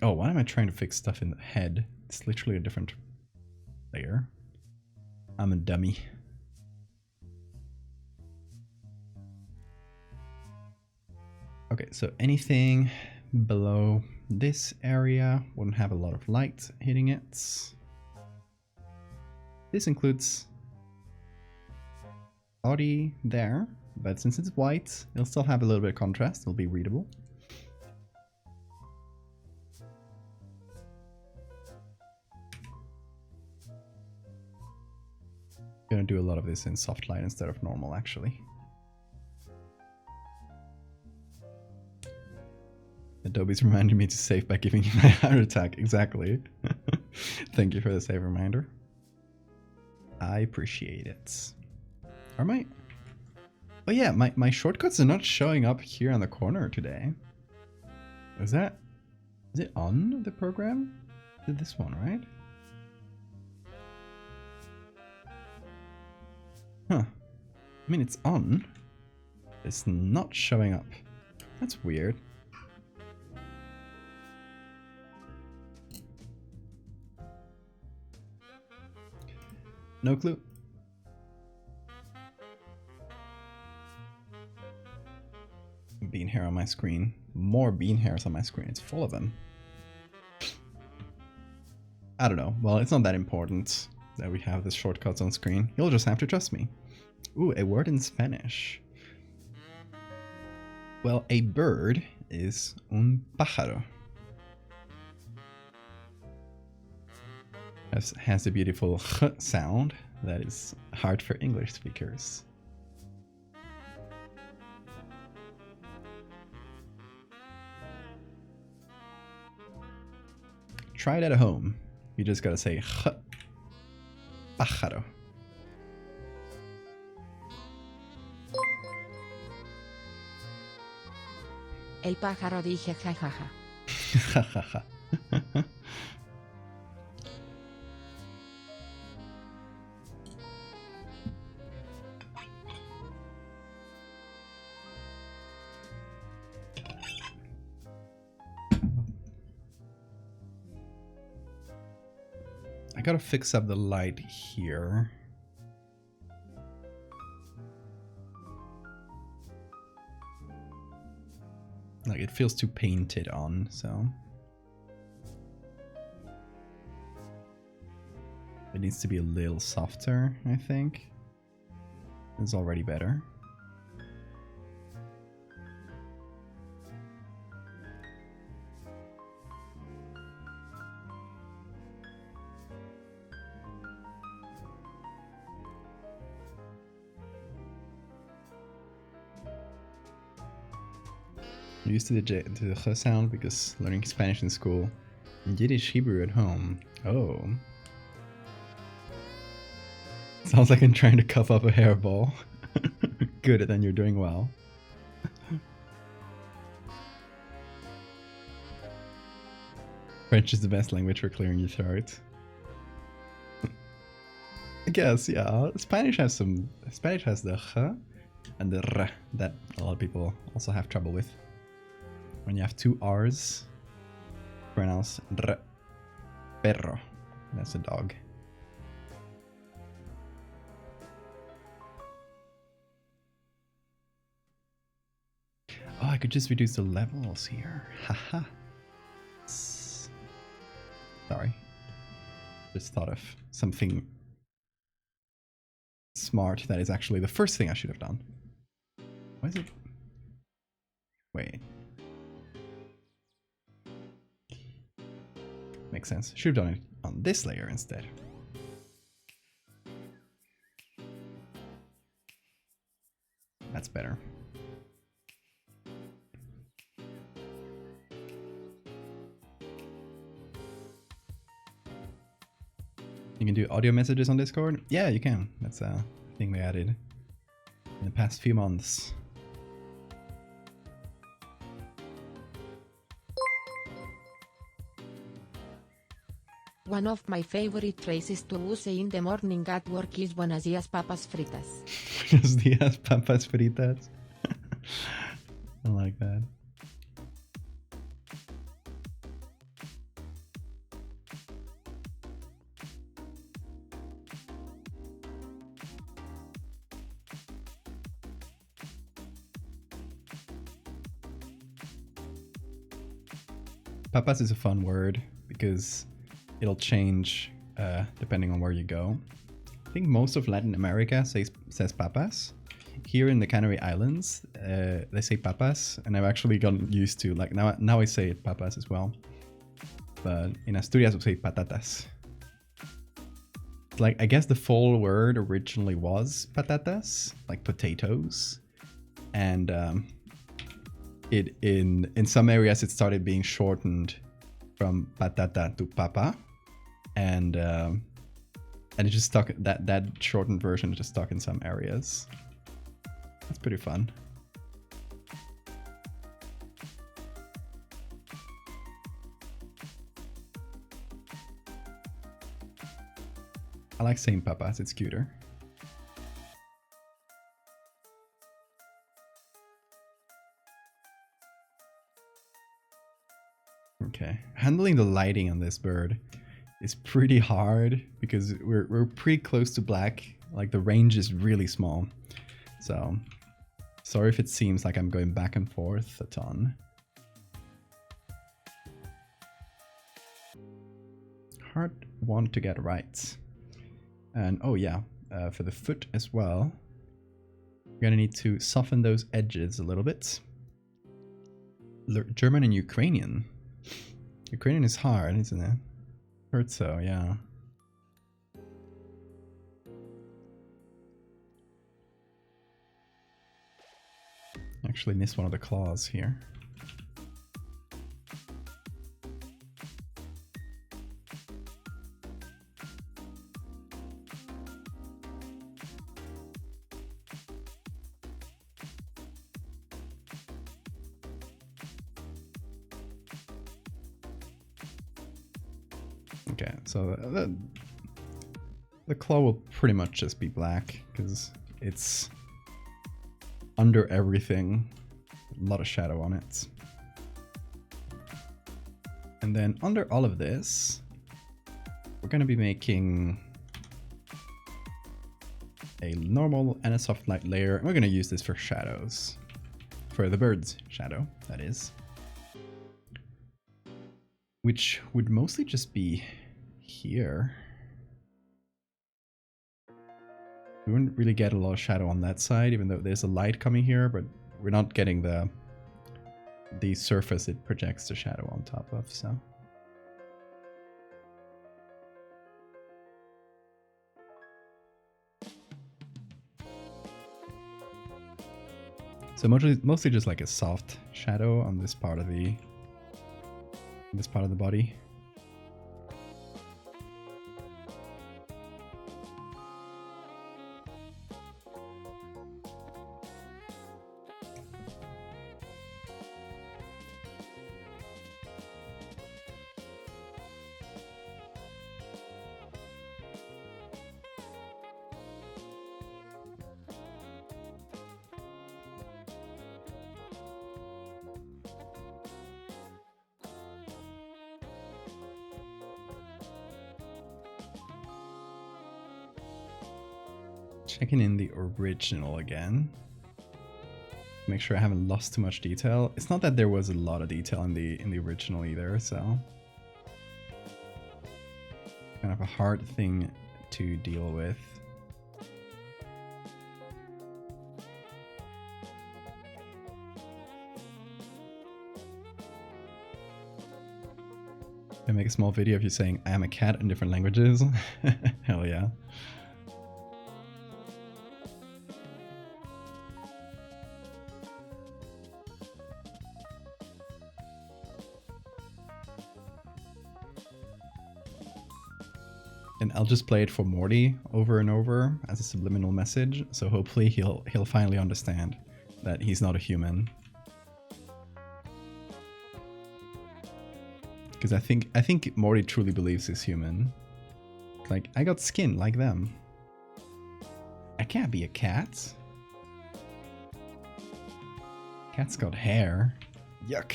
Oh, why am I trying to fix stuff in the head? It's literally a different layer. I'm a dummy. Okay, so anything below this area wouldn't have a lot of light hitting it. This includes body there, but since it's white, it'll still have a little bit of contrast. It'll be readable. Gonna do a lot of this in soft light instead of normal, actually. Adobe's reminding me to save by giving you my heart attack. Exactly. Thank you for the save reminder. I appreciate it. Are my... Oh yeah, my shortcuts are not showing up here on the corner today. Is it on the program? This one, right? Huh. I mean, it's on. It's not showing up. That's weird. No clue. bean hair on my screen. More bean hairs on my screen. It's full of them. I don't know. Well, it's not that important that we have the shortcuts on screen. You'll just have to trust me. Ooh, a word in Spanish. Well, a bird is un pájaro. Has a beautiful ch sound that is hard for English speakers. Try it at home. You just gotta say ch, pájaro. El pájaro dije jajaja. Jajaja. I gotta fix up the light here. Like, it feels too painted on, so it needs to be a little softer, I think. It's already better. I'm used to the ch sound because learning Spanish in school and Yiddish Hebrew at home. Oh. Sounds like I'm trying to cuff up a hairball. Good, then you're doing well. French is the best language for clearing your throat. I guess, yeah. Spanish has the ch and the r that a lot of people also have trouble with. When you have two R's, pronounce r, perro. That's a dog. Oh, I could just reduce the levels here. Haha. Sorry. Just thought of something smart that is actually the first thing I should have done. Why is it? Wait. Makes sense. Should have done it on this layer instead. That's better. You can do audio messages on Discord? Yeah, you can. That's a thing they added in the past few months. One of my favorite phrases to say in the morning at work is buenos días papas fritas. Buenos días papas fritas. I like that. Papas is a fun word because it'll change depending on where you go. I think most of Latin America says papas. Here in the Canary Islands, they say papas, and I've actually gotten used to, like, now I say papas as well. But in Asturias, we say patatas. Like, I guess the full word originally was patatas, like potatoes, and in some areas it started being shortened from patata to papa, and it just stuck. That shortened version just stuck in some areas. That's pretty fun. I like saying papas, it's cuter. Okay, handling the lighting on this bird is pretty hard because we're pretty close to black. Like, the range is really small, so Sorry if it seems like I'm going back and forth a ton. Hard one to get right. And oh yeah, for the foot as well, you're gonna need to soften those edges a little bit. German and Ukrainian. Ukrainian is hard, isn't it? Heard so, yeah. Actually missed one of the claws here. Okay, so the claw will pretty much just be black because it's under everything, a lot of shadow on it. And then under all of this, we're going to be making a normal and a soft light layer. And we're going to use this for shadows, for the bird's shadow, that is. Which would mostly just be here. We wouldn't really get a lot of shadow on that side, even though there's a light coming here, but we're not getting the surface it projects the shadow on top of, so. So mostly just like a soft shadow on this part of the body. Checking in the original again. Make sure I haven't lost too much detail. It's not that there was a lot of detail in the original either, so kind of a hard thing to deal with. I make a small video of you saying I am a cat in different languages. Hell yeah. And I'll just play it for Morty over and over as a subliminal message, so hopefully he'll finally understand that he's not a human. Because I think Morty truly believes he's human. Like, I got skin like them. I can't be a cat. Cat's got hair. Yuck.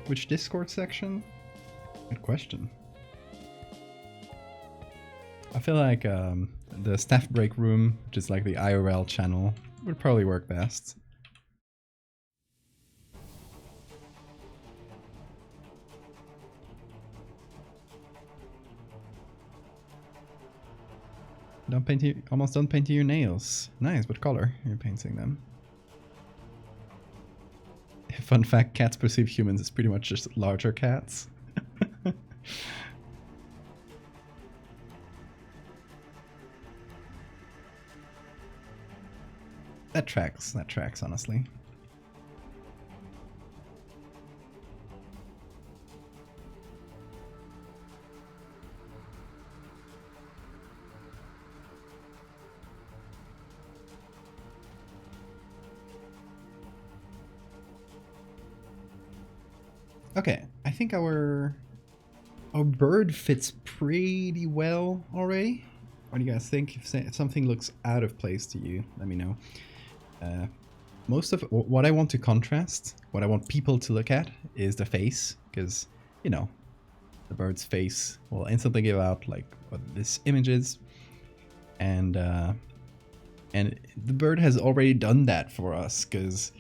Which Discord section? Good question. I feel like the staff break room, which is like the IRL channel, would probably work best. Almost done painting your nails. Nice, what color are you painting them? Fun fact, cats perceive humans as pretty much just larger cats. That tracks, honestly. Okay, I think our bird fits pretty well already. What do you guys think? If something looks out of place to you, let me know. Most of what I want to contrast, what I want people to look at, is the face, because, you know, the bird's face will instantly give out like what this image is, and the bird has already done that for us, because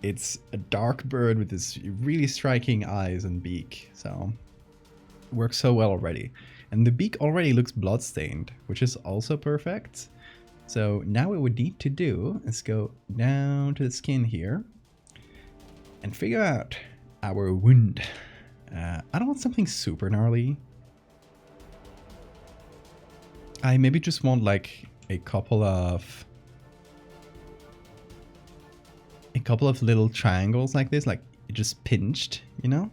it's a dark bird with this really striking eyes and beak, so it works so well already. And the beak already looks bloodstained, which is also perfect. So now what we need to do is go down to the skin here and figure out our wound. I don't want something super gnarly. I maybe just want like a couple of little triangles like this, like just pinched, you know?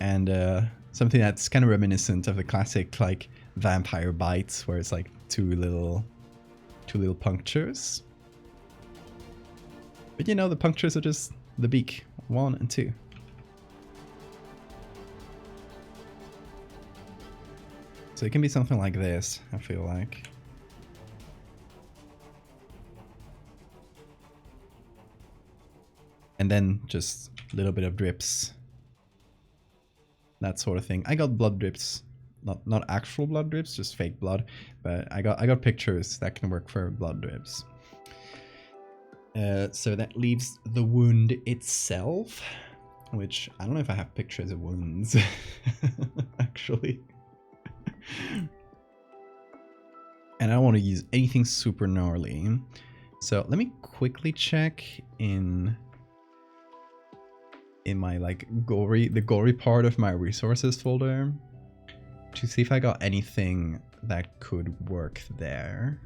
And something that's kind of reminiscent of the classic like vampire bites, where it's like two little punctures. But you know, the punctures are just the beak, 1 and 2. So it can be something like this, I feel like. And then just a little bit of drips. That sort of thing. I got blood drips. Not actual blood drips, just fake blood. But I got pictures that can work for blood drips. So that leaves the wound itself. Which, I don't know if I have pictures of wounds. Actually. And I don't want to use anything super gnarly. So let me quickly check in my like the gory part of my resources folder to see if I got anything that could work there.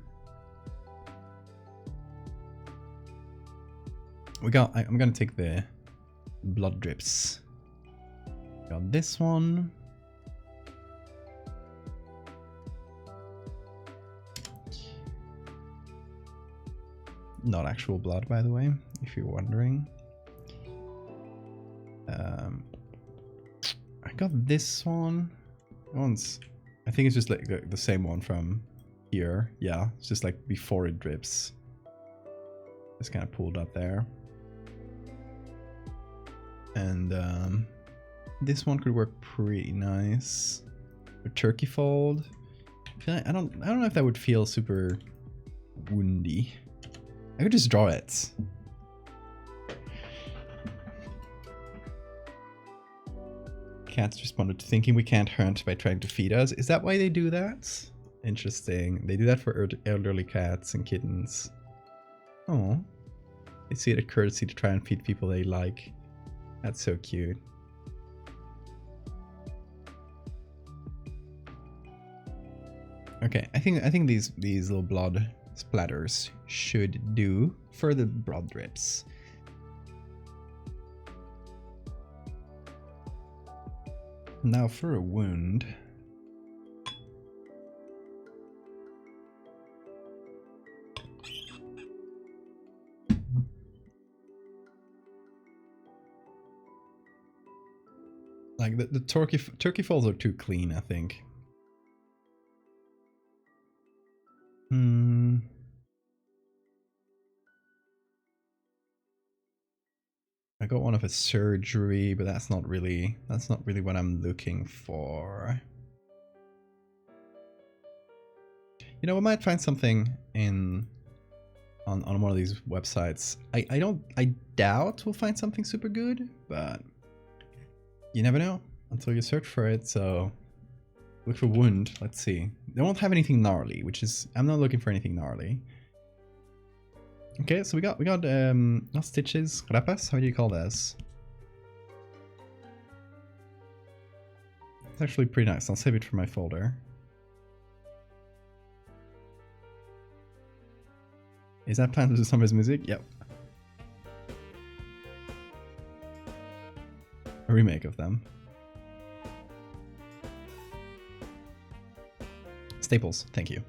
I'm gonna take the blood drips. Got this one. Not actual blood, by the way, if you're wondering. I got this one. I think it's just like the same one from here. Yeah, it's just like before it drips. It's kind of pulled up there. And this one could work pretty nice. A turkey fold. I don't know if that would feel super woundy. I could just draw it. Cats responded to thinking we can't hunt by trying to feed us. Is that why they do that? Interesting. They do that for elderly cats and kittens. Oh. They see it a courtesy to try and feed people they like. That's so cute. Okay, I think these little blood splatters should do for the blood drips. Now for a wound. Like the turkey folds are too clean, I think. I got one of a surgery, but that's not really what I'm looking for. You know, we might find something on one of these websites. I doubt we'll find something super good, but you never know until you search for it. So look for wound. Let's see. They won't have anything gnarly, which is, I'm not looking for anything gnarly. Okay, so we got not stitches, rapas. How do you call this? It's actually pretty nice. I'll save it for my folder. Is that Plants vs Zombies music? Yep. A remake of them. Staples, thank you.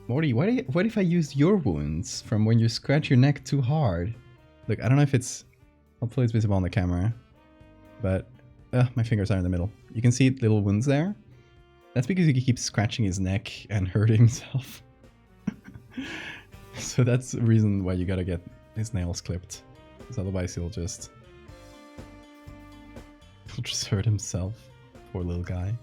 Morty, what if I used your wounds from when you scratch your neck too hard? Look, I don't know if it's... Hopefully it's visible on the camera. But... my fingers are in the middle. You can see little wounds there. That's because he keeps scratching his neck and hurting himself. So that's the reason why you gotta get his nails clipped. Because otherwise he'll just hurt himself. Poor little guy.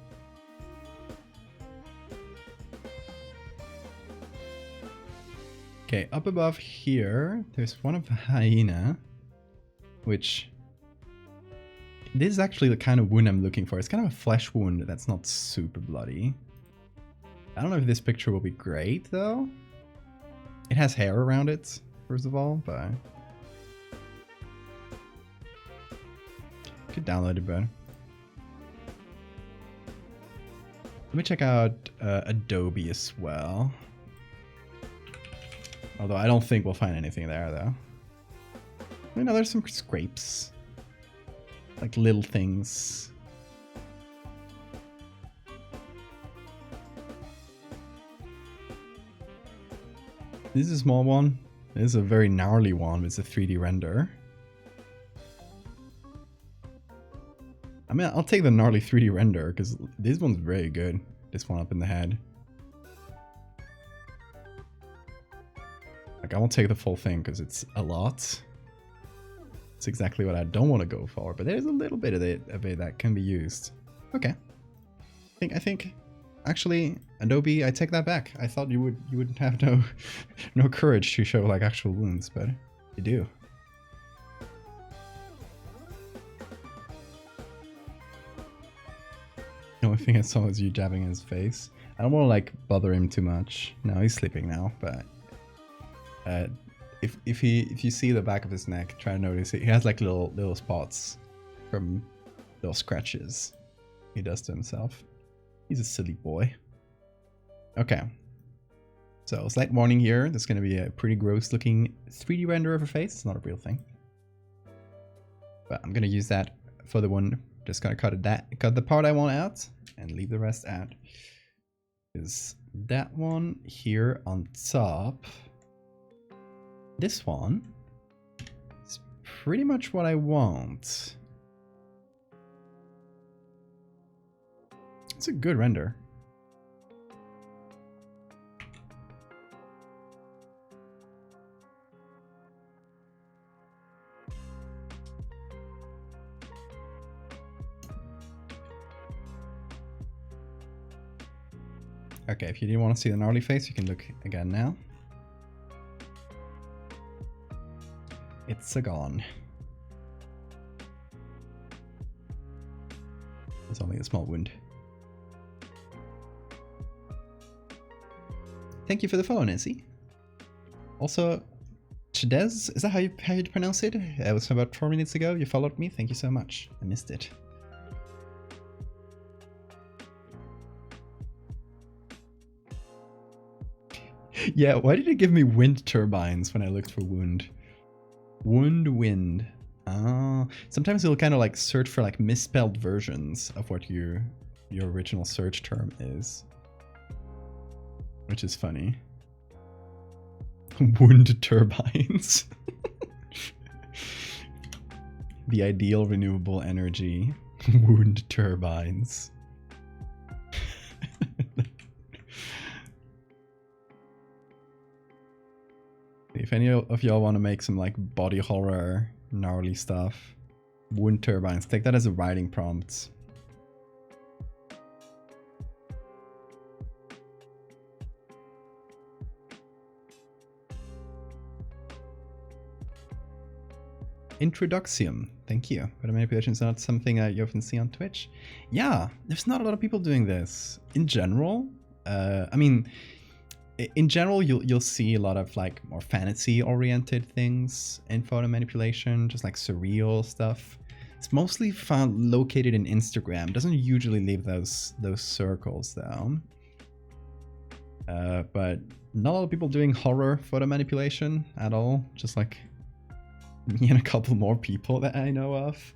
Okay, up above here, there's one of the hyena, which this is actually the kind of wound I'm looking for. It's kind of a flesh wound that's not super bloody. I don't know if this picture will be great though. It has hair around it, first of all, but could download it better. Let me check out Adobe as well. Although I don't think we'll find anything there, though. You know, there's some scrapes. Like little things. This is a small one. This is a very gnarly one. It's a 3D render. I mean, I'll take the gnarly 3D render, because this one's very good. This one up in the head. Like, I won't take the full thing because it's a lot. It's exactly what I don't want to go for, but there's a little bit of it that can be used. Okay. I think actually, Adobe, I take that back. I thought you would have no courage to show like actual wounds, but you do. The only thing I saw was you jabbing his face. I don't want to like bother him too much. No, he's sleeping now, but if you see the back of his neck, try to notice it. He has like little spots from little scratches he does to himself. He's a silly boy. Okay. So slight warning here. There's going to be a pretty gross looking 3D render of a face. It's not a real thing. But I'm going to use that for the one. Just going to cut the part I want out and leave the rest out. Is that one here on top. This one is pretty much what I want. It's a good render. Okay, if you didn't want to see the gnarly face, you can look again now. It's a gone. It's only a small wound. Thank you for the follow, Nancy. Also, Chidez, is that how you pronounce it? It was about 4 minutes ago. You followed me. Thank you so much. I missed it. Yeah, why did it give me wind turbines when I looked for wound? Wind. Ah, sometimes it'll kind of like search for like misspelled versions of what your original search term is, which is funny. Wind turbines. The ideal renewable energy. Wind turbines. If any of y'all want to make some like body horror, gnarly stuff, wind turbines, take that as a writing prompt. Introduction, thank you. But manipulation is not something that you often see on Twitch. Yeah, there's not a lot of people doing this. In general, I mean, in general, you'll see a lot of like more fantasy-oriented things in photo manipulation, just like surreal stuff. It's mostly found located in Instagram. Doesn't usually leave those circles though. But not a lot of people doing horror photo manipulation at all. Just like me and a couple more people that I know of,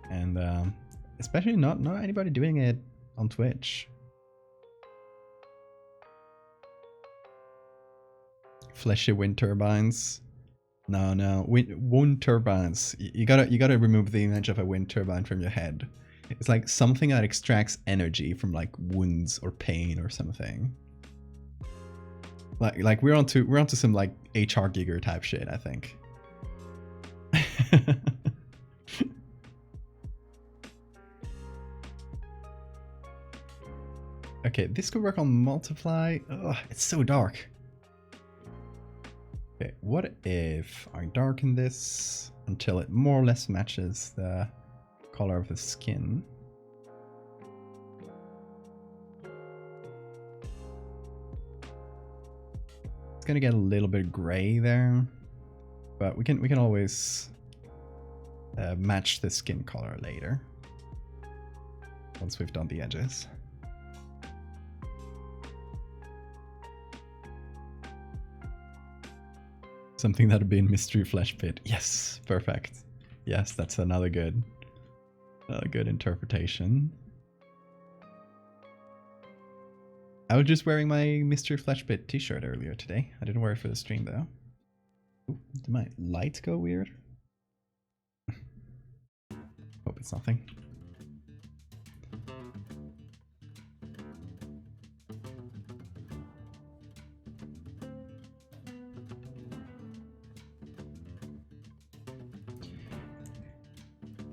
and especially not anybody doing it on Twitch. Fleshy wind turbines. No. Wind turbines. You gotta remove the image of a wind turbine from your head. It's like something that extracts energy from like wounds or pain or something. Like we're onto some like HR gigger type shit, I think. Okay, this could work on multiply. Ugh, it's so dark. Okay, what if I darken this until it more or less matches the color of the skin? It's gonna get a little bit gray there, but we can always match the skin color later once we've done the edges. Something that would be in Mystery Flesh Pit. Yes, perfect. Yes, that's another good interpretation. I was just wearing my Mystery Flesh Pit t-shirt earlier today. I didn't wear it for the stream though. Ooh, did my light go weird? Hope it's nothing.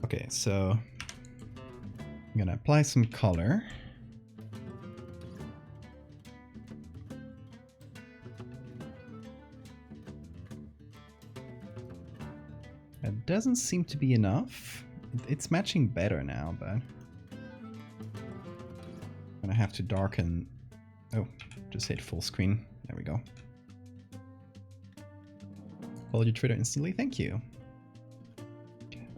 Okay, so I'm gonna apply some color. That doesn't seem to be enough. It's matching better now, but I'm gonna have to darken. Oh, just hit full screen. There we go. Followed your Twitter instantly. Thank you.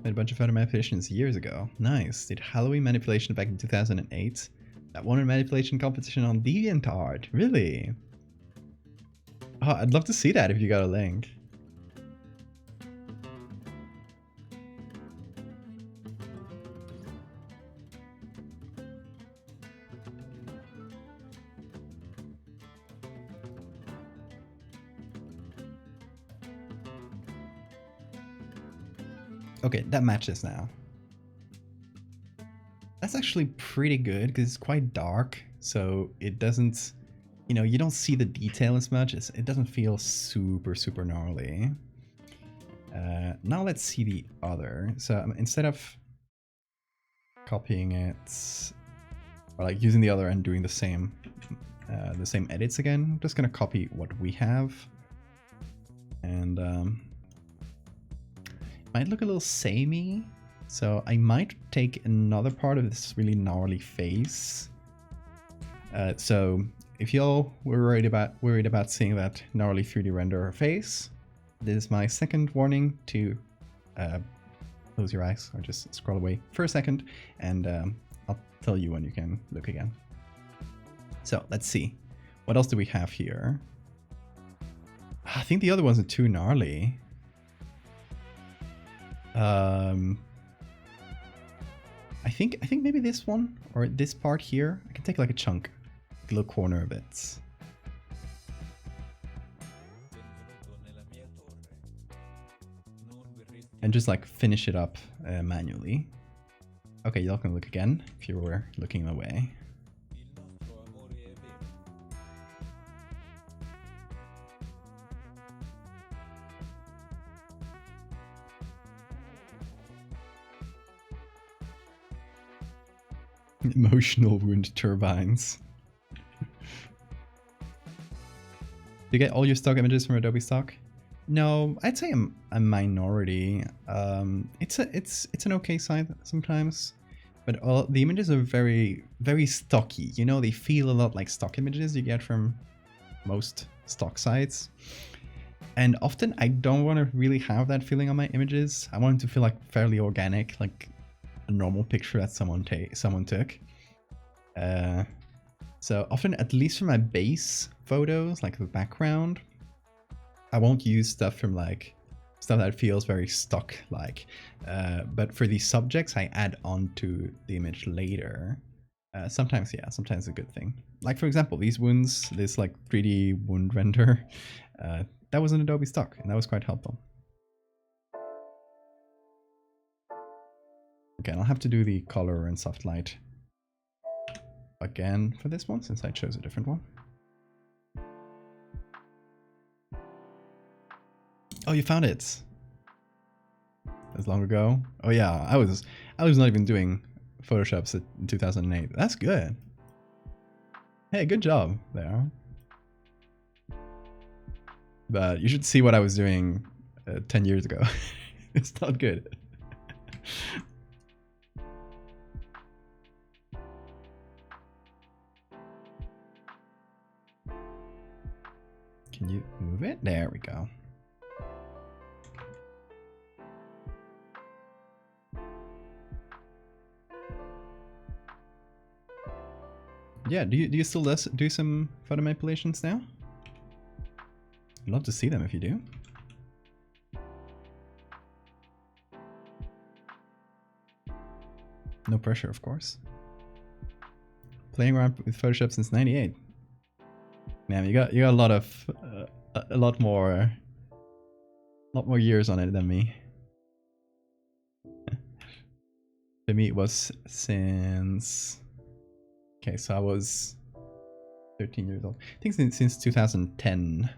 Made a bunch of photo manipulations years ago. Nice. Did Halloween manipulation back in 2008. That won a manipulation competition on DeviantArt. Really? Oh, I'd love to see that if you got a link. Okay, that matches now. That's actually pretty good because it's quite dark, so it doesn't, you know, you don't see the detail as much. It doesn't feel super, super gnarly. Now let's see the other. So instead of copying it, or like using the other and doing the same edits again, I'm just gonna copy what we have, and might look a little samey, so I might take another part of this really gnarly face. So if y'all were worried about seeing that gnarly 3D render face, this is my second warning to close your eyes or just scroll away for a second, and I'll tell you when you can look again. So let's see, what else do we have here? I think the other ones are too gnarly. I think maybe this one or this part here, I can take like a chunk, a little corner of it. And just like finish it up manually. Okay, y'all can look again if you were looking away. Emotional wind turbines. Do you get all your stock images from Adobe Stock? No, I'd say a minority. It's an okay site sometimes, but all the images are very, very stocky. You know, they feel a lot like stock images you get from most stock sites. And often I don't want to really have that feeling on my images. I want it to feel like fairly organic, like a normal picture that someone took. So often, at least for my base photos, like the background, I won't use stuff from like stuff that feels very stock like. But for these subjects, I add on to the image later. Sometimes, yeah, sometimes a good thing. Like for example, these wounds, this like 3D wound render, that was an Adobe Stock, and that was quite helpful. Again, I'll have to do the color and soft light again for this one, since I chose a different one. Oh, you found it. As long ago. Oh yeah, I was not even doing Photoshops in 2008. That's good. Hey, good job there. But you should see what I was doing 10 years ago. It's not good. Can you move it? There we go. Yeah, do you still do some photo manipulations now? I'd love to see them if you do. No pressure, of course. Playing around with Photoshop since '98. Man, you got a lot of a lot more years on it than me. For me, it was since. Okay, so I was 13 years old. I think since 2010.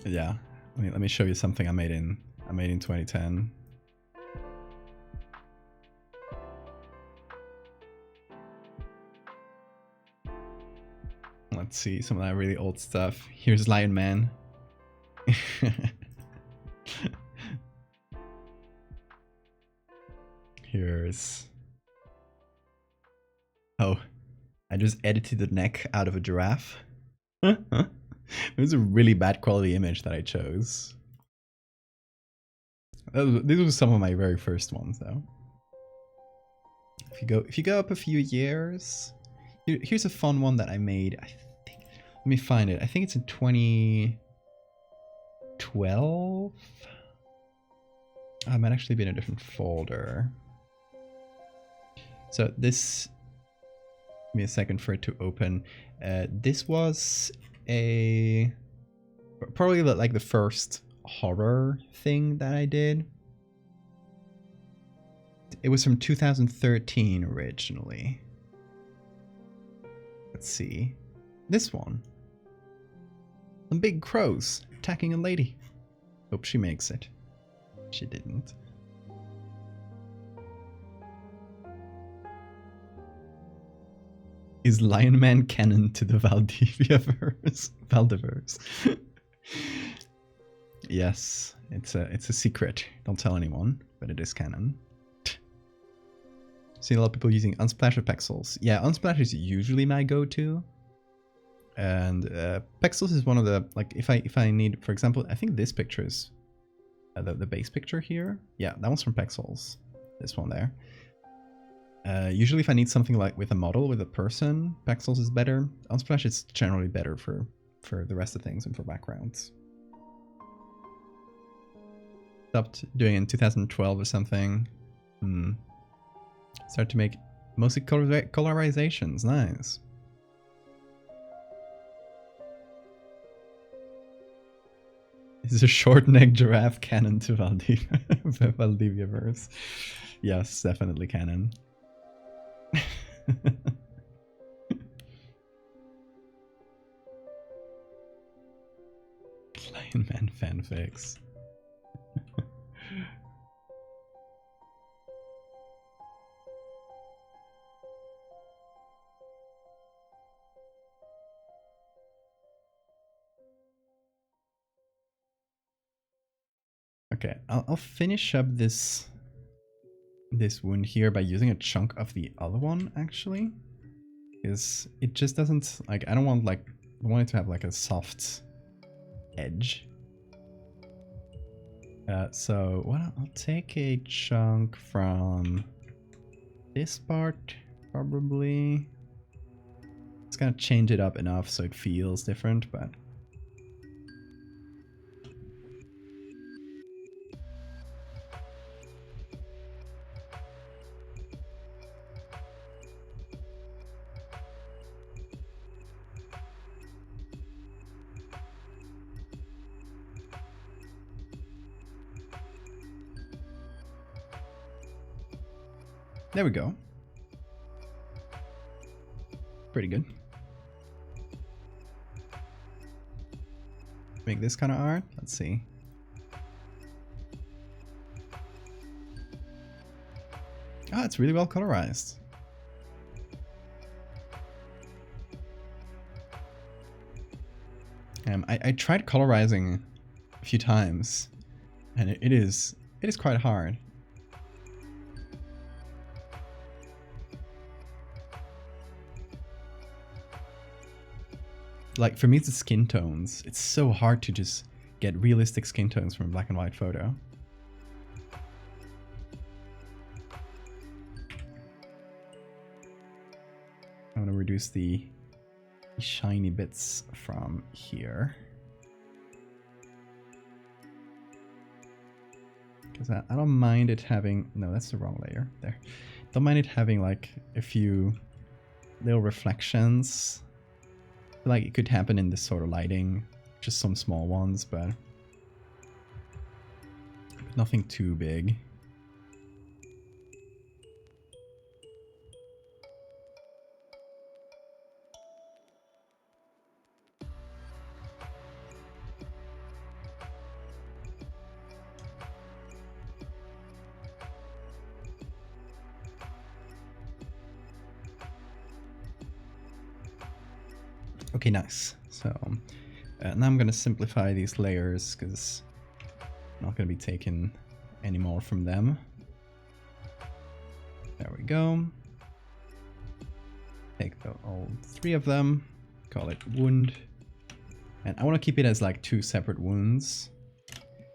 Yeah, let me show you something I made in 2010. Let's see some of that really old stuff. Here's Lion Man. Here's... Oh, I just edited the neck out of a giraffe. It was a really bad quality image that I chose. These were some of my very first ones, though. If you go up a few years, here's a fun one that I made. I think, let me find it. I think it's in 2012. It might actually be in a different folder. So this, give me a second for it to open. This was probably like the first horror thing that I did. It was from 2013 originally. Let's see. This one. Some big crows attacking a lady. Hope she makes it. She didn't. Is Lion Man canon to the Valdevia-verse? Valdeverse. Yes, it's a secret. Don't tell anyone, but it is canon. Seen a lot of people using Unsplash or Pexels. Yeah, Unsplash is usually my go-to. And Pexels is one of the, like, if I need, for example, I think this picture is the base picture here. Yeah, that one's from Pexels. This one there. Usually if I need something like with a model, with a person, Pexels is better. Unsplash is generally better for the rest of things and for backgrounds. Stopped doing it in 2012 or something. Start to make mostly colorizations. Nice. Is a short-necked giraffe canon to Valdevia-verse? Yes, definitely canon. Lion Man fanfics. Okay, I'll finish up this wound here by using a chunk of the other one, actually. Because it just doesn't, like, I don't want, like, I want it to have, like, a soft edge. So, I'll take a chunk from this part, probably. It's gonna change it up enough so it feels different, but... There we go. Pretty good. Make this kind of art. Let's see. Ah, it's really well colorized. I tried colorizing a few times, and it is quite hard. Like, for me, it's the skin tones. It's so hard to just get realistic skin tones from a black and white photo. I'm gonna reduce the shiny bits from here. Because I don't mind it having... No, that's the wrong layer. There. Don't mind it having like a few little reflections. I feel like it could happen in this sort of lighting. Just some small ones, but nothing too big. Okay, nice. So now I'm going to simplify these layers because I'm not going to be taking any more from them. There we go. Take all three of them, call it wound. And I want to keep it as like two separate wounds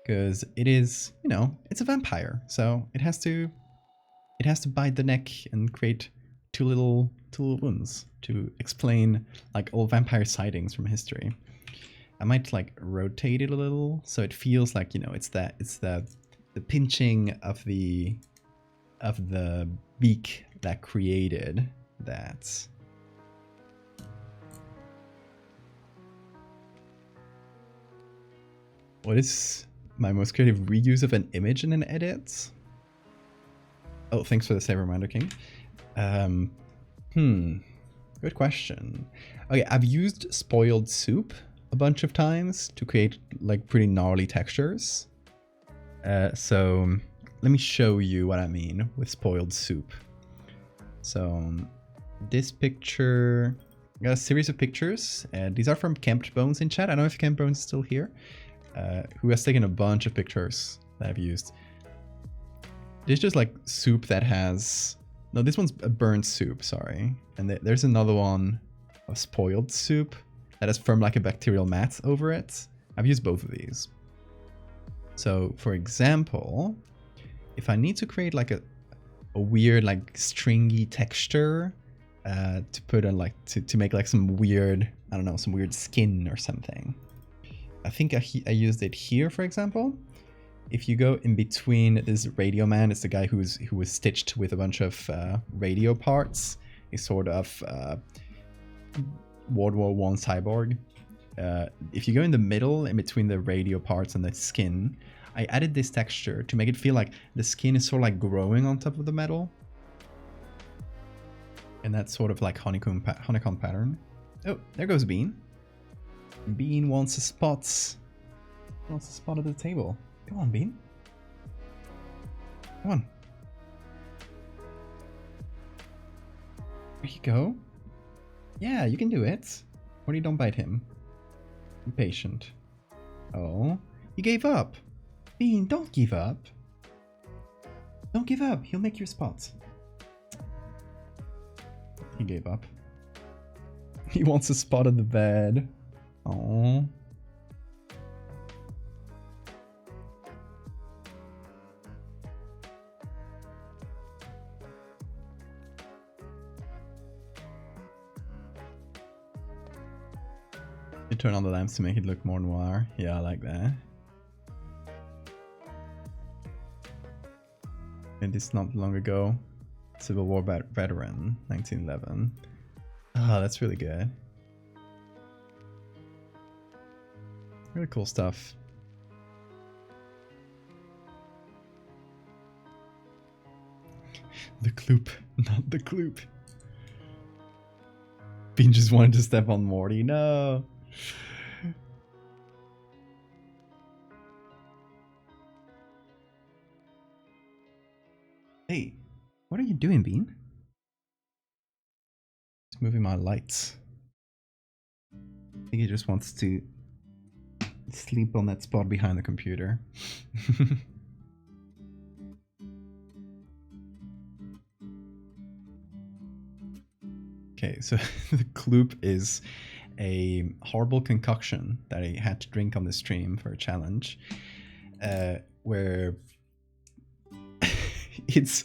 because it is, you know, it's a vampire. So it has to bite the neck and create two little wounds to explain like all vampire sightings from history. I might like rotate it a little so it feels like, you know, it's the pinching of the beak that created that. What is my most creative reuse of an image in an edit? Oh, thanks for the save reminder, King. Good question. Okay, I've used spoiled soup a bunch of times to create like pretty gnarly textures. So let me show you what I mean with spoiled soup. So this picture, I got a series of pictures, and these are from Kemped Bones in chat. I don't know if Kemped Bones is still here, who has taken a bunch of pictures that I've used. There's just like soup that has... No, this one's a burnt soup, sorry. And there's another one of spoiled soup that has formed like a bacterial mat over it. I've used both of these. So, for example, if I need to create like a weird like stringy texture to put on like to make like some weird, I don't know, some weird skin or something. I think I used it here, for example. If you go in between this radio man, it's the guy who was stitched with a bunch of radio parts. He's sort of World War I cyborg. If you go in the middle, in between the radio parts and the skin, I added this texture to make it feel like the skin is sort of like growing on top of the metal. And that's sort of like honeycomb pattern. Oh, there goes Bean. Bean wants a spot. Wants a spot at the table. Come on, Bean. Come on. There you go. Yeah, you can do it. Or you don't bite him. Be patient. Oh, you gave up. Bean, don't give up. Don't give up. He'll make your spot. He gave up. He wants a spot at the bed. Oh. You turn on the lamps to make it look more noir. Yeah, I like that. And this not long ago. Civil War veteran, 1911. Ah, that's really good. Really cool stuff. The Kloop, not the Kloop. Bean just wanted to step on Morty. No. Hey, what are you doing, Bean? Just moving my lights. I think he just wants to sleep on that spot behind the computer. Okay, so the Kloop is a horrible concoction that I had to drink on the stream for a challenge, where it's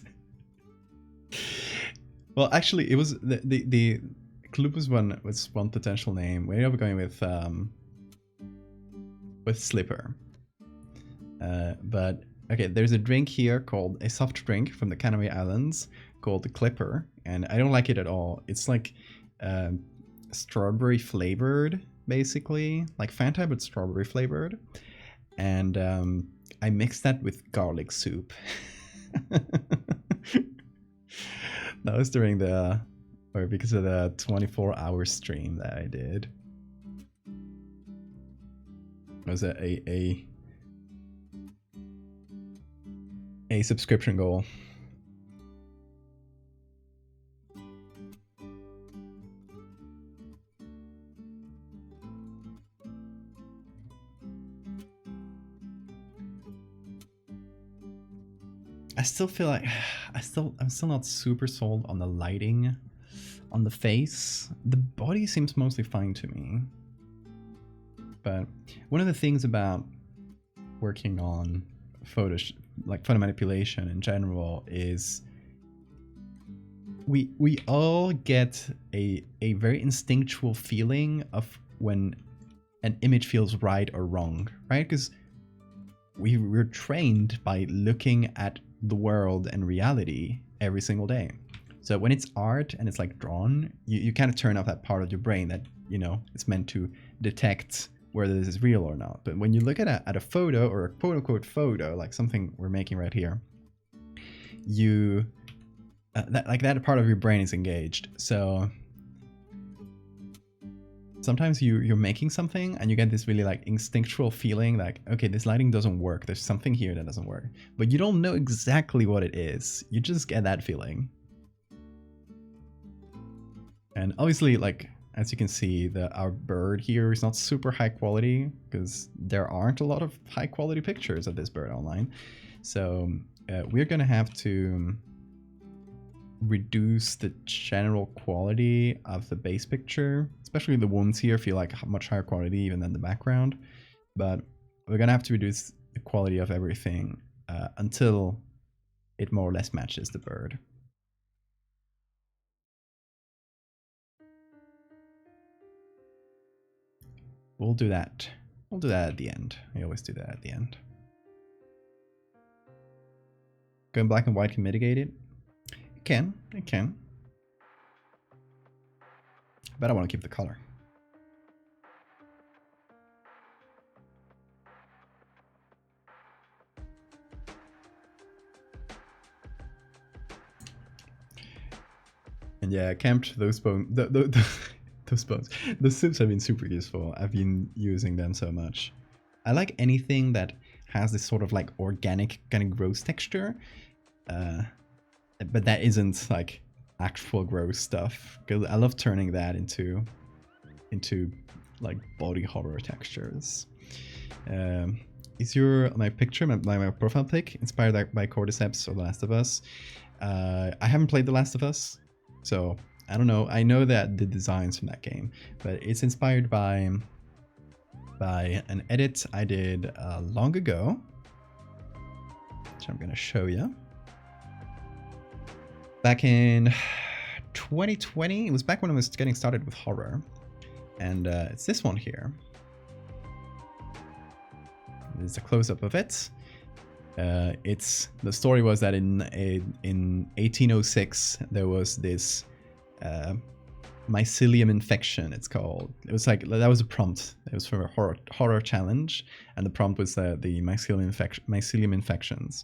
well, actually, it was the Kloop was one potential name. We ended up going with Slipper, but okay, there's a drink here called a soft drink from the Canary Islands called the Clipper, and I don't like it at all. It's like strawberry flavored, basically, like Fanta but strawberry flavored, and I mixed that with garlic soup. That was during because of the 24-hour stream that I did. It was a subscription goal. I still feel like I'm still not super sold on the lighting on the face. The body seems mostly fine to me. But one of the things about working on photo manipulation in general is we all get a very instinctual feeling of when an image feels right or wrong, right? Because we're trained by looking at the world and reality every single day. So when it's art and it's like drawn, you kind of turn off that part of your brain that, you know, it's meant to detect whether this is real or not. But when you look at a photo, or a quote unquote photo, like something we're making right here, you that part of your brain is engaged. So sometimes you're making something and you get this really like instinctual feeling like, okay, this lighting doesn't work. There's something here that doesn't work. But you don't know exactly what it is. You just get that feeling. And obviously, like, as you can see, our bird here is not super high quality because there aren't a lot of high quality pictures of this bird online. So we're going to have to reduce the general quality of the base picture, especially the ones here feel like much higher quality even than the background, but we're gonna have to reduce the quality of everything until it more or less matches the bird. We'll do that at the end. I always do that at the end. Going black and white can mitigate it. It can. But I want to keep the color. And yeah, camped those bones. Those bones. The soups have been super useful. I've been using them so much. I like anything that has this sort of like organic kind of gross texture. But that isn't like actual gross stuff, because I love turning that into like body horror textures. Is my picture, my profile pic, inspired by Cordyceps or The Last of Us? I haven't played The Last of Us, so I don't know. I know that the designs from that game, but it's inspired by an edit I did long ago, which I'm gonna show you. Back in 2020, it was back when I was getting started with horror, and it's this one here. This is a close-up of it. The story was that in 1806 there was this mycelium infection. It's called. It was like that was a prompt. It was for a horror challenge, and the prompt was the mycelium infections.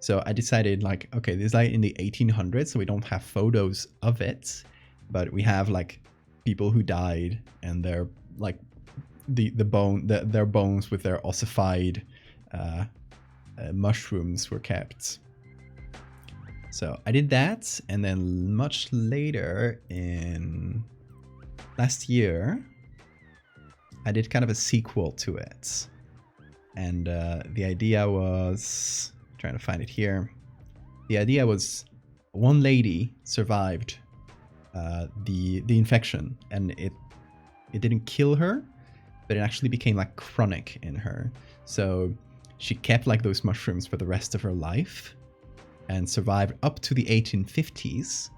So I decided like, okay, this is like in the 1800s, so we don't have photos of it, but we have like people who died and their like their bones with their ossified mushrooms were kept. So I did that, and then much later in last year, I did kind of a sequel to it. And the idea was, trying to find it here. The idea was one lady survived the infection, and it didn't kill her, but it actually became like chronic in her. So she kept like those mushrooms for the rest of her life and survived up to the 1850s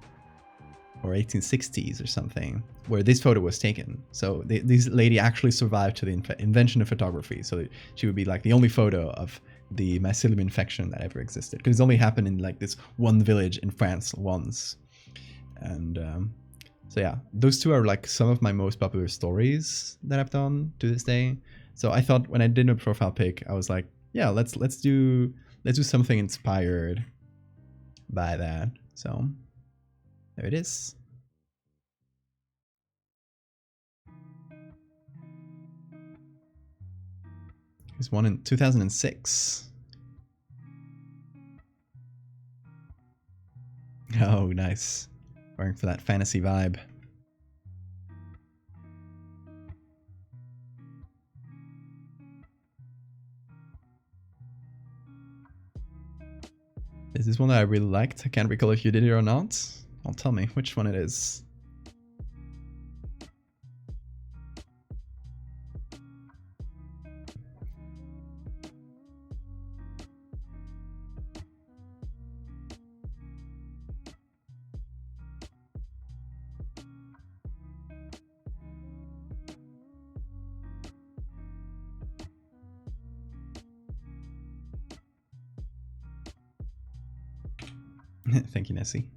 or 1860s or something, where this photo was taken. So this lady actually survived to the invention of photography. So she would be like the only photo of the mycelium infection that ever existed, because it only happened in like this one village in France once. And so yeah, those two are like some of my most popular stories that I've done to this day. So I thought when I did a profile pic, I was like, yeah, let's do something inspired by that. So there it is. There's one in 2006. Oh, nice. Going for that fantasy vibe. Is this one that I really liked? I can't recall if you did it or not. Well, tell me which one it is. Thank you, Nessie.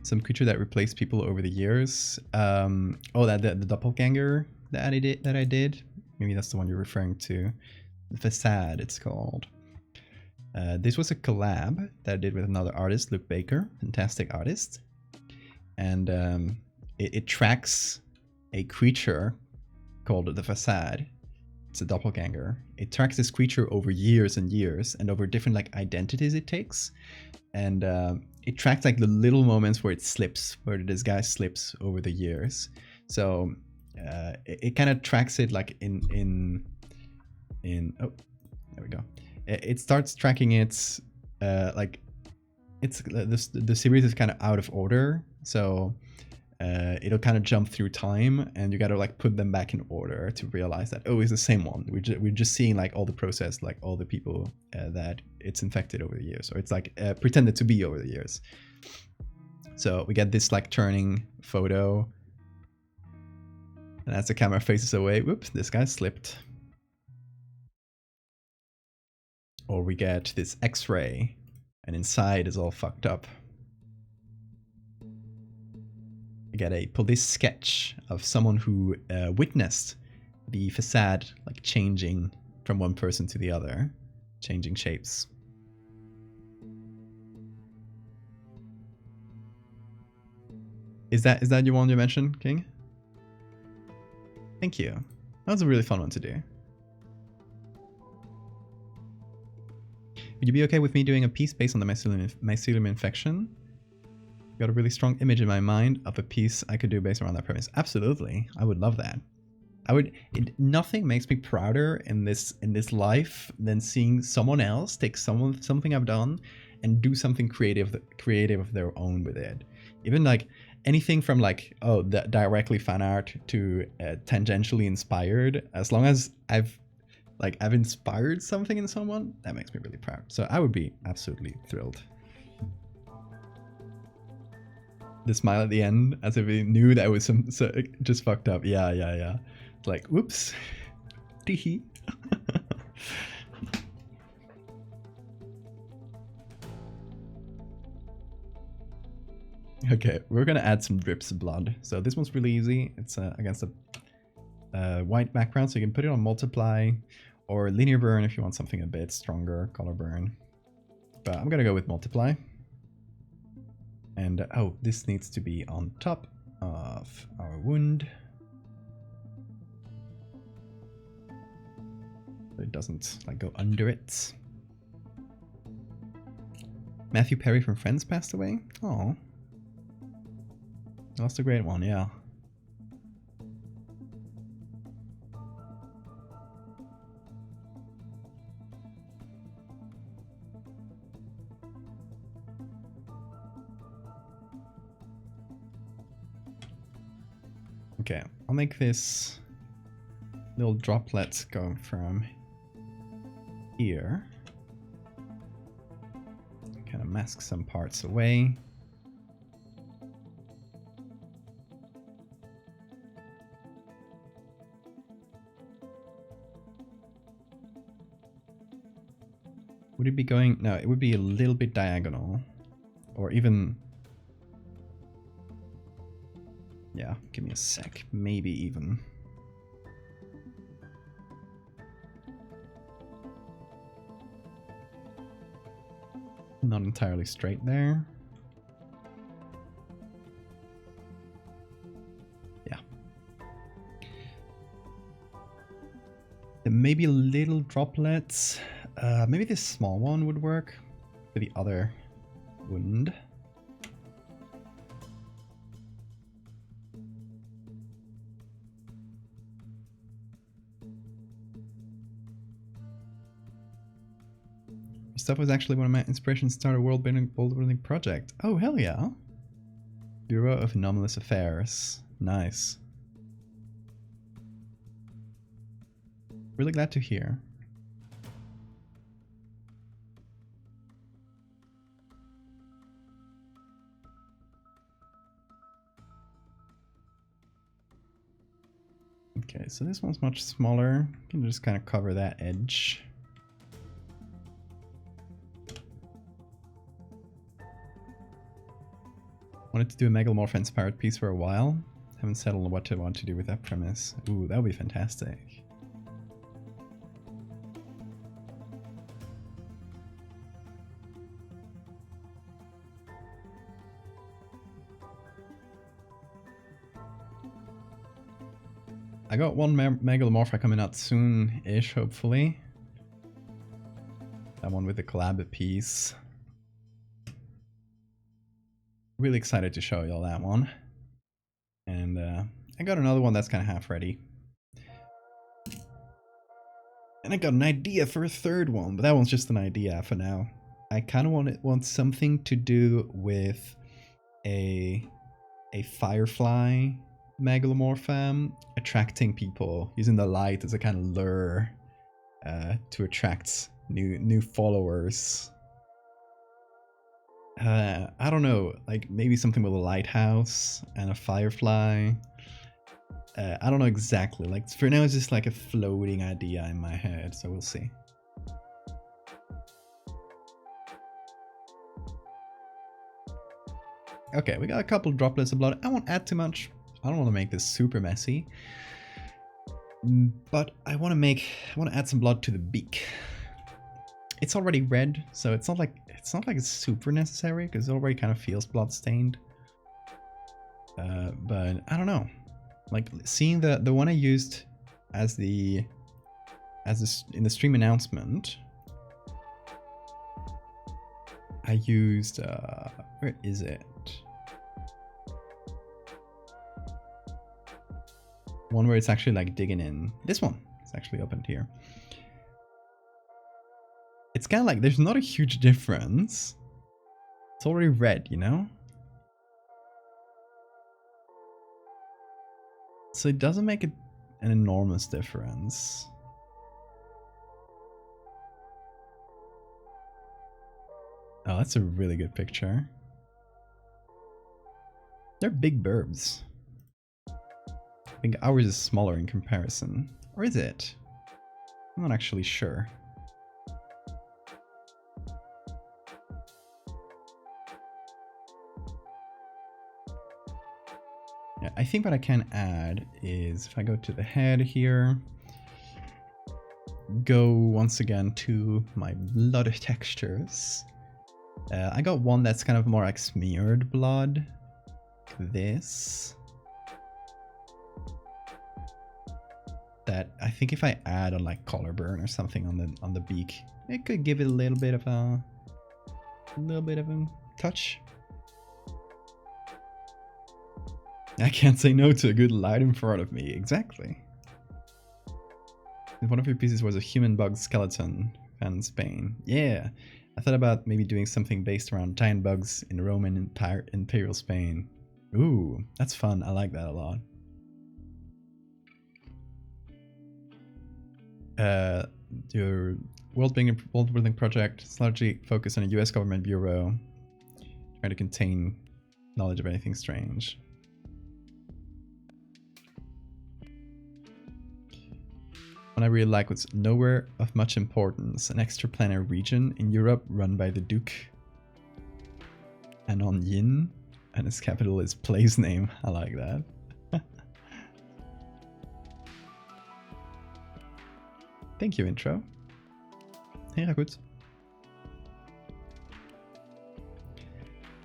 Some creature that replaced people over the years. Oh, the doppelganger that I did. Maybe that's the one you're referring to. The Facade, it's called. This was a collab that I did with another artist, Luke Baker, fantastic artist. And it tracks a creature called the Facade. It's a doppelganger. It tracks this creature over years and years, and over different like identities it takes. And it tracks like the little moments where it slips, where this guy slips over the years. So it kind of tracks it like in oh, there we go. It starts tracking it like it's the series is kind of out of order. So it'll kind of jump through time, and you gotta like put them back in order to realize that, oh, it's the same one. We're just seeing like all the process, like all the people that it's infected over the years, or it's like pretended to be over the years. So we get this like turning photo, and as the camera faces away, whoops, this guy slipped. Or we get this X-ray, and inside is all fucked up. We get a police sketch of someone who witnessed the facade like changing from one person to the other, changing shapes. Is that the one you mentioned, King? Thank you. That was a really fun one to do. Would you be okay with me doing a piece based on the mycelium infection? Got a really strong image in my mind of a piece I could do based around that premise. Absolutely, I would love that. Nothing makes me prouder in this life than seeing someone else take something I've done and do something creative of their own with it. Even like anything from like directly fan art to tangentially inspired. As long as I've inspired something in someone, that makes me really proud. So I would be absolutely thrilled. The smile at the end, as if he knew that was just fucked up. Yeah. It's like, whoops. Teehee. Okay, we're gonna add some drips of blood. So this one's really easy. It's against a white background, so you can put it on multiply, Or linear burn if you want something a bit stronger, color burn. But I'm gonna go with multiply. And oh, this needs to be on top of our wound. So it doesn't like go under it. Matthew Perry from Friends passed away? Oh. That's a great one, yeah. Okay, I'll make this little droplet go from here. Kind of mask some parts away. Would it be going? No, it would be a little bit diagonal. Or even... Yeah, give me a sec. Maybe even. Not entirely straight there. Yeah. And maybe a little droplets. Maybe this small one would work for the other wound. Stuff was actually one of my inspirations to start a world building project. Oh, hell yeah. Bureau of Anomalous Affairs. Nice. Really glad to hear. Okay, so this one's much smaller. You can just kind of cover that edge. Wanted to do a Megalomorph inspired piece for a while. Haven't settled on what to want to do with that premise. Ooh, that would be fantastic. I got one Megalomorph coming out soon-ish, hopefully. That one with the collab piece. Really excited to show y'all that one. And I got another one that's kind of half ready. And I got an idea for a third one, but that one's just an idea for now. I kind of want something to do with a firefly Megalomorph attracting people, using the light as a kind of lure to attract new followers. I don't know, like maybe something with a lighthouse and a firefly. I don't know exactly, like for now it's just like a floating idea in my head, so we'll see. Okay, we got a couple droplets of blood. I won't add too much. I don't want to make this super messy. But I want to add some blood to the beak. It's already red, so it's not like it's super necessary because it already kind of feels blood stained. But I don't know. Like seeing the one I used as in the stream announcement. I used where is it? One where it's actually like digging in. This one is actually opened here. It's kind of like there's not a huge difference. It's already red, you know? So it doesn't make an enormous difference. Oh, that's a really good picture. They're big burbs. I think ours is smaller in comparison. Or is it? I'm not actually sure. Yeah, I think what I can add is if I go to the head here, go once again to my blood textures. I got one that's kind of more like smeared blood. This. That I think if I add on like color burn or something on the beak, it could give it a little bit of a touch. I can't say no to a good light in front of me. Exactly. One of your pieces was a human bug skeleton found in Spain. Yeah, I thought about maybe doing something based around giant bugs in Roman Imperial Spain. Ooh, that's fun. I like that a lot. Your world building project is largely focused on a US government bureau trying to contain knowledge of anything strange. One I really like was Nowhere of Much Importance, an extraplanar region in Europe run by the Duke Anon Yin, and its capital is place name. I like that. Thank you, intro. Heel goed.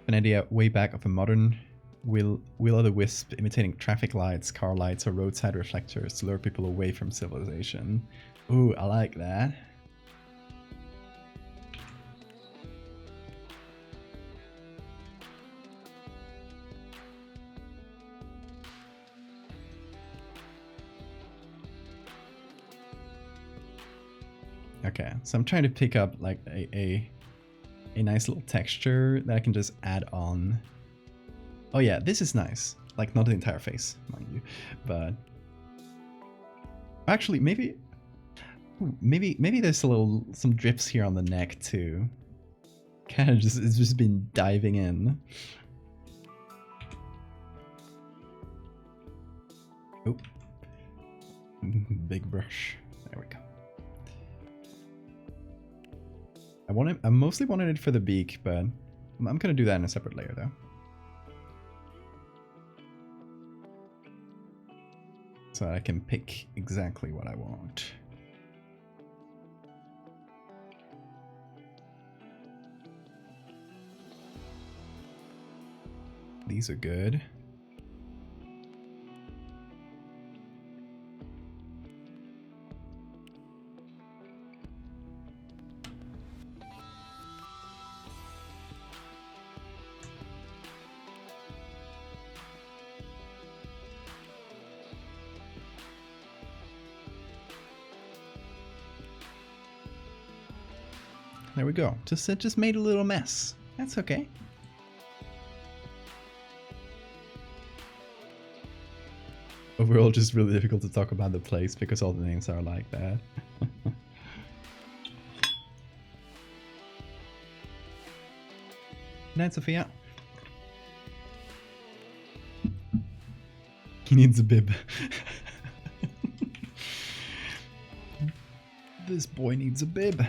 An idea way back of a modern will-o'-the-wisp imitating traffic lights, car lights, or roadside reflectors to lure people away from civilization. Ooh, I like that. Okay, so I'm trying to pick up like a nice little texture that I can just add on. Oh yeah, this is nice. Like not the entire face, mind you, but actually maybe there's some drips here on the neck too. Kind of it's just been diving in. Oh, big brush. There we go. I mostly wanted it for the beak, but I'm gonna do that in a separate layer though. So I can pick exactly what I want. These are good. There we go. It just made a little mess. That's okay. Overall, just really difficult to talk about the place because all the names are like that. Night, Sophia. He needs a bib. This boy needs a bib.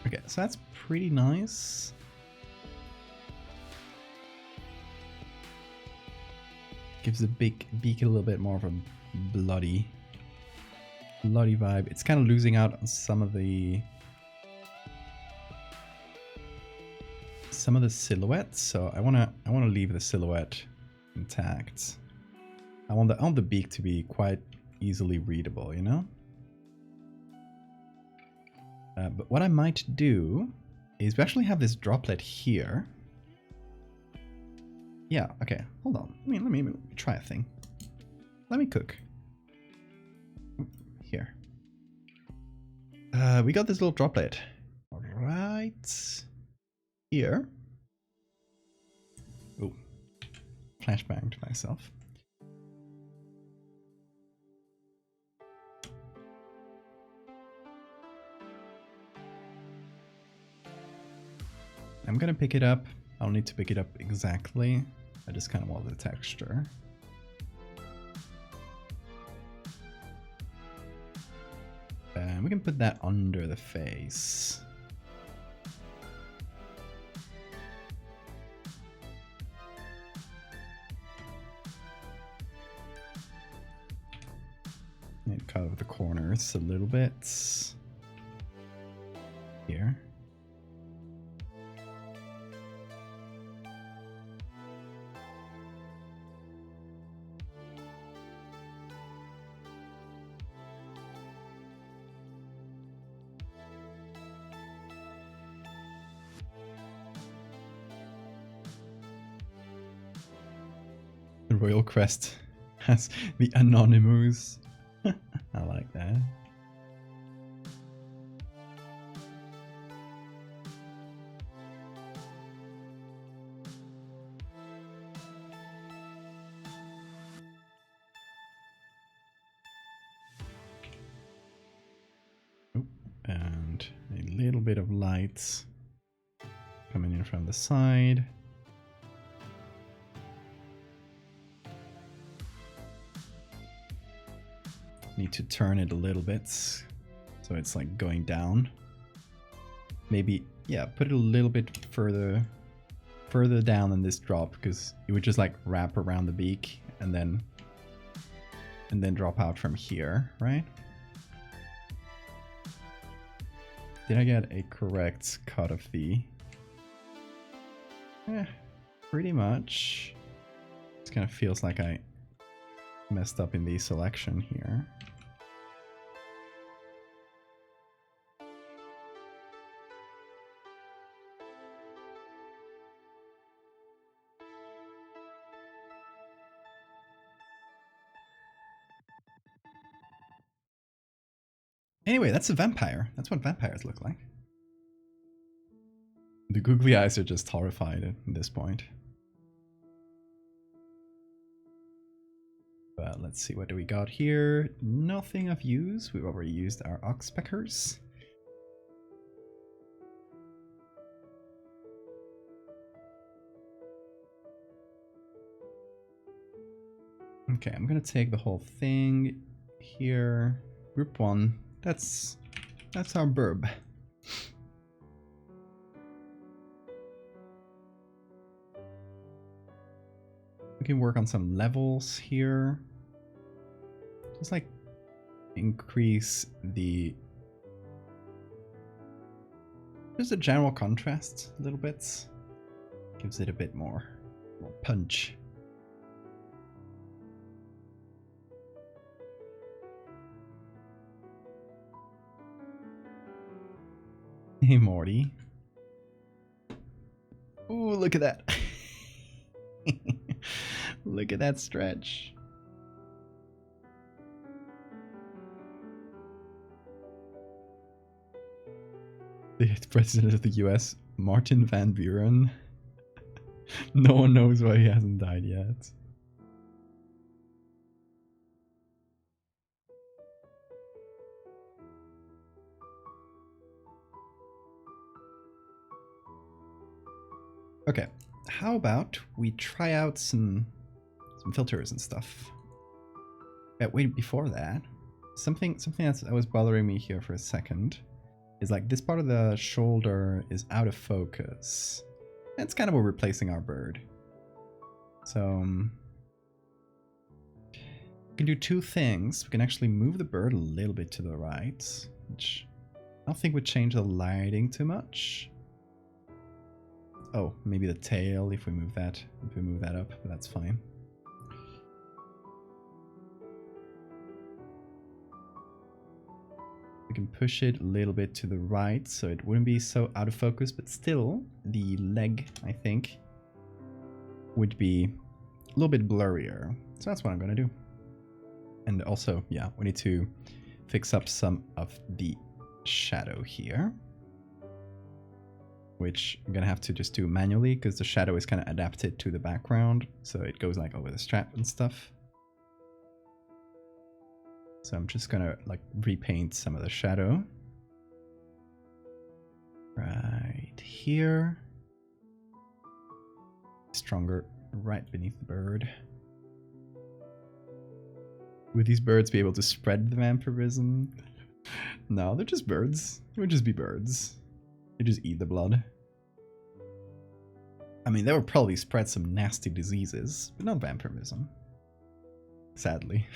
Okay, so that's pretty nice. Gives the beak a little bit more of a bloody vibe. It's kind of losing out on some of the silhouettes, so I wanna leave the silhouette intact. I want the beak to be quite easily readable, you know? But what I might do is we actually have this droplet here. Yeah, okay, hold on. Let me try a thing. Let me cook. Here. We got this little droplet right here. Oh, flashbang to myself. I'm gonna pick it up. I don't need to pick it up exactly. I just kind of want the texture. And we can put that under the face. cut off the corners a little bit. Here. The Royal Crest has the Anonymous. I like that. And a little bit of light coming in from the side. Need to turn it a little bit so it's like going down. Maybe, yeah, put it a little bit further down than this drop, because it would just like wrap around the beak and then drop out from here, right? Did I get a correct cut of the... pretty much. This kind of feels like I messed up in the selection here. Anyway, that's a vampire. That's what vampires look like. The googly eyes are just horrified at this point. But let's see, what do we got here? Nothing of use. We've already used our oxpeckers. Okay, I'm gonna take the whole thing here. Group 1. That's our burb. We can work on some levels here. Just like increase the just a general contrast a little bit. Gives it a bit more punch. Hey Morty. Ooh, look at that. Look at that stretch. The president of the US, Martin Van Buren. No one knows why he hasn't died yet. Okay, how about we try out some filters and stuff. Yeah, wait, before that, something that was bothering me here for a second is like this part of the shoulder is out of focus. That's kind of where we're placing our bird. So we can do two things. We can actually move the bird a little bit to the right, which I don't think would change the lighting too much. Oh, maybe the tail if we move that up, but that's fine. We can push it a little bit to the right so it wouldn't be so out of focus, but still the leg, I think, would be a little bit blurrier. So that's what I'm gonna do. And also, yeah, we need to fix up some of the shadow here, which I'm gonna have to just do manually because the shadow is kind of adapted to the background, so it goes like over the strap and stuff. So I'm just gonna like repaint some of the shadow right here, stronger right beneath the bird. Would these birds be able to spread the vampirism? No, they're just birds. They would just be birds. They just eat the blood. I mean, they would probably spread some nasty diseases, but not vampirism. Sadly.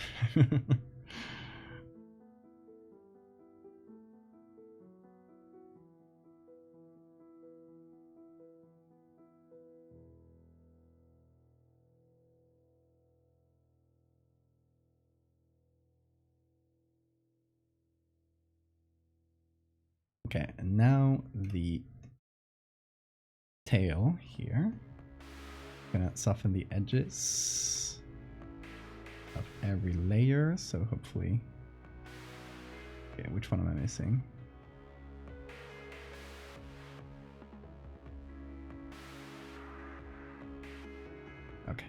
Okay, and now the tail here. Gonna soften the edges of every layer, so hopefully... Okay, which one am I missing? Okay,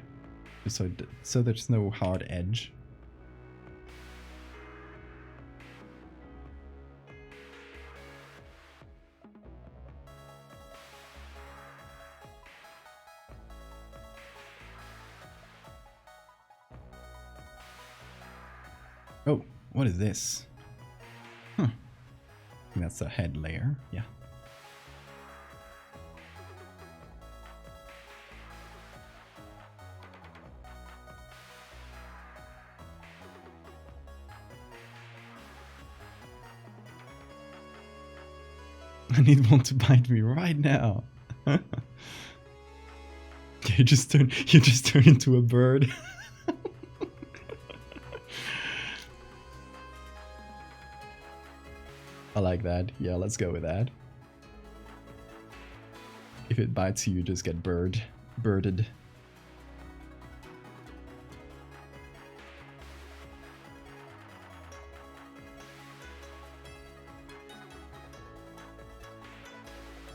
so there's no hard edge. Oh, what is this? Huh. I think that's the head layer, yeah. I need one to bite me right now. You just turn into a bird. I like that. Yeah, let's go with that. If it bites you, you just get birded.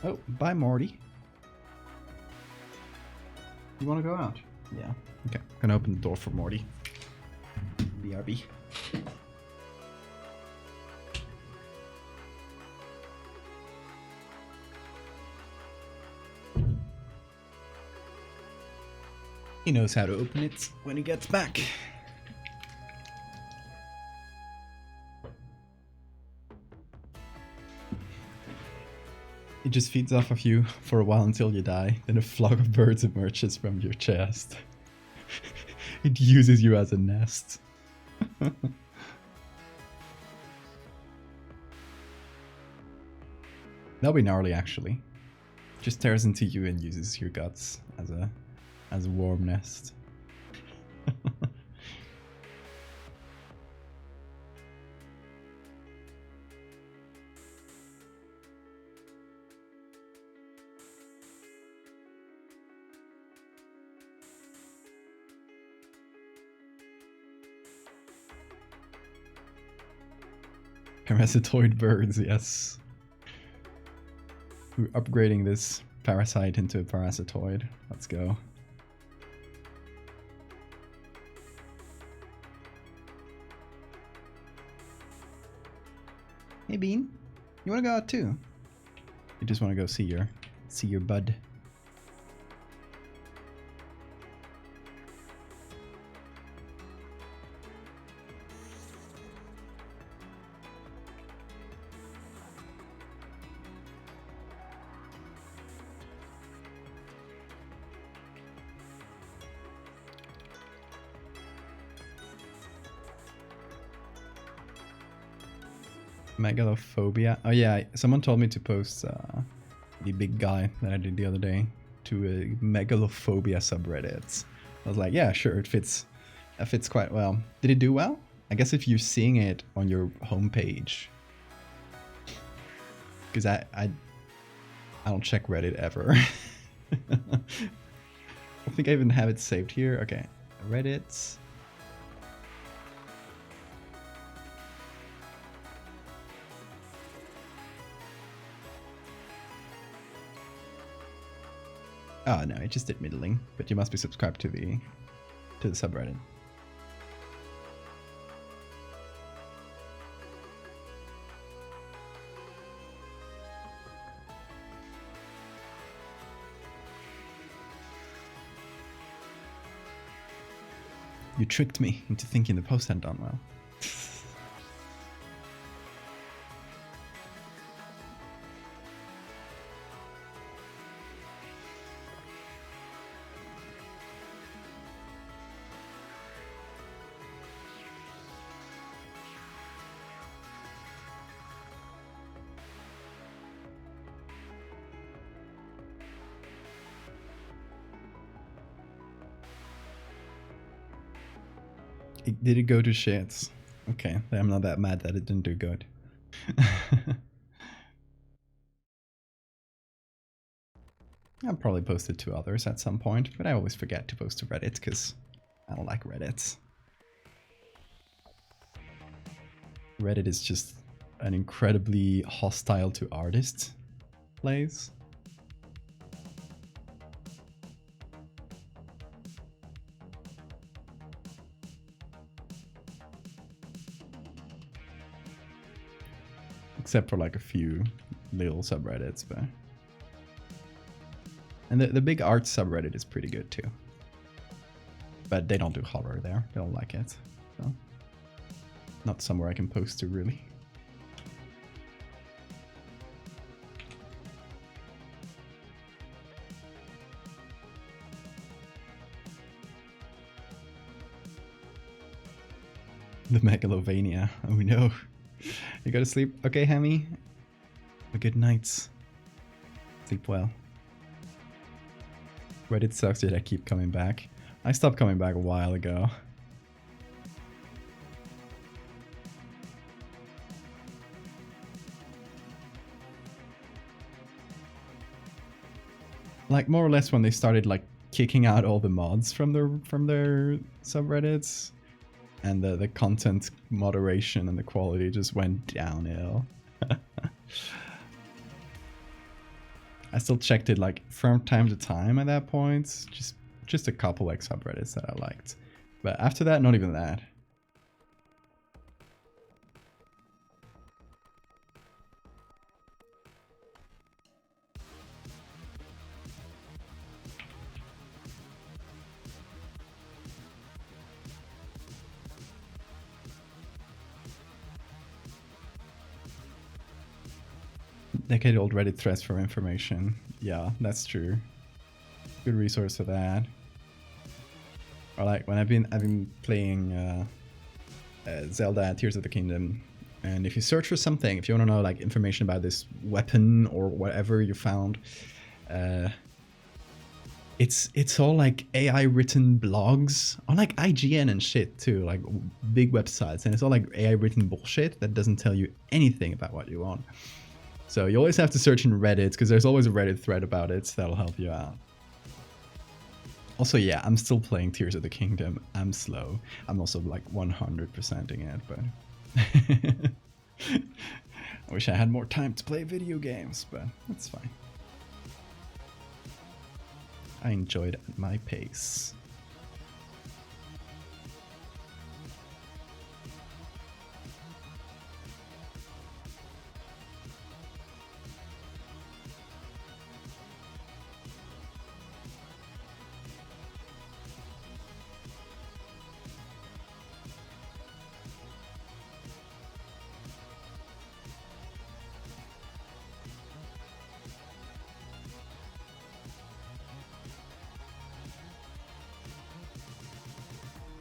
Oh, bye, Morty. You want to go out? Yeah. Okay, I'm gonna open the door for Morty. BRB. He knows how to open it when he gets back. It just feeds off of you for a while until you die. Then a flock of birds emerges from your chest. It uses you as a nest. That'll be gnarly, actually. Just tears into you and uses your guts as a warm nest. Parasitoid birds, yes. We're upgrading this parasite into a parasitoid. Let's go. Hey Bean, you wanna go out too? You just wanna go see your bud. Megalophobia. Oh yeah, someone told me to post the big guy that I did the other day to a megalophobia subreddit. I was like, yeah, sure, it fits quite well. Did it do well? I guess if you're seeing it on your homepage, because I don't check Reddit ever. I think I even have it saved here. Okay, Reddit. Oh no, it just did middling, but you must be subscribed to the subreddit. You tricked me into thinking the post hadn't done well. Did it go to shits? Okay, I'm not that mad that it didn't do good. I'll probably post it to others at some point, but I always forget to post to Reddit because I don't like Reddit. Reddit is just an incredibly hostile to artists place. Except for like a few little subreddits, but... And the big art subreddit is pretty good too. But they don't do horror there, they don't like it. So not somewhere I can post to really. The Megalovania, oh no. You gotta sleep? Okay, Hammy. A good night. Sleep well. Reddit sucks, yet I keep coming back. I stopped coming back a while ago. Like more or less when they started like kicking out all the mods from their subreddits, and the content moderation and the quality just went downhill. I still checked it like from time to time at that point, just a couple like subreddits that I liked, but after that, not even that. Decade-old Reddit threads for information. Yeah, that's true. Good resource for that. Or like when I've been playing Zelda Tears of the Kingdom, and if you search for something, if you want to know like information about this weapon or whatever you found, it's all like AI written blogs on like IGN and shit too, like big websites, and it's all like AI written bullshit that doesn't tell you anything about what you want. So you always have to search in Reddit, because there's always a Reddit thread about it, so that'll help you out. Also, yeah, I'm still playing Tears of the Kingdom. I'm slow. I'm also like 100%ing it, but... I wish I had more time to play video games, but that's fine. I enjoyed it at my pace.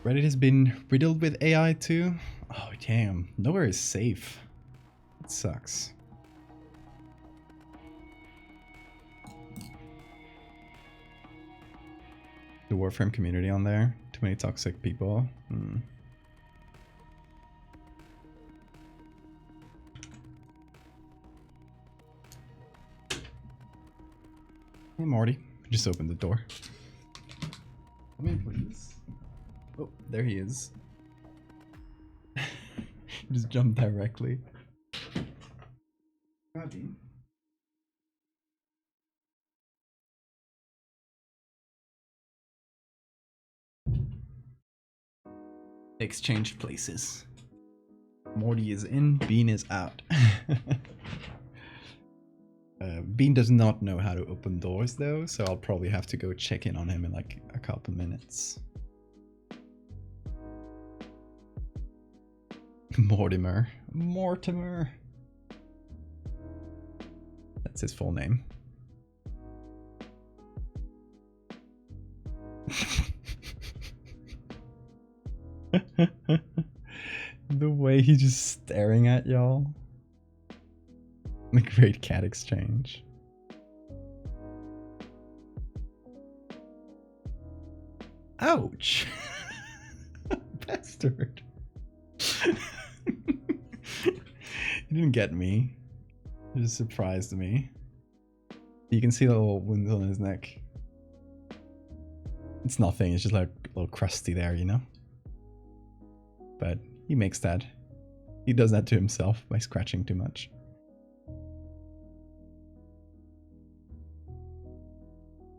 Reddit has been riddled with AI too. Oh damn, nowhere is safe. It sucks. The Warframe community on there. Too many toxic people. Hey Morty, just opened the door. Come in, please. Oh, there he is. He just jumped directly. Exchange places. Morty is in, Bean is out. Bean does not know how to open doors though, so I'll probably have to go check in on him in like a couple minutes. Mortimer. That's his full name. The way he's just staring at y'all. The great cat exchange. Ouch! Bastard. He didn't get me. He just surprised me. You can see the little wounds on his neck. It's nothing, it's just like a little crusty there, you know? But he makes that. He does that to himself by scratching too much.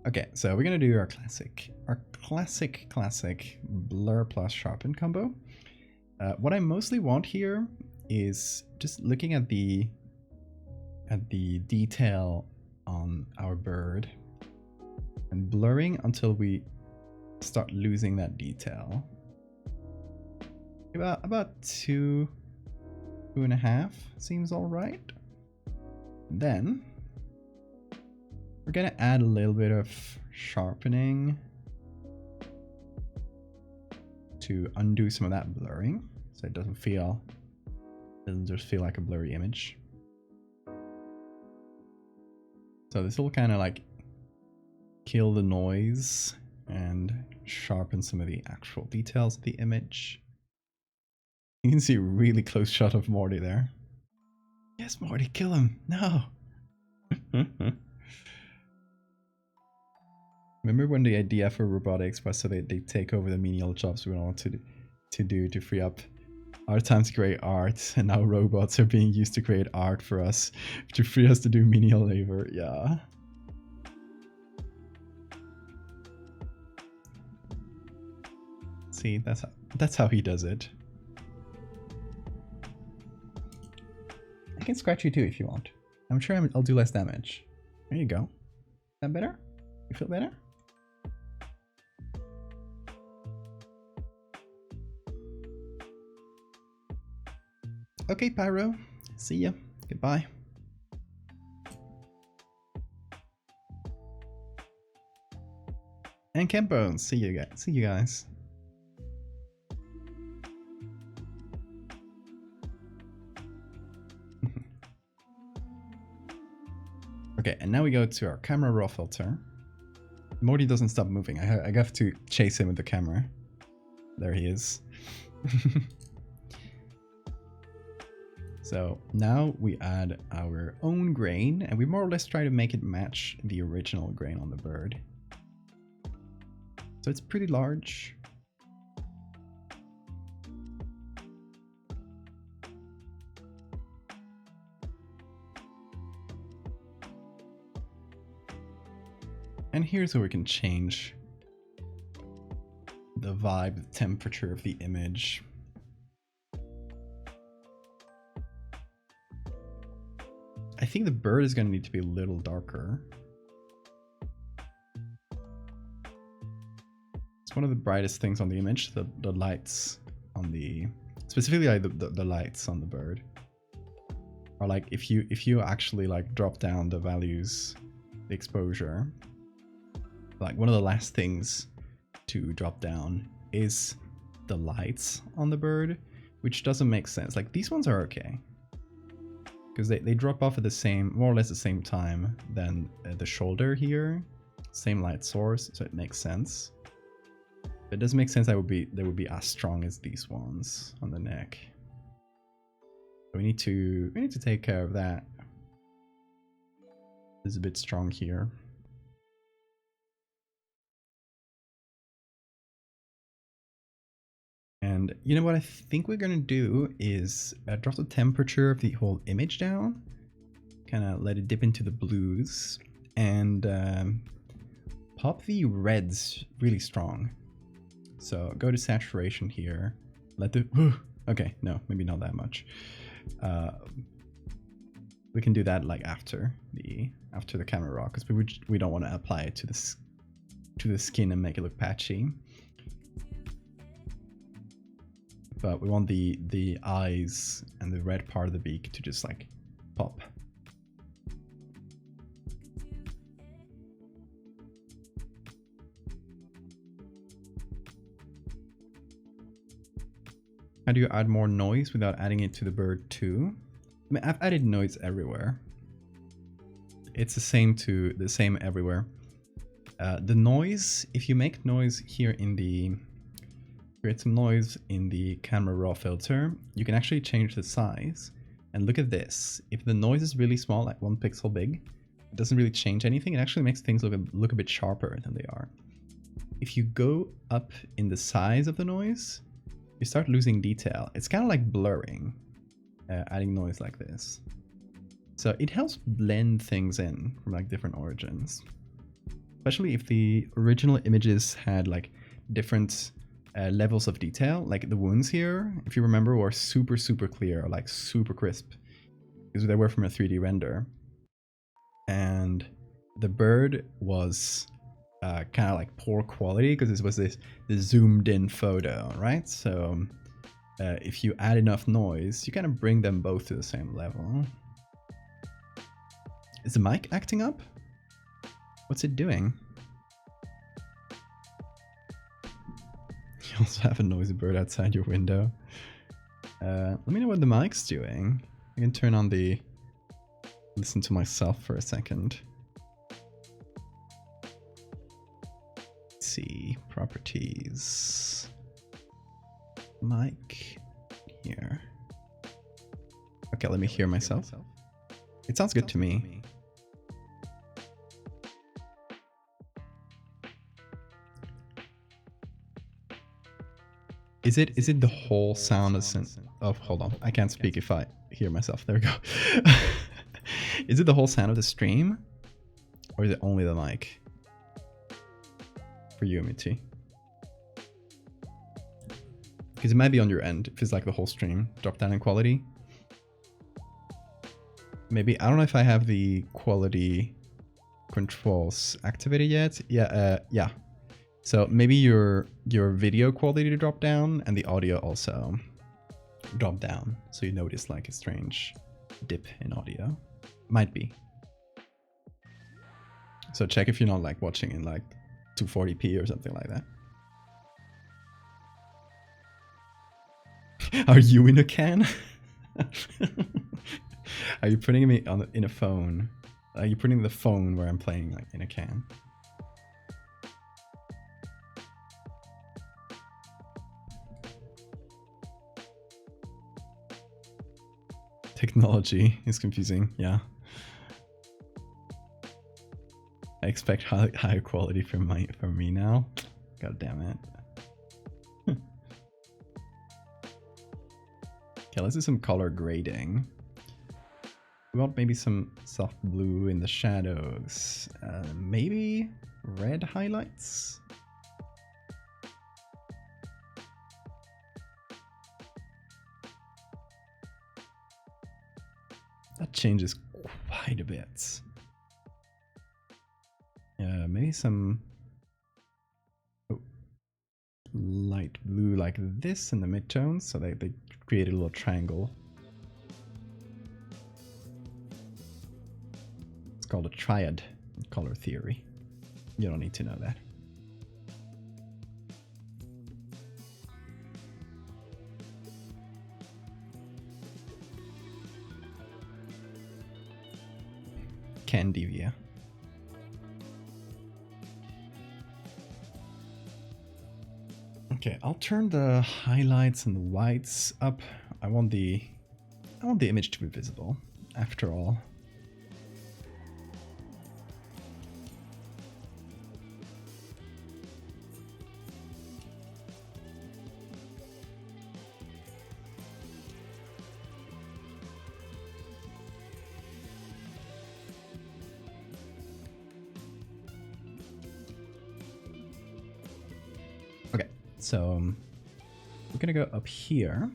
Okay, so we're gonna do our classic blur plus sharpen combo. What I mostly want here is just looking at the detail on our bird and blurring until we start losing that detail. About 2.5 seems all right. Then we're gonna add a little bit of sharpening to undo some of that blurring, so it doesn't just feel like a blurry image. So this will kind of like kill the noise and sharpen some of the actual details of the image. You can see a really close shot of Morty there. Yes, Morty, kill him! No! Remember when the idea for robotics was so they take over the menial jobs we want to do to free up our time to create art, and now robots are being used to create art for us, to free us to do menial labor. Yeah. See, that's how he does it. I can scratch you too if you want. I'm sure I'll do less damage. There you go. Is that better? You feel better? Okay, Pyro. See ya. Goodbye. And Kempo. See you guys. See you guys. Okay, and now we go to our camera raw filter. Morty doesn't stop moving. I have to chase him with the camera. There he is. So now we add our own grain, and we more or less try to make it match the original grain on the bird. So it's pretty large. And here's where we can change the vibe, the temperature of the image. I think the bird is going to need to be a little darker. It's one of the brightest things on the image, the lights on the, specifically like the lights on the bird. Or like if you actually like drop down the values, the exposure, like one of the last things to drop down is the lights on the bird, which doesn't make sense. Like these ones are okay, because they drop off at the same, more or less the same time than the shoulder here. Same light source, so it makes sense. But it doesn't make sense that they would be as strong as these ones on the neck. So we need to take care of that. It's a bit strong here. And you know what I think we're gonna do is drop the temperature of the whole image down, kind of let it dip into the blues, and pop the reds really strong. So go to saturation here, let the, okay, no, maybe not that much. We can do that like after the camera raw, because we don't want to apply it to the skin and make it look patchy. But we want the eyes and the red part of the beak to just like pop. How do you add more noise without adding it to the bird too? I mean, I've added noise everywhere. It's the same everywhere. The noise, if you make noise here in the, create some noise in the camera raw filter, you can actually change the size. And look at this. If the noise is really small, like 1 pixel big, it doesn't really change anything. It actually makes things look a bit sharper than they are. If you go up in the size of the noise, you start losing detail. It's kind of like blurring, adding noise like this. So it helps blend things in from like different origins. Especially if the original images had like different levels of detail. Like the wounds here, if you remember, were super, super clear, or like super crisp, because they were from a 3D render. And the bird was kind of like poor quality because this was this zoomed in photo, right? So if you add enough noise, you kind of bring them both to the same level. Is the mic acting up? What's it doing? You also have a noisy bird outside your window. Let me know what the mic's doing. I can turn on the... listen to myself for a second. Let's see, properties. Mic here. Okay, let me hear myself. It sounds good to me. Is it the whole sound of hold on, I can't speak if I hear myself. There we go. Is it the whole sound of the stream? Or is it only the mic? For you, Mitty. Because it might be on your end if it's like the whole stream drop down in quality. Maybe, I don't know if I have the quality controls activated yet. Yeah. So maybe your video quality drop down and the audio also drop down. So you notice like a strange dip in audio. Might be. So check if you're not like watching in like 240p or something like that. Are you in a can? Are you putting me in a phone? Are you putting the phone where I'm playing like in a can? Technology is confusing, yeah. I expect higher quality from me now. God damn it. Okay, let's do some color grading. We want maybe some soft blue in the shadows. Maybe red highlights? That changes quite a bit. Maybe some light blue like this in the midtones, so they create a little triangle. It's called a triad in color theory. You don't need to know that. Valdevia. Okay, I'll turn the highlights and the whites up. I want the image to be visible, after all. So we're gonna go up here.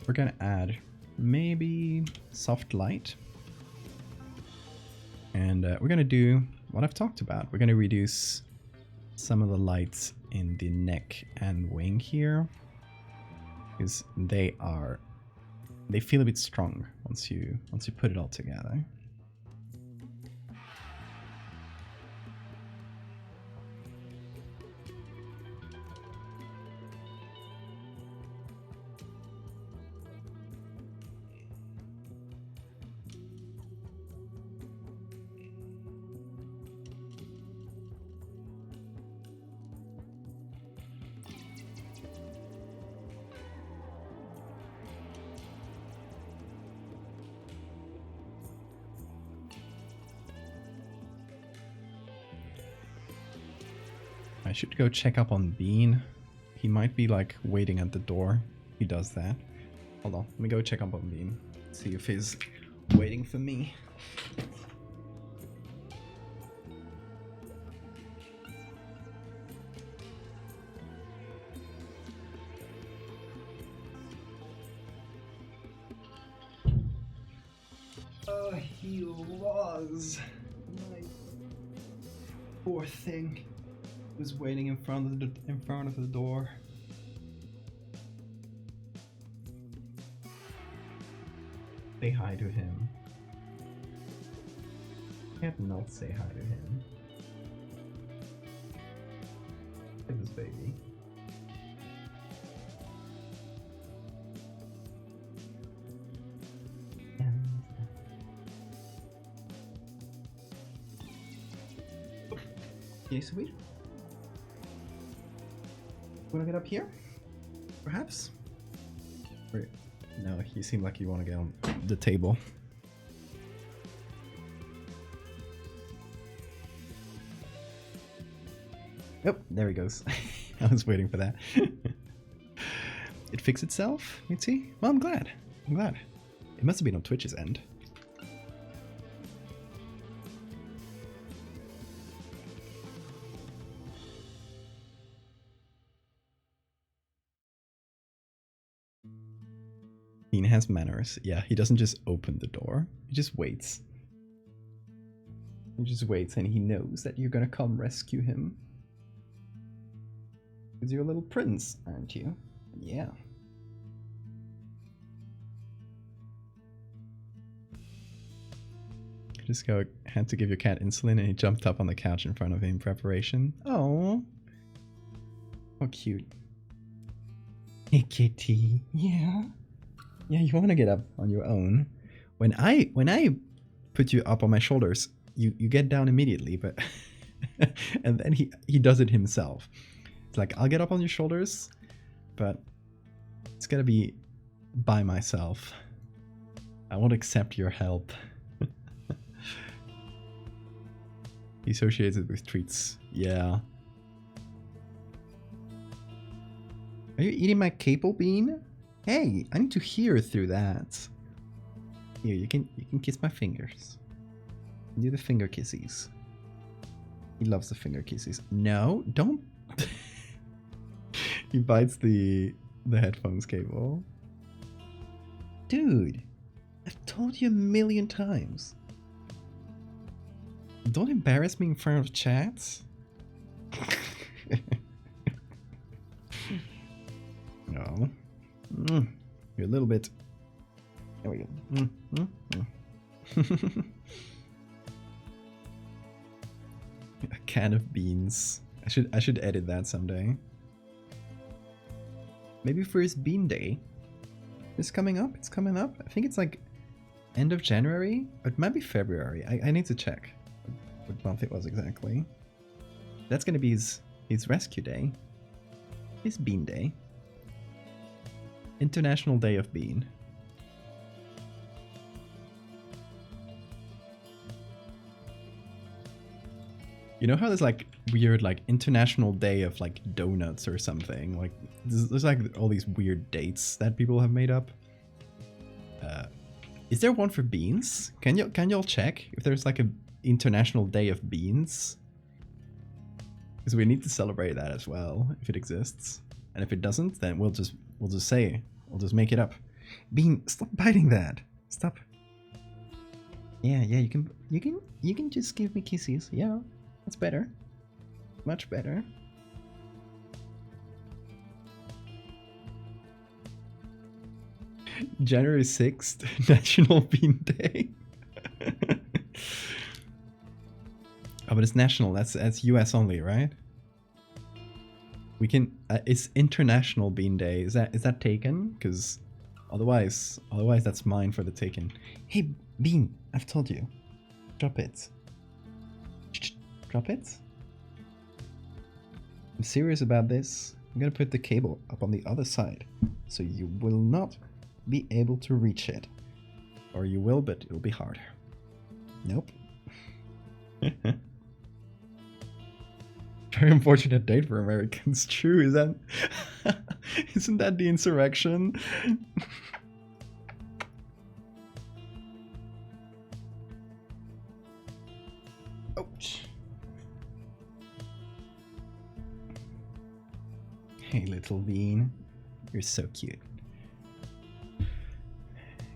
We're gonna add maybe soft light. And we're gonna do what I've talked about. We're gonna reduce some of the lights in the neck and wing here, because they feel a bit strong once you put it all together. I should go check up on Bean. He might be like waiting at the door. He does that. Hold on, let me go check up on Bean. See if he's waiting for me. He was. My poor thing was waiting in front of the door. Say hi to him. Can't not say hi to him. Look at this baby. Okay, sweet. Wanna get up here? Perhaps? Wait, no, you seem like you want to get on the table. Oh, there he goes. I was waiting for that. It fixed itself, you see? Well, I'm glad. I'm glad. It must have been on Twitch's end. Bean has manners. Yeah, he doesn't just open the door. He just waits. He just waits and he knows that you're gonna come rescue him. Because you're a little prince, aren't you? Yeah. Just had to give your cat insulin and he jumped up on the couch in front of him in preparation. Oh. How cute. Hey kitty. Yeah. Yeah, you want to get up on your own. When I put you up on my shoulders, you get down immediately, but and then he does it himself. It's like, I'll get up on your shoulders, but it's gotta be by myself. I won't accept your help. He associates it with treats. Yeah. Are you eating my capo bean? Hey, I need to hear through that. Here, you can kiss my fingers. Do the finger kissies. He loves the finger kisses. No, don't. He bites the headphones cable. Dude, I've told you a million times. Don't embarrass me in front of chat. No. You're a little bit. There we go. A can of beans. I should edit that someday. Maybe for his bean day. It's coming up. It's coming up. I think it's like end of January. It might be February. I need to check what month it was exactly. That's gonna be his rescue day. His bean day. International Day of Bean. You know how there's like weird like International Day of like donuts or something? Like there's like all these weird dates that people have made up. Is there one for beans? Can y'all check if there's like a International Day of Beans? Because we need to celebrate that as well if it exists. And if it doesn't, then we'll just make it up. Bean, stop biting that. Stop. Yeah, you can just give me kisses. Yeah, that's better. Much better. January 6th, National Bean Day. Oh, but it's national. That's US only, right? We can. It's International Bean Day. Is that taken? Because otherwise that's mine for the taken. Hey, Bean, I've told you. Drop it. Drop it. I'm serious about this. I'm gonna put the cable up on the other side, so you will not be able to reach it, or you will, but it'll be harder. Nope. Very unfortunate date for Americans. True, is that? Isn't that the insurrection? Ouch. Hey, little bean. You're so cute.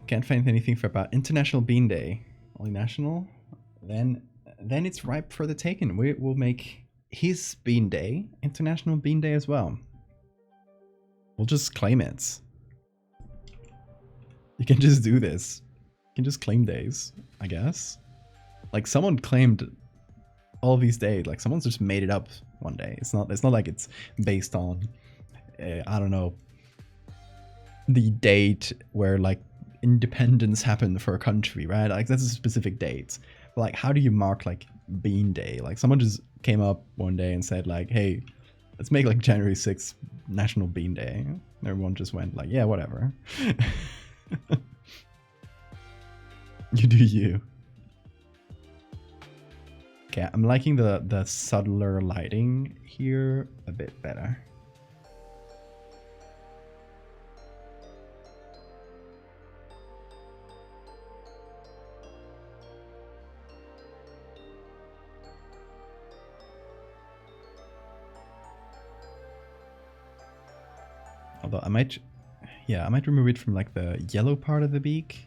Can't find anything for about International Bean Day. Only national? Then it's ripe for the taking. We'll make his Bean Day International Bean Day as well. We'll just claim it. You can just do this. You can just claim days, I guess. Like someone claimed all these days. Like someone's just made it up one day. It's not like it's based on I don't know, the date where like independence happened for a country, right? Like that's a specific date. But like how do you mark like Bean Day? Like someone just came up one day and said like, hey, let's make like January 6th National Bean Day. And everyone just went like, yeah, whatever. You do you. Okay, I'm liking the subtler lighting here a bit better. Although I might remove it from like the yellow part of the beak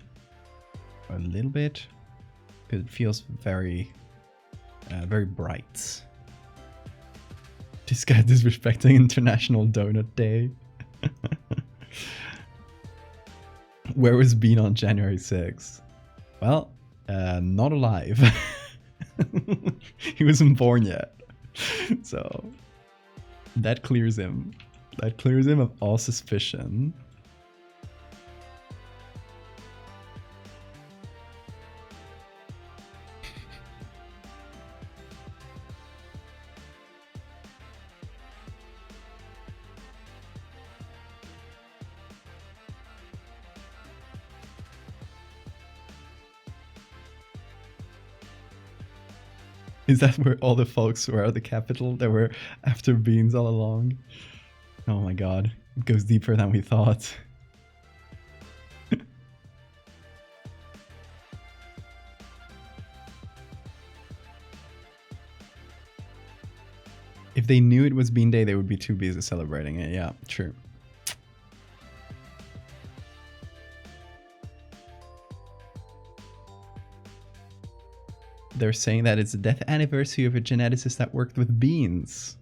a little bit because it feels very bright. This guy disrespecting International Donut Day. Where was Bean on January 6th? Well, not alive. He wasn't born yet. So that clears him. That clears him of all suspicion. Is that where all the folks were at the capital that were after beans all along? Oh my god, it goes deeper than we thought. If they knew it was Bean Day, they would be too busy celebrating it. Yeah, true. They're saying that it's the death anniversary of a geneticist that worked with beans.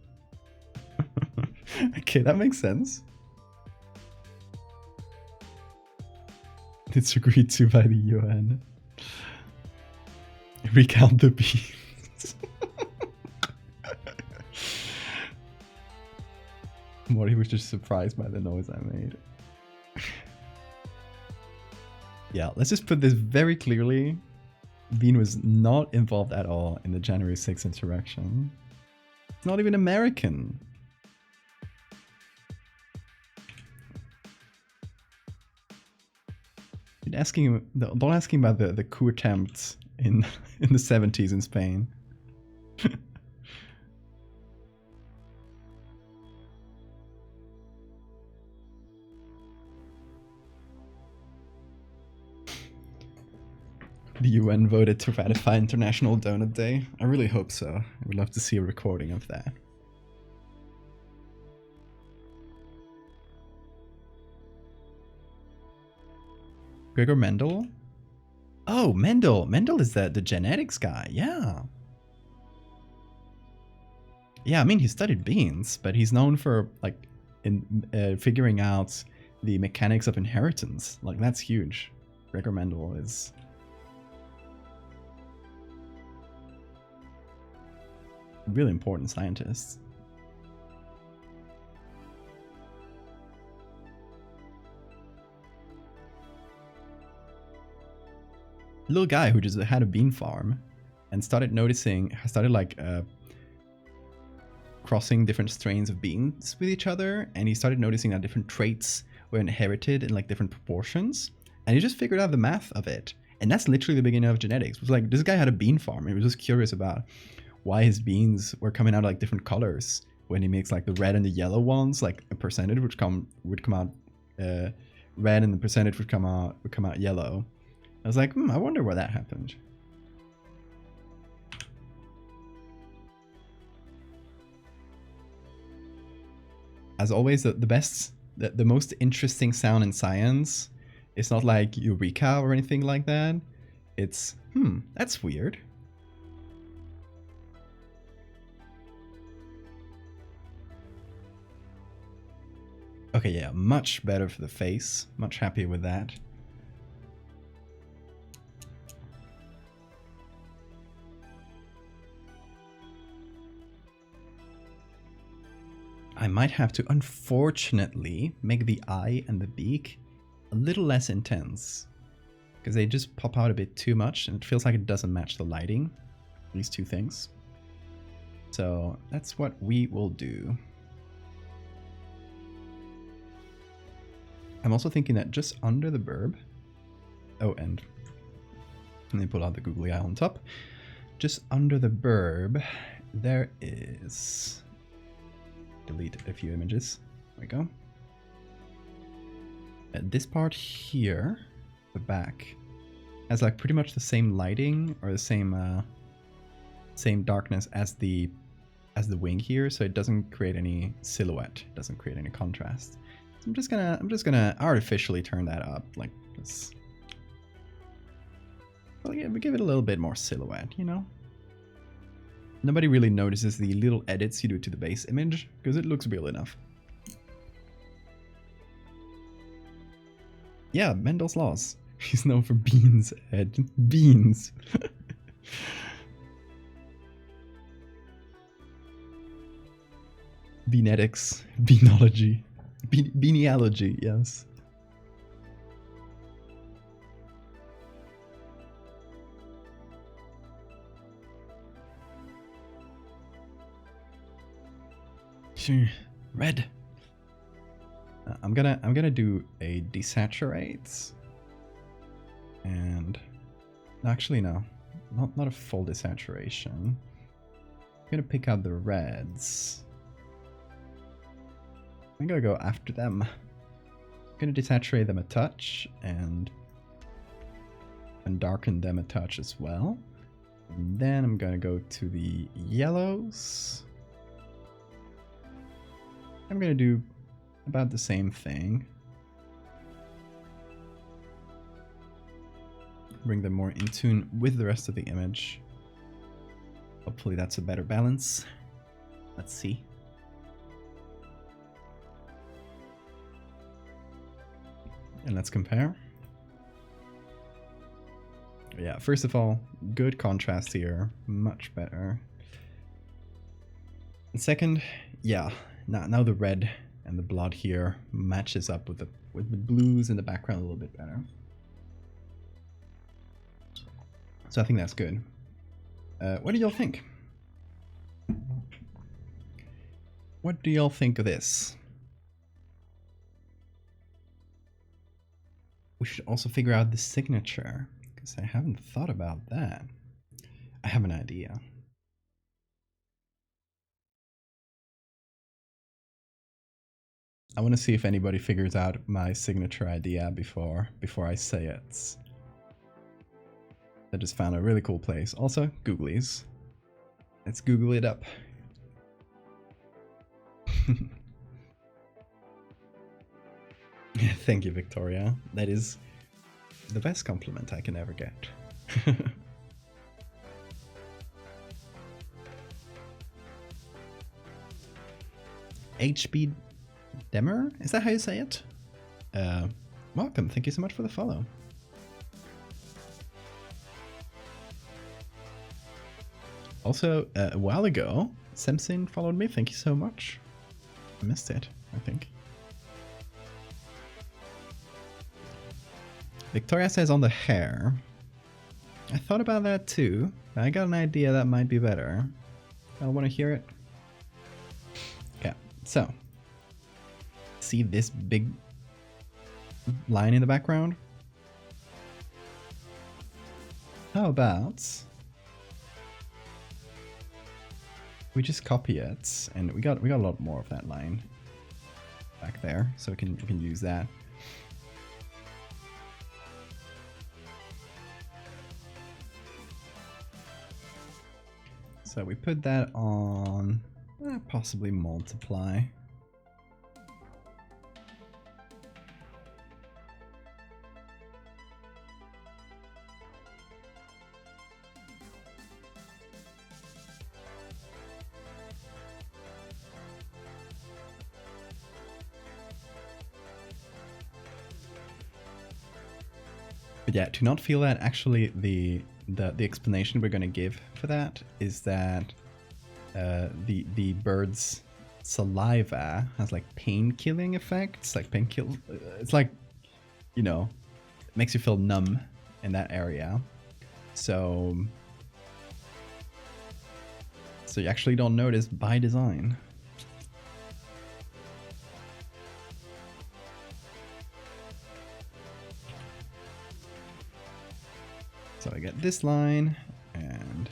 Okay, that makes sense. It's agreed to by the UN. Recount the beans. Morty was just surprised by the noise I made. Yeah, let's just put this very clearly. Bean was not involved at all in the January 6th insurrection. It's not even American. Don't ask him about the coup attempt in the 70s in Spain. The UN voted to ratify International Donut Day. I really hope so. I would love to see a recording of that. Gregor Mendel? Oh, Mendel! Mendel is the genetics guy, yeah. Yeah, I mean, he studied beans, but he's known for, like, figuring out the mechanics of inheritance. Like, that's huge. Gregor Mendel is... really important scientist. Little guy who just had a bean farm and started crossing different strains of beans with each other, and he started noticing that different traits were inherited in like different proportions, and he just figured out the math of it. And that's literally the beginning of genetics. It was like, this guy had a bean farm and he was just curious about why his beans were coming out like different colors when he makes like the red and the yellow ones, like a percentage would come out red and the percentage would come out yellow. I was like, I wonder why that happened. As always, the most interesting sound in science is not like eureka or anything like that. It's, that's weird. Okay, yeah, much better for the face. Much happier with that. I might have to, unfortunately, make the eye and the beak a little less intense. Because they just pop out a bit too much, and it feels like it doesn't match the lighting. These two things. So that's what we will do. I'm also thinking that just under the burb... Oh, and let me pull out the googly eye on top. Just under the burb, there is... Delete a few images. There we go. This part here, the back, has like pretty much the same lighting or the same darkness as the wing here, so it doesn't create any silhouette, it doesn't create any contrast. So I'm just gonna artificially turn that up, like this. Well, yeah, we give it a little bit more silhouette, you know. Nobody really notices the little edits you do to the base image, because it looks real enough. Yeah, Mendel's laws. He's known for beans, Ed. Beans. Beanetics. Beanology. Beaneology, yes. Red. I'm gonna do a desaturate, and actually no, not a full desaturation. I'm gonna pick out the reds. I'm gonna go after them. I'm gonna desaturate them a touch and darken them a touch as well. And then I'm gonna go to the yellows. I'm gonna do about the same thing. Bring them more in tune with the rest of the image. Hopefully that's a better balance. Let's see. And let's compare. Yeah, first of all, good contrast here. Much better. And second, yeah, now the red and the blood here matches up with the blues in the background a little bit better. So I think that's good. What do y'all think? What do y'all think of this? We should also figure out the signature, because I haven't thought about that. I have an idea. I want to see if anybody figures out my signature idea before I say it. I just found a really cool place. Also, Googlies. Let's Google it up. Thank you, Victoria. That is the best compliment I can ever get. HB Demer? Is that how you say it? Welcome. Thank you so much for the follow. Also, a while ago, Samson followed me. Thank you so much. I missed it, I think. Victoria says on the hair. I thought about that too. I got an idea that might be better. I want to hear it. Okay, so. See this big line in the background? How about we just copy it, and we got a lot more of that line back there, so we can use that. So we put that on, possibly multiply. But yeah, do not feel that actually the explanation we're going to give for that is that the bird's saliva has like pain-killing effects, like it's like, you know, it makes you feel numb in that area. So you actually don't notice by design. So I get this line and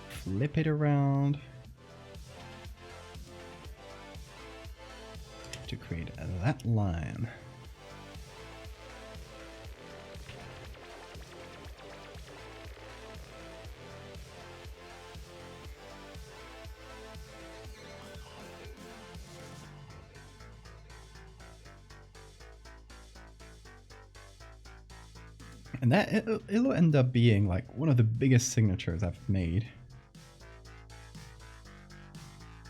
flip it around to create that line. And that it'll end up being like one of the biggest signatures I've made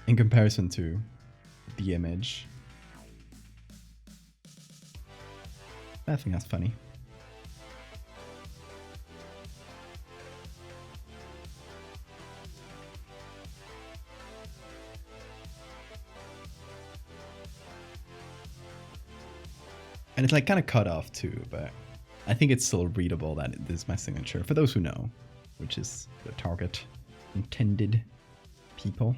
in comparison to the image. I think that's funny. And it's like kind of cut off too, but I think it's still readable that it is my signature, for those who know, which is the target intended people.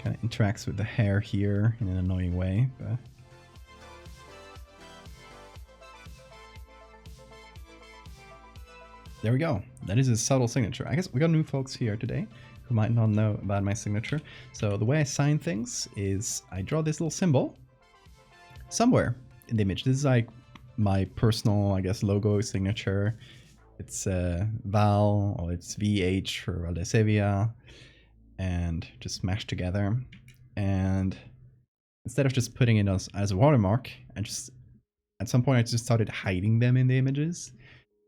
Kind of interacts with the hair here in an annoying way, but there we go. That is a subtle signature. I guess we got new folks here today who might not know about my signature. So the way I sign things is I draw this little symbol somewhere in the image. This is like my personal, I guess, logo signature. It's Val, or it's VH for valdés-hevia, and just mashed together. And instead of just putting it as a watermark, I just, at some point I just started hiding them in the images.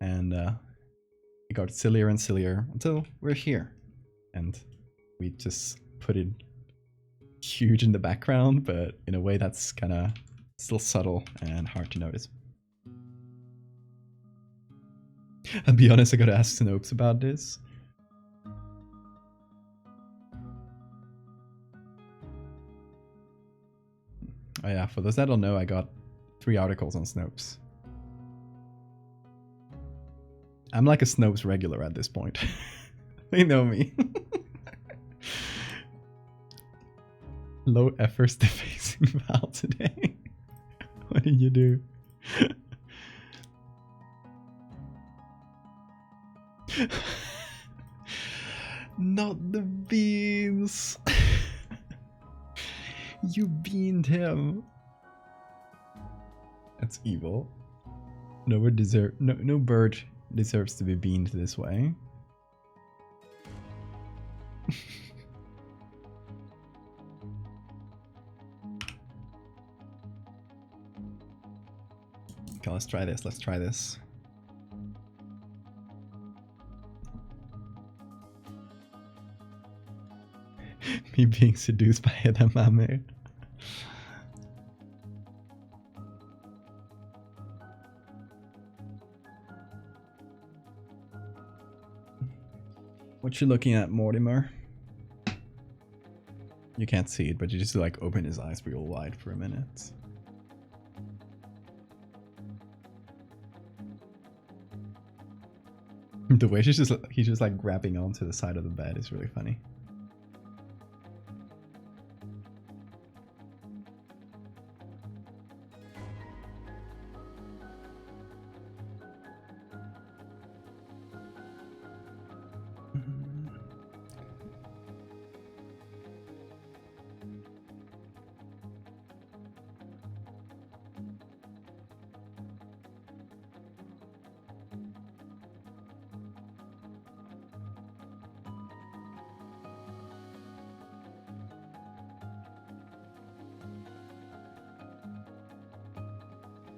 And it got sillier and sillier until we're here. And we just put it huge in the background, but in a way that's kind of still subtle and hard to notice. I'll be honest, I gotta ask Snopes about this. Oh yeah, for those that don't know, I got 3 articles on Snopes. I'm like a Snopes regular at this point. They know me. Low efforts defacing Val today. What did you do? Not the beans. You beaned him. That's evil. No bird deserves to be beaned this way. Okay, let's try this. Let's try this. Me being seduced by edamame. What you looking at, Mortimer? You can't see it, but you just like open his eyes real wide for a minute. The way he's just like grabbing onto the side of the bed is really funny.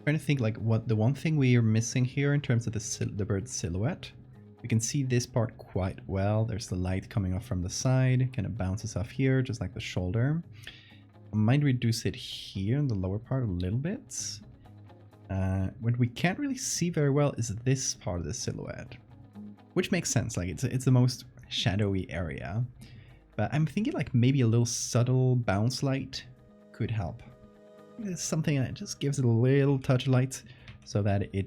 Trying to think like what the one thing we are missing here in terms of the bird's silhouette. We can see this part quite well. There's the light coming off from the side, kind of bounces off here, just like the shoulder. I might reduce it here in the lower part a little bit. What we can't really see very well is this part of the silhouette, which makes sense. Like it's the most shadowy area, but I'm thinking like maybe a little subtle bounce light could help. It's something that just gives it a little touch of light so that it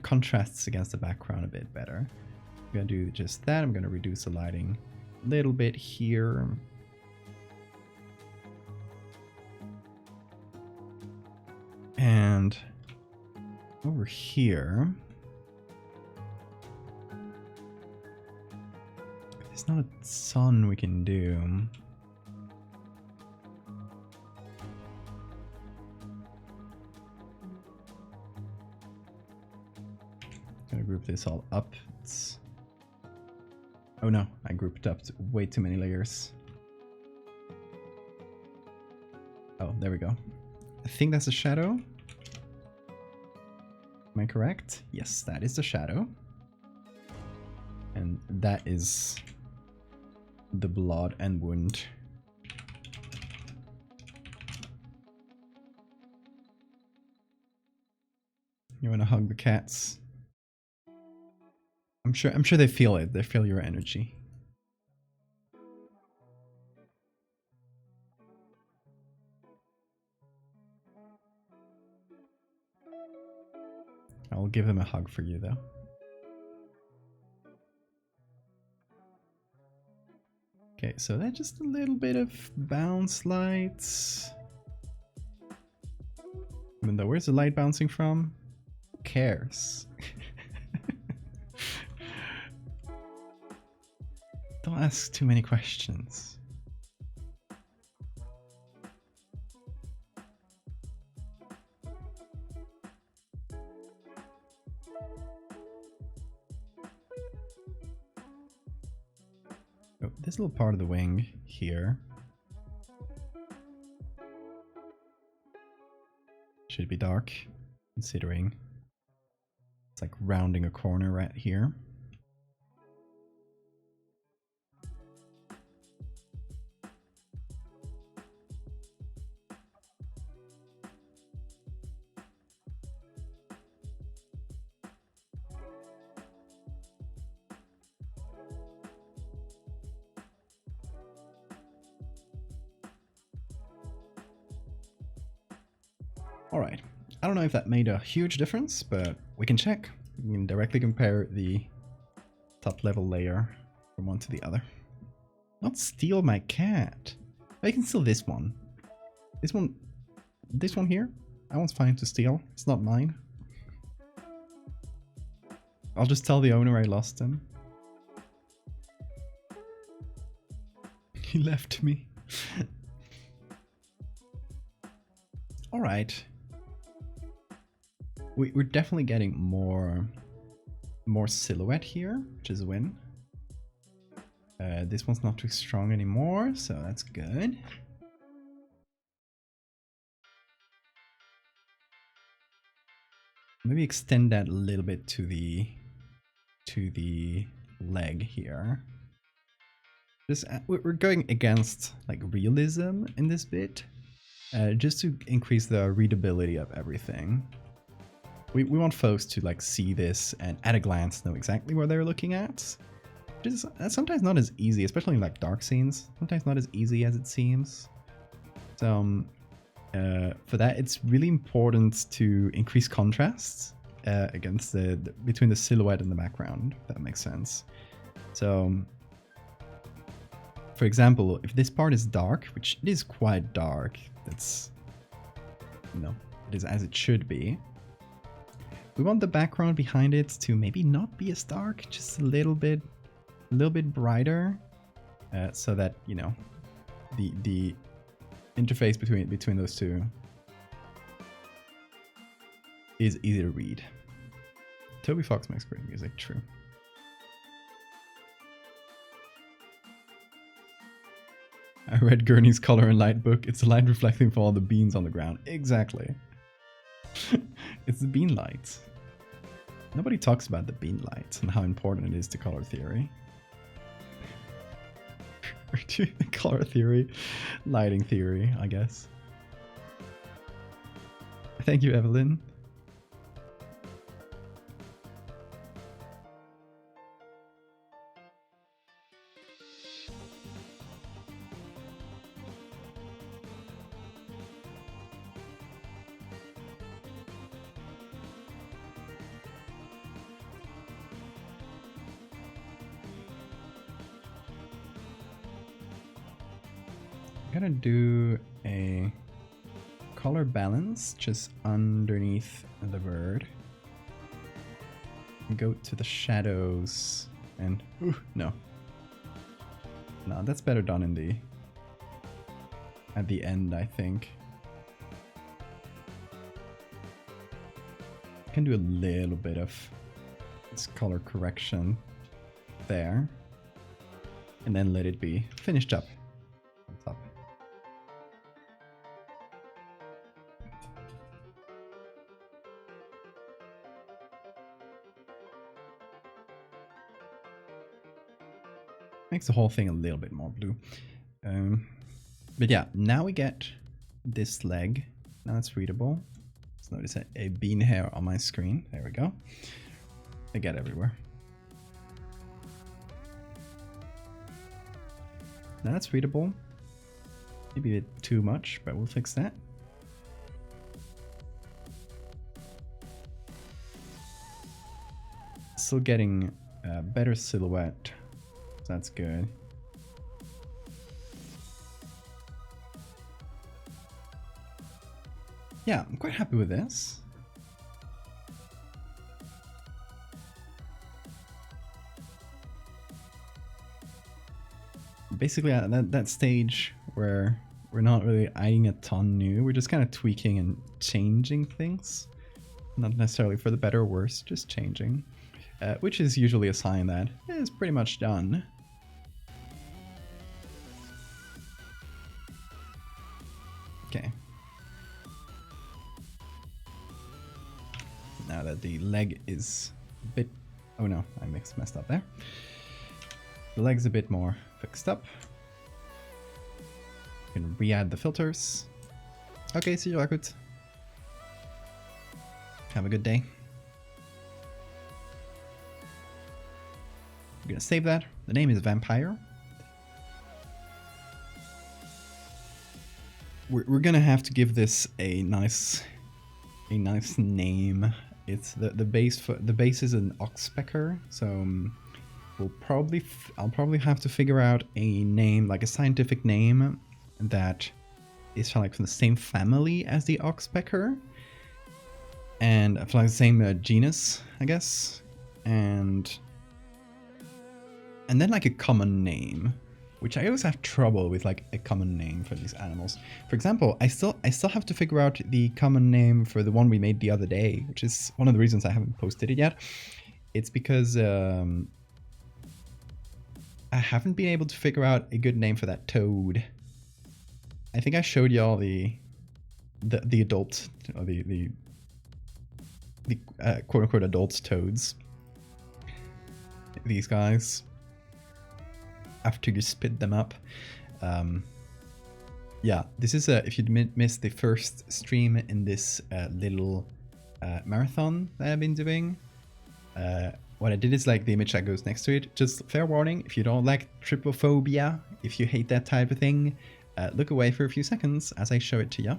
contrasts against the background a bit better. I'm gonna do just that. I'm gonna reduce the lighting a little bit here. And over here, there's not a ton we can do. Group this all up. Oh no, I grouped up way too many layers. Oh, there we go. I think that's a shadow. Am I correct? Yes, that is the shadow. And that is the blood and wound. You want to hug the cats? I'm sure they feel it. They feel your energy. I'll give them a hug for you though. Okay, so that's just a little bit of bounce lights. Even though, where's the light bouncing from? Who cares? Don't ask too many questions. Oh, this little part of the wing here should be dark, considering it's like rounding a corner right here. Alright, I don't know if that made a huge difference, but we can check. We can directly compare the top level layer from one to the other. Not steal my cat. I can steal this one. This one here, that one's fine to steal. It's not mine. I'll just tell the owner I lost him. He left me. Alright. We're definitely getting more silhouette here, which is a win. This one's not too strong anymore, so that's good. Maybe extend that a little bit to the leg here. Just we're going against like realism in this bit, just to increase the readability of everything. We want folks to like see this and at a glance know exactly what they're looking at. Which is sometimes not as easy, especially in like dark scenes. Sometimes not as easy as it seems. So for that, it's really important to increase contrasts against between the silhouette and the background, if that makes sense. So, for example, if this part is dark, which it is quite dark, that's, you know, it is as it should be. We want the background behind it to maybe not be as dark, just a little bit brighter, so that, you know, the interface between those two is easy to read. Toby Fox makes great music, true. I read Gurney's Color and Light book. It's a light reflecting from all the beans on the ground. Exactly. It's the bean light. Nobody talks about the bean light and how important it is to color theory. Color theory, lighting theory, I guess. Thank you, Evelyn. I'm gonna do a color balance just underneath the bird. Go to the shadows and no, that's better done in the at the end, I think. Can do a little bit of this color correction there, and then let it be finished up on top. Makes the whole thing a little bit more blue. But yeah, now we get this leg. Now it's readable. Let's notice a bean hair on my screen. There we go. They get everywhere. Now that's readable. Maybe a bit too much, but we'll fix that. Still getting a better silhouette. So that's good. Yeah, I'm quite happy with this. Basically at that stage where we're not really adding a ton new, we're just kind of tweaking and changing things. Not necessarily for the better or worse, just changing. Which is usually a sign that it's pretty much done. Okay. Now that the leg is a bit... Oh no, I messed up there. The leg's a bit more fixed up. You can re-add the filters. Okay, see you, Rakut. Have a good day. I'm gonna save that. The name is Vampire. We're gonna have to give this a nice name. It's the base is an oxpecker, so I'll probably have to figure out a name, like a scientific name that is from the same family as the oxpecker, and from the same genus, I guess, and then like a common name, which I always have trouble with, like a common name for these animals. For example, I still have to figure out the common name for the one we made the other day, which is one of the reasons I haven't posted it yet. It's because I haven't been able to figure out a good name for that toad. I think I showed y'all the adult, or the quote-unquote adult toads. These guys. After you spit them up. Yeah, this is if you missed the first stream in this little marathon that I've been doing. What I did is like the image that goes next to it. Just fair warning, if you don't like trypophobia, if you hate that type of thing, look away for a few seconds as I show it to you.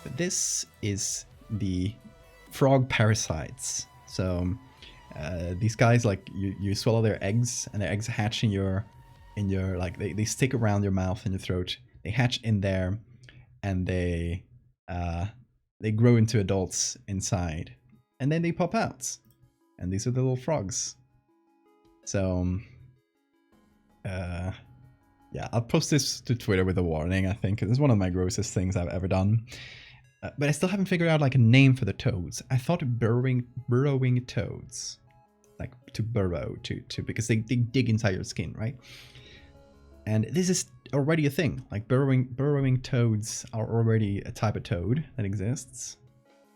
But this is the frog parasites. So these guys, like you swallow their eggs, and their eggs hatch in your like they stick around your mouth and your throat. They hatch in there, and they grow into adults inside, and then they pop out, and these are the little frogs. So yeah, I'll post this to Twitter with a warning. I think it's one of my grossest things I've ever done. But I still haven't figured out like a name for the toads. I thought burrowing toads, like to burrow to because they dig inside your skin, right? And this is already a thing. Like burrowing toads are already a type of toad that exists.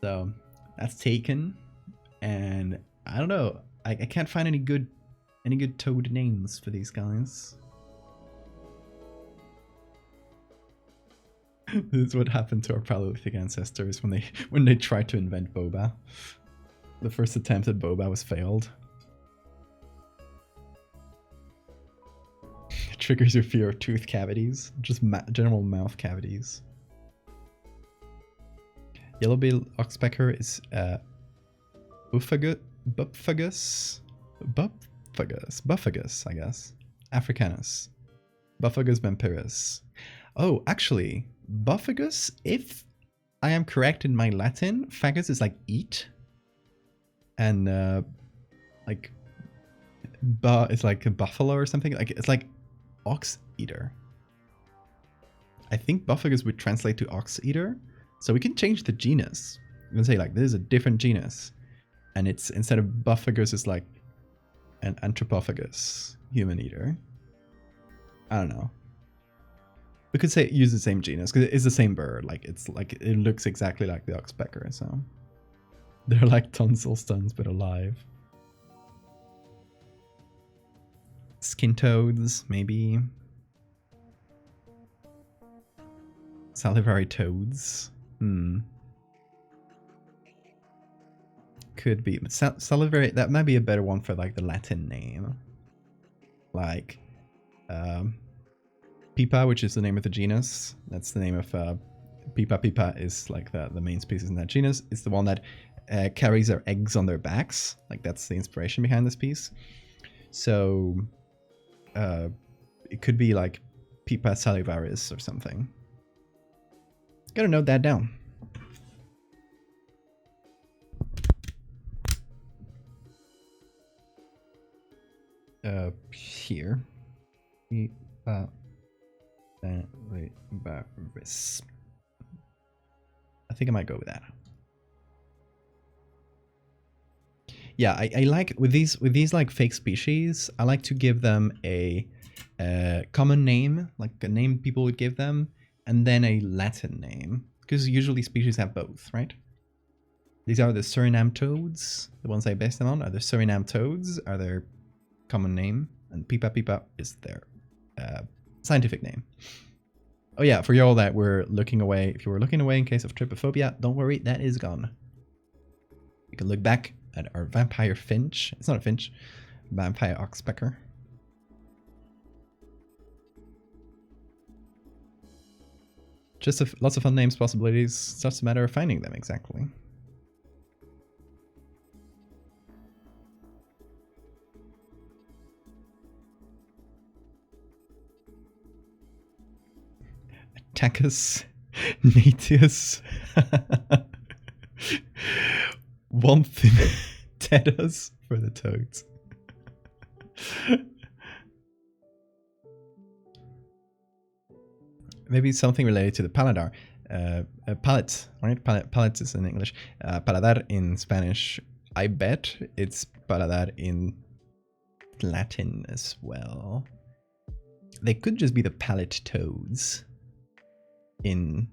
So that's taken, and I don't know. I can't find any good toad names for these guys. This is what happened to our Paleolithic ancestors when they tried to invent boba. The first attempt at boba was failed. It triggers your fear of tooth cavities, just general mouth cavities. Yellow-billed oxpecker is Buphagus, I guess. Africanus. Buphagus vampirus. Oh, actually, Buphagus, if I am correct in my Latin, fagus is like eat. And like it's like a buffalo or something. Like it's like ox eater. I think Buphagus would translate to ox eater. So we can change the genus. We can say like this is a different genus. And it's instead of Buphagus, it's like an Anthropophagus, human eater. I don't know. We could say use the same genus because it's the same bird. Like it's like it looks exactly like the oxpecker. So they're like tonsil stones but alive. Skin toads, maybe. Salivary toads. Could be salivary. That might be a better one for like the Latin name. Like Pipa, which is the name of the genus. That's the name of Pipa. Pipa is like the main species in that genus. It's the one that carries their eggs on their backs. Like that's the inspiration behind this piece. So it could be like Pipa salivaris or something. Gotta note that down. Here. Pipa salivaris. I think I might go with that. Yeah, I like with these like fake species, I like to give them a common name, like a name people would give them, and then a Latin name, because usually species have both, right? These are the Suriname toads. The ones I based them on are the Suriname toads, are their common name, and Pipa Pipa is their scientific name. Oh yeah, for y'all that were looking away, if you were looking away in case of trypophobia, don't worry, that is gone. You can look back at our vampire finch. It's not a finch. Vampire oxpecker. Just lots of fun names, possibilities. It's just a matter of finding them exactly. Tachus, Natius, Tedas for the toads. Maybe something related to the paladar. Palate, right? Palate is in English. Paladar in Spanish. I bet it's paladar in Latin as well. They could just be the palate toads in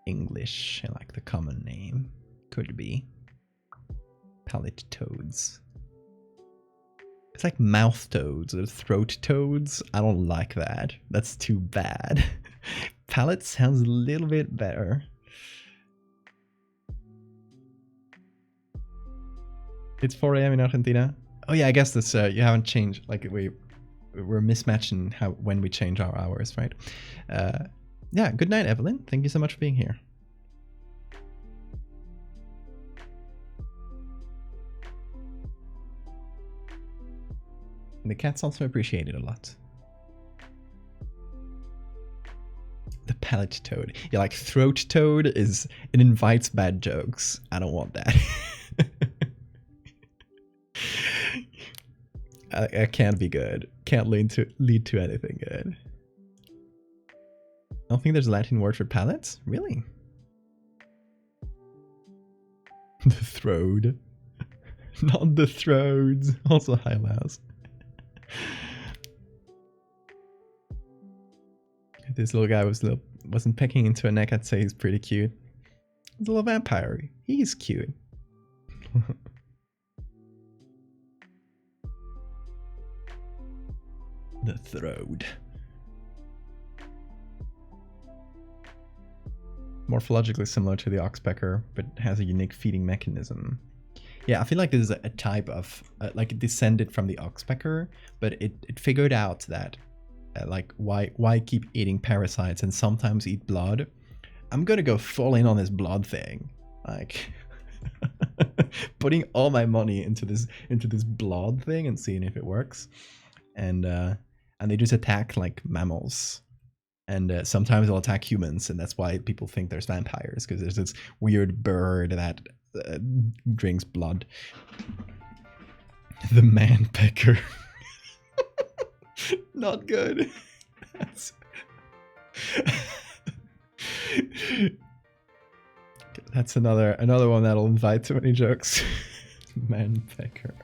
English, like the common name. Could be. Palate toads. It's like mouth toads or throat toads. I don't like that. That's too bad. Palate sounds a little bit better. It's 4 a.m. in Argentina. Oh yeah, I guess this you haven't changed. Like we're mismatching when we change our hours, right? Yeah. Good night, Evelyn. Thank you so much for being here. And the cats also appreciate it a lot. The palate toad. Yeah, like throat toad is, it invites bad jokes. I don't want that. I can't be good. Can't lead to anything good. I don't think there's a Latin word for palates? Really? The throat. Not the throats. Also highlights. This little guy wasn't pecking into a neck. I'd say he's pretty cute. He's a little vampire. He's cute. The throat. Morphologically similar to the oxpecker, but has a unique feeding mechanism. Yeah, I feel like this is a type of, like it descended from the oxpecker, but it figured out that, like, why keep eating parasites and sometimes eat blood? I'm gonna go full in on this blood thing. Like, putting all my money into this blood thing and seeing if it works. And they just attack, like, mammals. And sometimes they'll attack humans, and that's why people think there's vampires, because there's this weird bird that drinks blood. The man pecker. Not good. That's another one that'll invite too many jokes. Man pecker.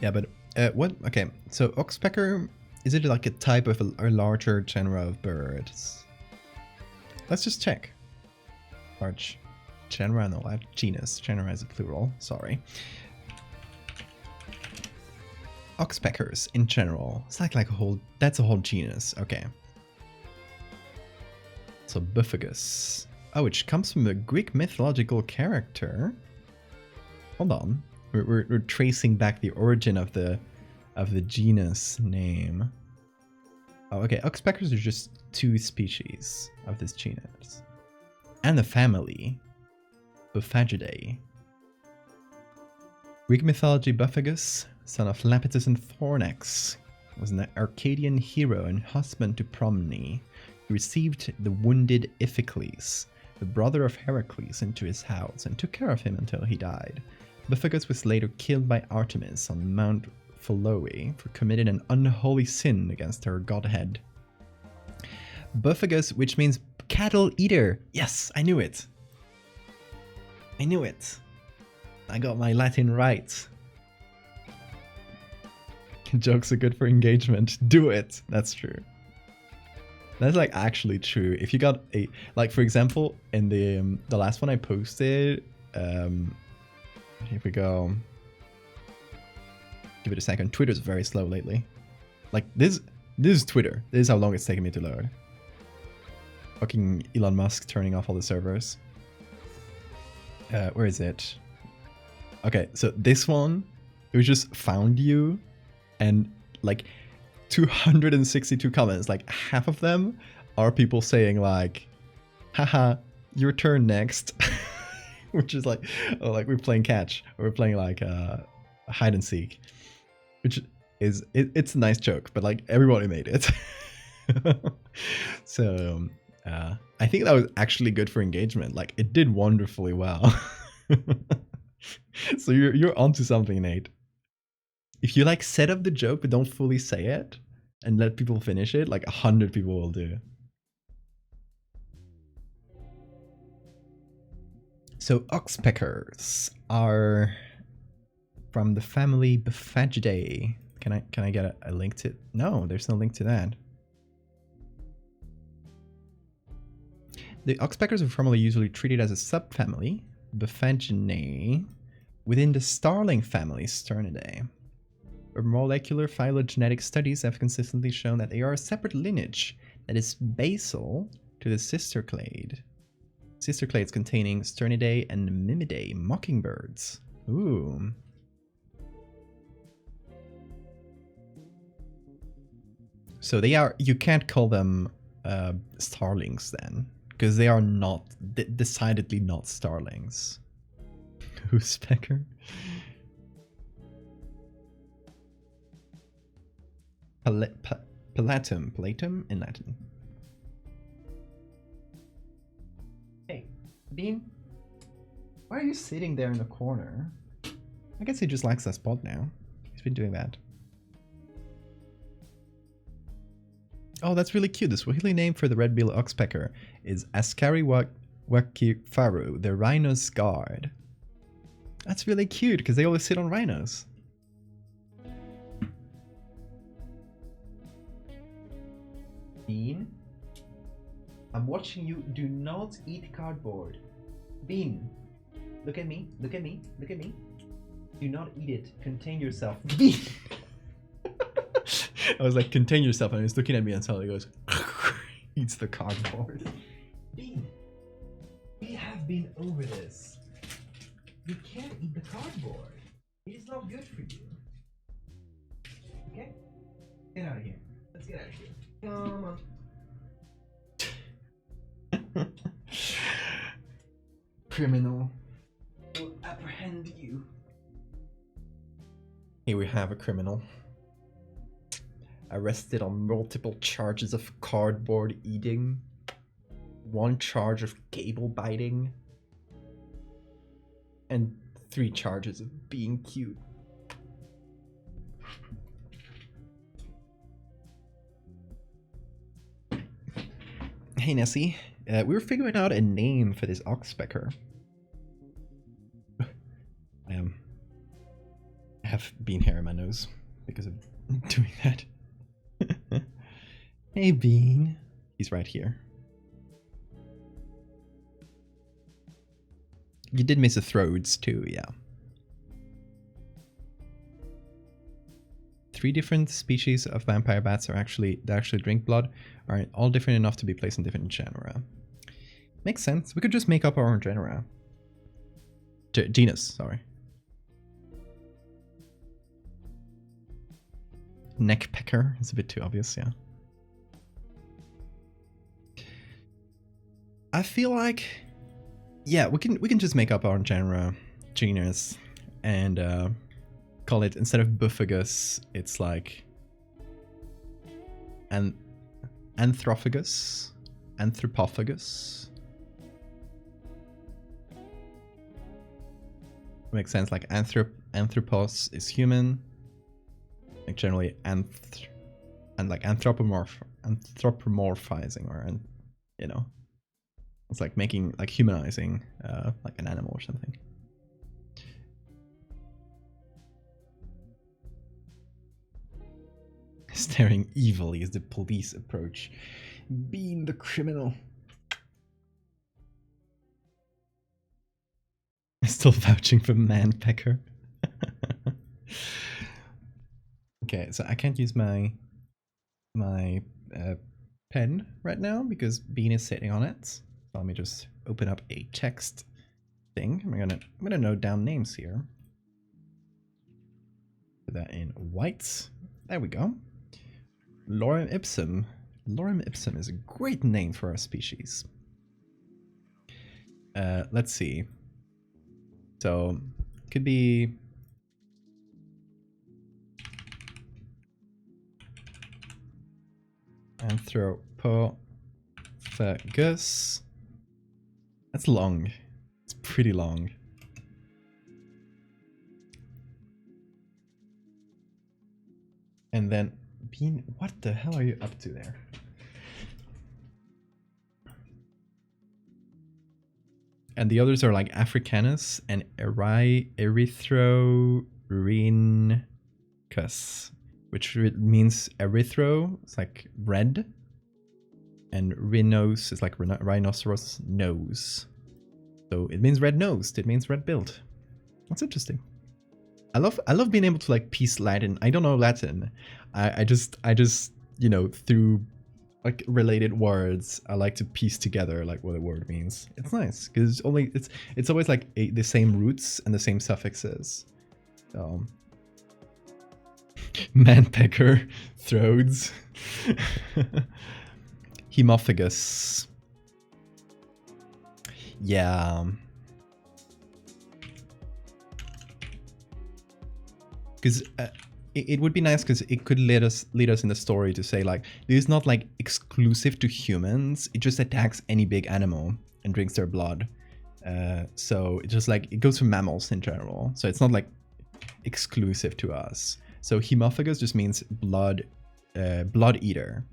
Yeah, but what? Okay, so oxpecker, is it like a type of a larger genera of birds? Let's just check. Large genera, no, genus. Genera is a plural. Sorry. Oxpeckers in general. It's like a whole. That's a whole genus. Okay. So Buphagus. Oh, which comes from a Greek mythological character. Hold on. We're tracing back the origin of the genus name. Oh, okay. Oxpeckers are just 2 species of this genus, and the family, Buphagidae. Greek mythology, Buphagus, son of Lapithus and Thornax, was an Arcadian hero and husband to Promne. He received the wounded Iphicles, the brother of Heracles, into his house and took care of him until he died. Buphagus was later killed by Artemis on Mount Pholoe for committing an unholy sin against her godhead. Buphagus, which means cattle eater. Yes, I knew it. I knew it. I got my Latin right. Jokes are good for engagement. Do it. That's true. That's like actually true. If you got a, like, for example, in the last one I posted, here we go. Give it a second. Twitter's very slow lately. Like, this is Twitter. This is how long it's taking me to load. Fucking Elon Musk turning off all the servers. Where is it? Okay, so this one, it was just found you, and like 262 comments. Like, half of them are people saying like, haha, your turn next. Which is like, oh, like we're playing catch, or we're playing like hide and seek, which is it's a nice joke, but like everybody made it. So I think that was actually good for engagement. Like, it did wonderfully well. So you're onto something, Nate. If you like set up the joke but don't fully say it and let people finish it, like 100 people will do. So oxpeckers are from the family Buphagidae. Can I get a link to? No, there's no link to that. The oxpeckers are formerly usually treated as a subfamily, Buphaginae, within the starling family Sternidae. But molecular phylogenetic studies have consistently shown that they are a separate lineage that is basal to the sister clade. Sister clades containing Sternidae and Mimidae, mockingbirds. Ooh. So they are. You can't call them starlings then, because they are not decidedly not starlings. Woodpecker. Palatum in Latin. Hey, Bean, why are you sitting there in the corner? I guess he just likes that spot now. He's been doing that. Oh, that's really cute. The Swahili name for the red-billed oxpecker is Sanguivoriphobia, the rhino's guard. That's really cute because they always sit on rhinos. Bean, I'm watching you. Do not eat cardboard. Bean, look at me. Look at me. Look at me. Do not eat it. Contain yourself. Bean. I was like, contain yourself, and he's looking at me until he goes, eats the cardboard. Bean, we have been over this. You can't eat the cardboard. It is not good for you. Okay? Get out of here. Let's get out of here. Come on. Criminal. We'll apprehend you. Here we have a criminal. Arrested on multiple charges of cardboard eating. 1 charge of cable biting. And 3 charges of being cute. Hey Nessie, we were figuring out a name for this oxpecker. I have bean hair in my nose because of doing that. Hey Bean, he's right here. You did miss the throats too, yeah. 3 different species of vampire bats that actually drink blood, are all different enough to be placed in different genera. Makes sense. We could just make up our own genera. Genus, sorry. Neckpecker is a bit too obvious, yeah. I feel like, yeah, we can just make up our own genus, and call it, instead of Buffagus, it's like Anthropophagus. Makes sense. Like anthropos is human. Like generally and like anthropomorphizing, or you know, it's like making, like humanizing like an animal or something. Staring evilly as the police approach. Being the criminal. Still vouching for Manpecker. Okay, so I can't use my pen right now because Bean is sitting on it. So let me just open up a text thing. I'm gonna note down names here. Put that in white. There we go. Lorem ipsum. Lorem ipsum is a great name for our species. Let's see. So, could be Anthropophagus. That's long. It's pretty long. And then Bean, what the hell are you up to there? And the others are like Africanus and Erythrorhynchus, which means erythro, it's like red, and rhinos is like rhinoceros nose. So it means red-nosed. It means red-billed. That's interesting. I love being able to like piece Latin. I don't know Latin. I just you know, through like related words, I like to piece together like what a word means. It's nice because it's always like the same roots and the same suffixes. Manpecker. Throats. Hemophagus. Yeah. Because it would be nice because it could lead us in the story to say like, this is not like exclusive to humans. It just attacks any big animal and drinks their blood. So it just like, it goes for mammals in general. So it's not like exclusive to us. So hemophagus just means blood eater.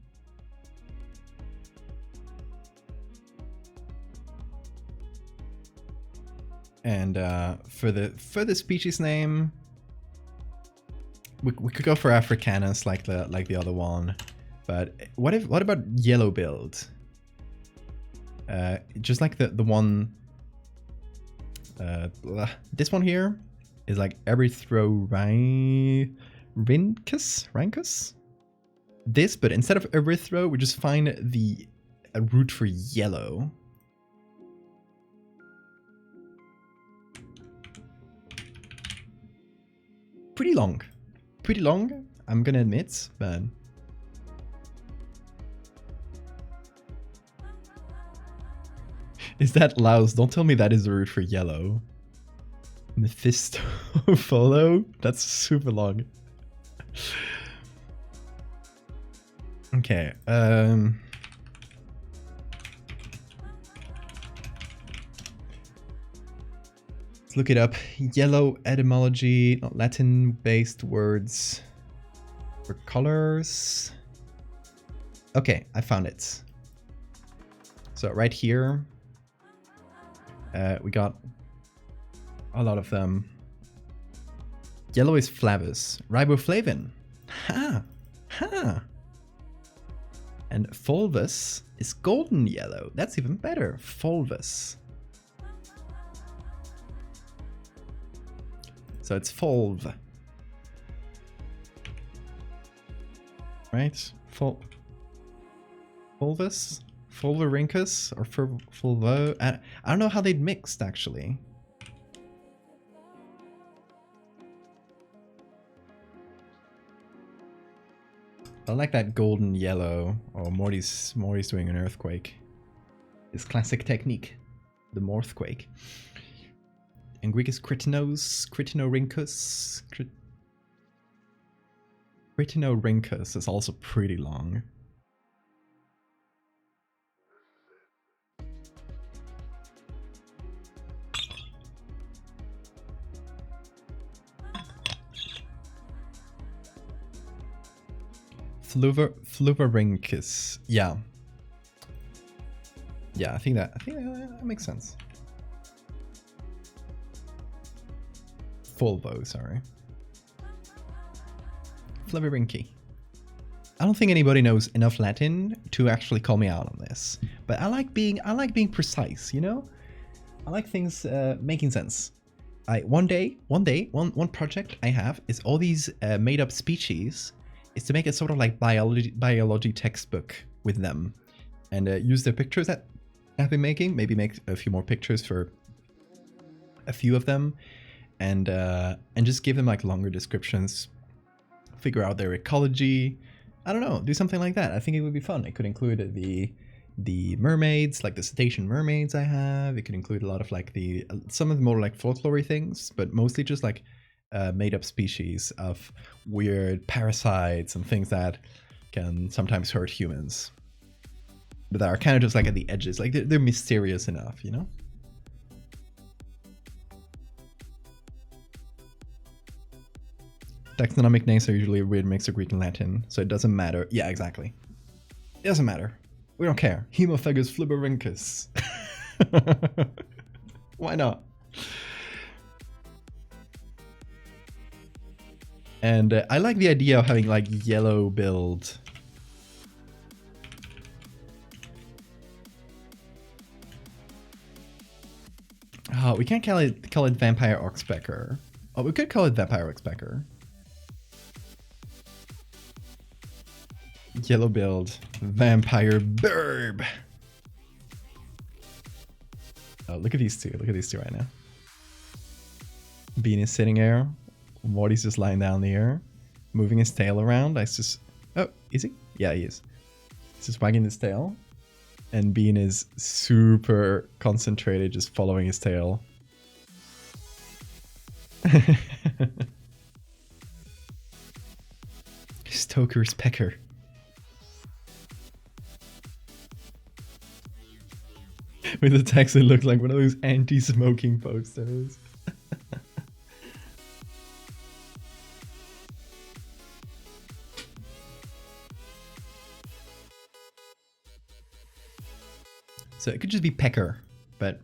And for the species name, we could go for Africanus like the other one, but what about yellow billed? Just like the one, this one here is like Erythrorhynchus. This, but instead of erythro, we just find a root for yellow. Pretty long, I'm gonna admit, but is that Laos? Don't tell me that is the root for yellow. Mephistopholo? That's super long. Okay, let's look it up. Yellow etymology, not Latin-based words for colors. Okay, I found it. So right here, we got a lot of them. Yellow is flavus, riboflavin. Ha! Ha! And fulvus is golden yellow. That's even better. Fulvus. So it's fulv. Right? Fulvus? Fulvorhynchus? Or fulvo? I don't know how they'd mixed, actually. I like that golden yellow. Oh, Morty's doing an earthquake. His classic technique. The Morthquake. In Greek is kritinos, kritinorhynchus. Kritinorhynchus is also pretty long. Fluvorhynchus. Yeah. Yeah, I think that makes sense. Fulvo, sorry. Fluvorhynchi. I don't think anybody knows enough Latin to actually call me out on this, but I like being precise, you know? I like things making sense. One project I have is all these made up species is to make a sort of like biology textbook with them, and use the pictures that I've been making, maybe make a few more pictures for a few of them, and just give them like longer descriptions, figure out their ecology. I don't know, do something like that. I think it would be fun. It could include the mermaids, like the cetacean mermaids I have. It could include a lot of like some of the more like folklore things, but mostly just like made up species of weird parasites and things that can sometimes hurt humans, but that are kind of just like at the edges, like they're mysterious enough, you know? Taxonomic names are usually a weird mix of Greek and Latin, so it doesn't matter. Yeah, exactly. It doesn't matter. We don't care. Hemophagus flubberhynchus. Why not? And I like the idea of having like yellow billed. Oh, we can't call it vampire oxpecker. Oh, we could call it vampire oxpecker. Yellow billed vampire burb. Oh, look at these two. Look at these two right now. Bean is sitting there. Morty's just lying down there. moving his tail around. I just... Oh, is he? Yeah, he is. He's just wagging his tail. And Bean is super concentrated, just following his tail. Stoker's pecker. With the text, it looked like one of those anti-smoking posters. So it could just be pecker, but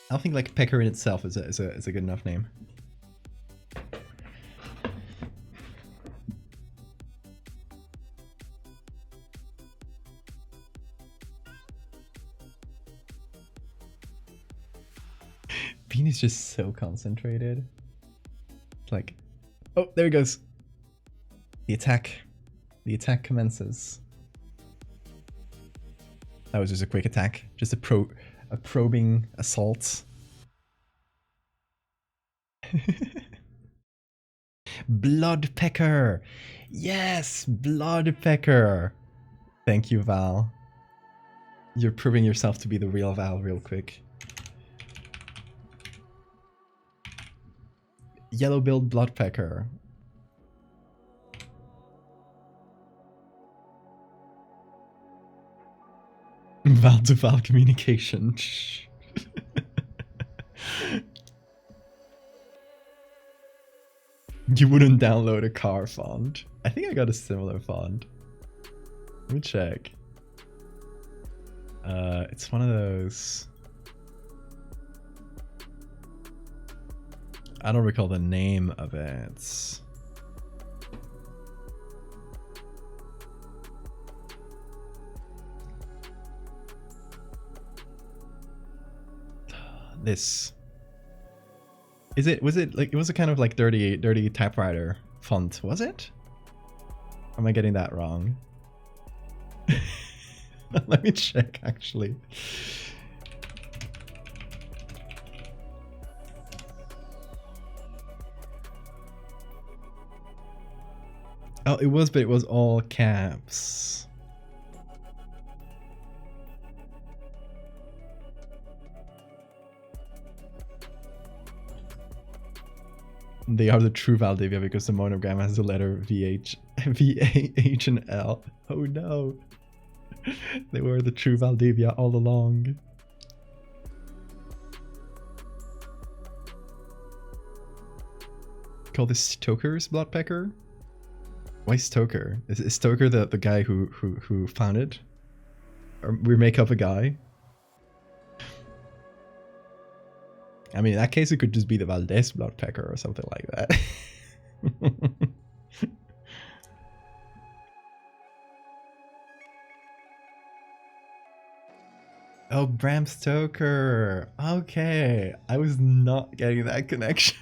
I don't think like pecker in itself is a good enough name. Bean is just so concentrated. It's like, oh, there he goes. The attack. The attack commences. That was just a quick attack. Just a probing assault. Bloodpecker! Yes! Bloodpecker! Thank you, Val. You're proving yourself to be the real Val real quick. Yellow-billed bloodpecker. Val-to-Val communication. You wouldn't download a car font. I think I got a similar font. Let me check. It's one of those... I don't recall the name of it. This. Was it like, it was a kind of like dirty typewriter font, was it? Or am I getting that wrong? Let me check actually. Oh, it was, but it was all caps. They are the true Valdevia because the monogram has the letter VH, VAH, and L. Oh no. They were the true Valdevia all along. Call this Stoker's bloodpecker? Why Stoker? Is Stoker the guy who found it? Or we make up a guy? I mean, in that case, it could just be the Valdez bloodpecker or something like that. Oh, Bram Stoker. Okay. I was not getting that connection.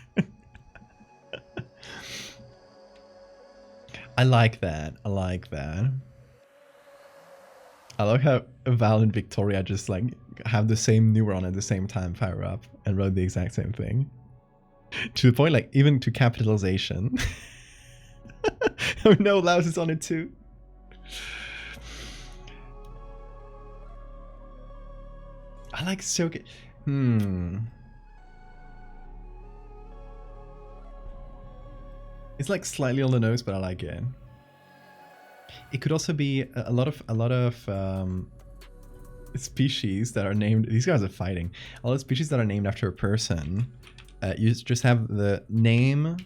I like that. I like that. I like how Val and Victoria just like have the same neuron at the same time fire up and wrote the exact same thing. To the point, like, even to capitalization. Oh no, Laos is on it too. I like so good. It's like slightly on the nose, but I like it. It could also be a lot of species that are named. These guys are fighting. A lot of species that are named after a person. You just have the name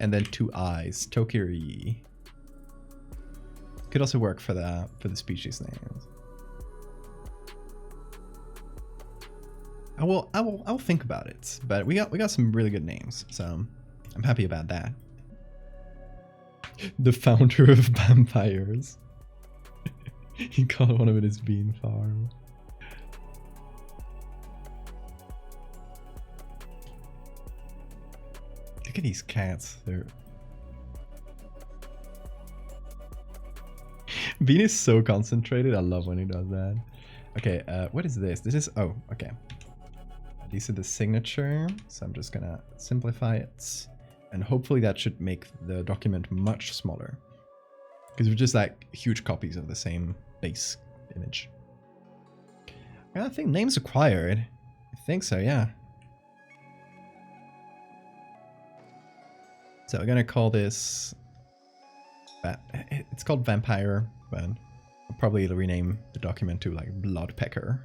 and then two eyes. Tokiri. Could also work for the species names. I will think about it. But we got some really good names, so I'm happy about that. The founder of vampires. He called one of it his bean farm. Look at these cats. They're... Bean is so concentrated. I love when he does that. Okay, what is this? This is... Oh, okay. These are the signature. So I'm just gonna simplify it. and hopefully that should make the document much smaller. Because we're just like huge copies of the same base image. I think names acquired. I think so, yeah. So we're gonna call this... It's called Vampire, but I'll probably rename the document to like Bloodpecker.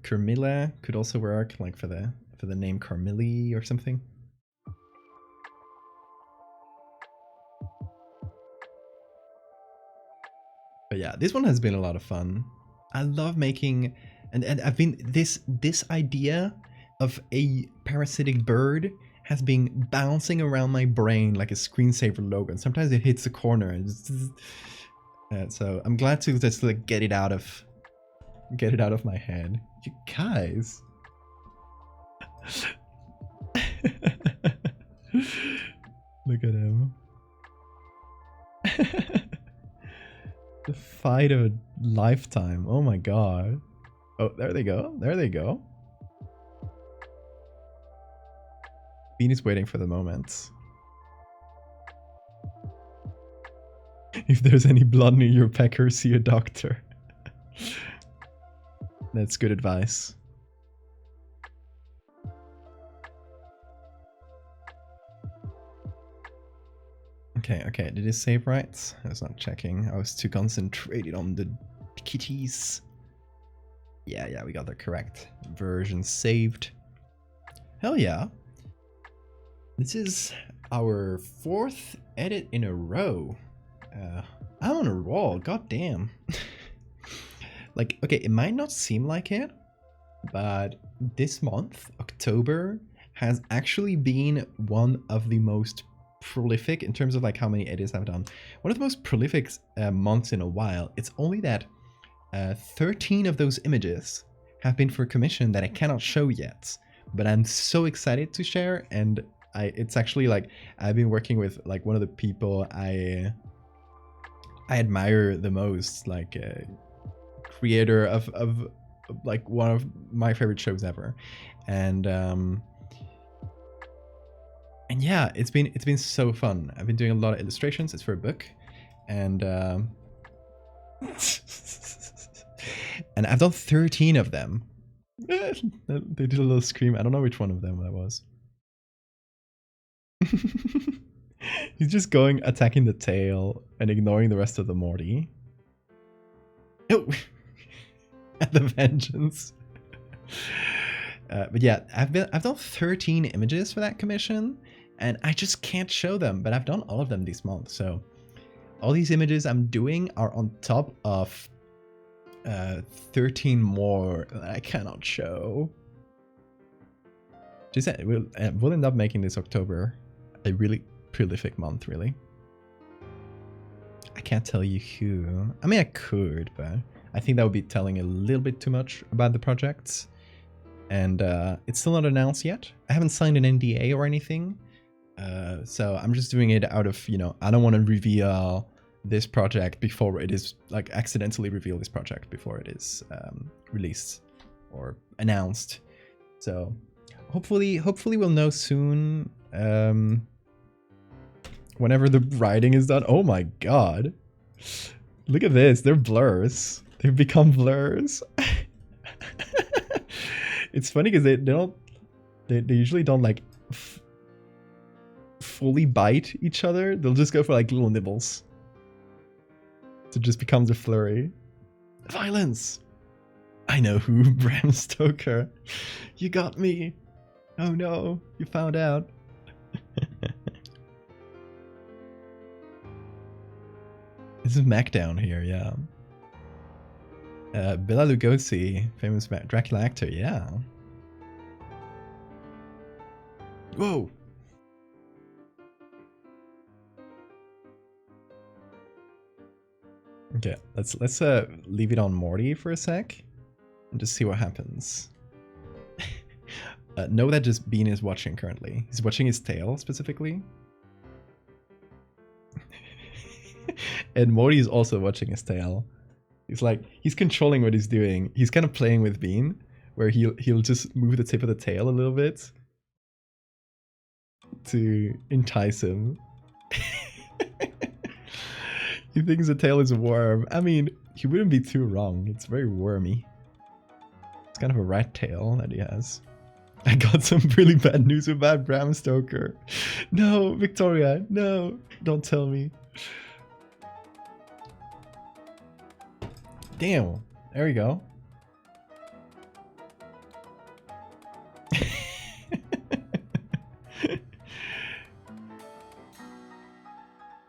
Carmilla could also work, like for the name Carmilli or something. But yeah, this one has been a lot of fun. I love making, and I've been this idea of a parasitic bird has been bouncing around my brain like a screensaver logo, and sometimes it hits the corner, and so I'm glad to just like get it out of my head. You guys. Look at him. The fight of a lifetime. Oh my god. Oh, there they go. There they go. Bean is waiting for the moment. If there's any blood near your pecker, see a doctor. That's good advice. Okay, did it save right? I was not checking. I was too concentrated on the kitties. Yeah, we got the correct version saved. Hell yeah. This is our 4th edit in a row. I'm on a roll, god damn. Like, okay, it might not seem like it, but this month, October, has actually been one of the most prolific in terms of like how many edits I've done. One of the most prolific months in a while. It's only that 13 of those images have been for commission that I cannot show yet, but I'm so excited to share. And it's actually like I've been working with like one of the people I admire the most, like creator of like one of my favorite shows ever, and yeah, it's been so fun. I've been doing a lot of illustrations. It's for a book, and and I've done 13 of them. They did a little scream. I don't know which one of them that was. He's just going, attacking the tail and ignoring the rest of the Morty. Oh, the vengeance. But yeah, I've done 13 images for that commission, and I just can't show them. But I've done all of them this month, so all these images I'm doing are on top of 13 more that I cannot show. Just we'll end up making this October a really prolific month, really. I can't tell you who. I mean, I could, but I think that would be telling a little bit too much about the projects. And it's still not announced yet. I haven't signed an NDA or anything. So I'm just doing it out of, you know, I don't want to reveal this project before it is, like, accidentally reveal this project before it is released or announced. So hopefully we'll know soon. Whenever the writing is done. Oh my god. Look at this. They're blurs. They've become blurs. It's funny because they usually don't like fully bite each other. They'll just go for like little nibbles. So it just becomes a flurry. Violence. I know who. Bram Stoker. You got me. Oh no, you found out. This is Mac down here, yeah. Bela Lugosi, famous Dracula actor, yeah. Whoa! Okay, let's leave it on Morty for a sec and just see what happens. Know that just Bean is watching currently. He's watching his tail specifically. And Morty is also watching his tail. He's like, he's controlling what he's doing. He's kind of playing with Bean, where he'll just move the tip of the tail a little bit to entice him. He thinks the tail is a worm. I mean, he wouldn't be too wrong. It's very wormy. It's kind of a rat tail that he has. I got some really bad news about Bram Stoker. No, Victoria, no, don't tell me. Damn, there we go.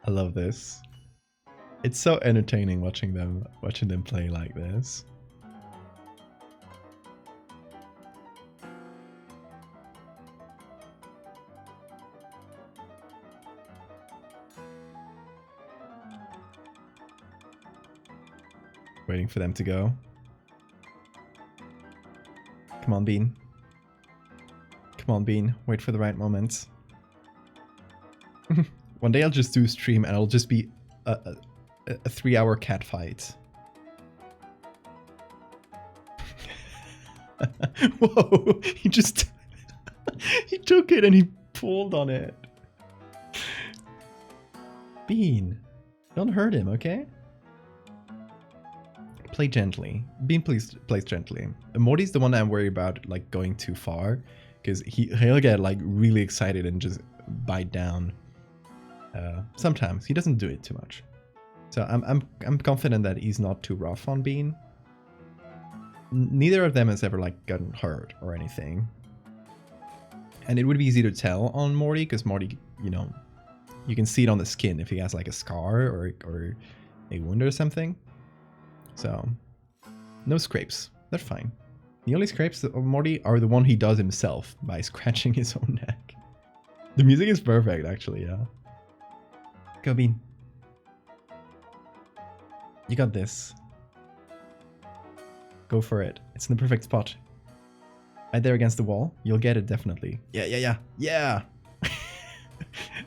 I love this. It's so entertaining watching them play like this. Waiting for them to go. Come on, Bean. Come on, Bean. Wait for the right moment. One day I'll just do a stream and it'll just be a 3-hour cat fight. Whoa! He just... he took it and he pulled on it. Bean, don't hurt him, okay? Play gently. Bean plays gently. Morty's the one I'm worried about, like, going too far, because he'll get like really excited and just bite down. Sometimes he doesn't do it too much, so I'm confident that he's not too rough on Bean. Neither of them has ever like gotten hurt or anything, and it would be easy to tell on Morty because Morty, you know, you can see it on the skin if he has like a scar or a wound or something. So, no scrapes. They're fine. The only scrapes of Morty are the one he does himself by scratching his own neck. The music is perfect, actually, yeah. Go, Bean. You got this. Go for it. It's in the perfect spot. Right there against the wall. You'll get it, definitely. Yeah! That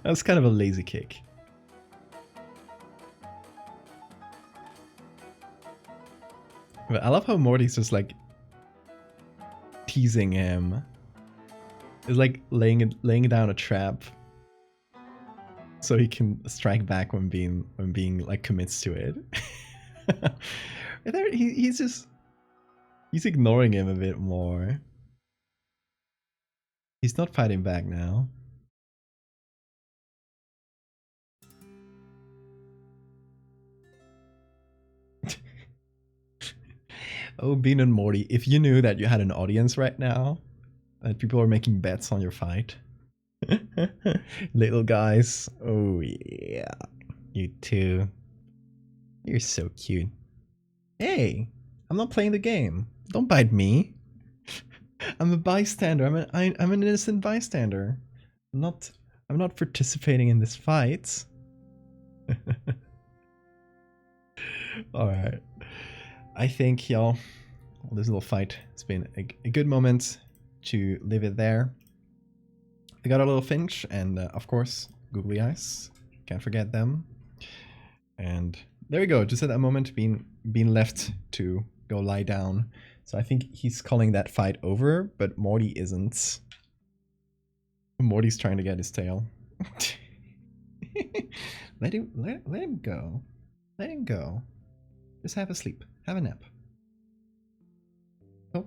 was kind of a lazy kick. But I love how Morty's just like teasing him. It's like laying down a trap so he can strike back when being like commits to it. And there, he's ignoring him a bit more. He's not fighting back now. Oh, Bean and Morty, if you knew that you had an audience right now, that people are making bets on your fight. Little guys. Oh, yeah. You too. You're so cute. Hey, I'm not playing the game. Don't bite me. I'm a bystander. I'm an innocent bystander. I'm not participating in this fight. Alright. I think, y'all, this little fight has been a good moment to leave it there. We got our little Finch and, of course, googly eyes. Can't forget them. And there we go. Just at that moment, being left to go lie down. So I think he's calling that fight over, but Morty isn't. Morty's trying to get his tail. Let him go. Let him go. Just have a sleep. Have a nap. Oh.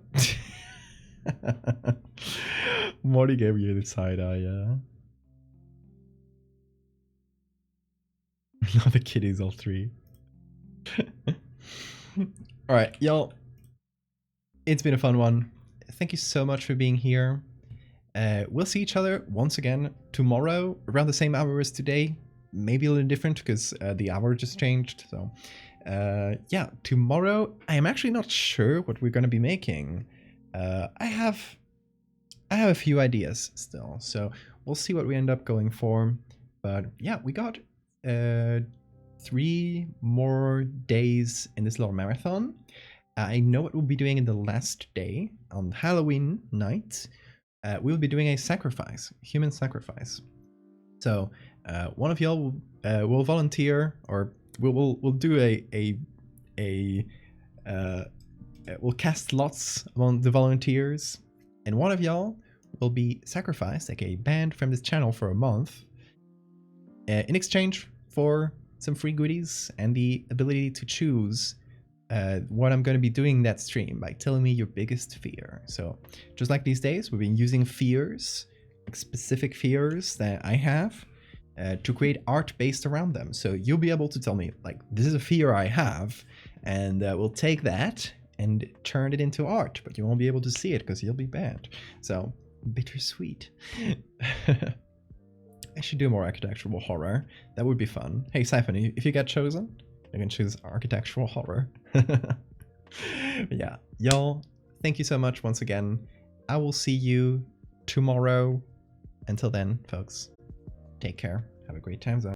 Morty gave you the side eye, yeah. Now the kitties, all three. Alright, y'all. It's been a fun one. Thank you so much for being here. We'll see each other once again tomorrow, around the same hour as today. Maybe a little different because the hour just changed. So, yeah, tomorrow I am actually not sure what we're going to be making. I have a few ideas still, so we'll see what we end up going for. But yeah, we got 3 more days in this little marathon. I know what we'll be doing in the last day on Halloween night. We'll be doing a sacrifice, human sacrifice. So one of y'all will volunteer, or we'll do a we'll cast lots among the volunteers, and one of y'all will be sacrificed, aka banned from this channel for a month, in exchange for some free goodies and the ability to choose what I'm going to be doing that stream by telling me your biggest fear. So just like these days, we've been using fears, like specific fears that I have, to create art based around them. So you'll be able to tell me, like, this is a fear I have, and we'll take that and turn it into art, but you won't be able to see it because you'll be banned. So bittersweet. I should do more architectural horror. That would be fun. Hey, Siphon, if you get chosen, you can choose architectural horror. Yeah, y'all, thank you so much once again. I will see you tomorrow. Until then, folks, take care. Have a great time zone.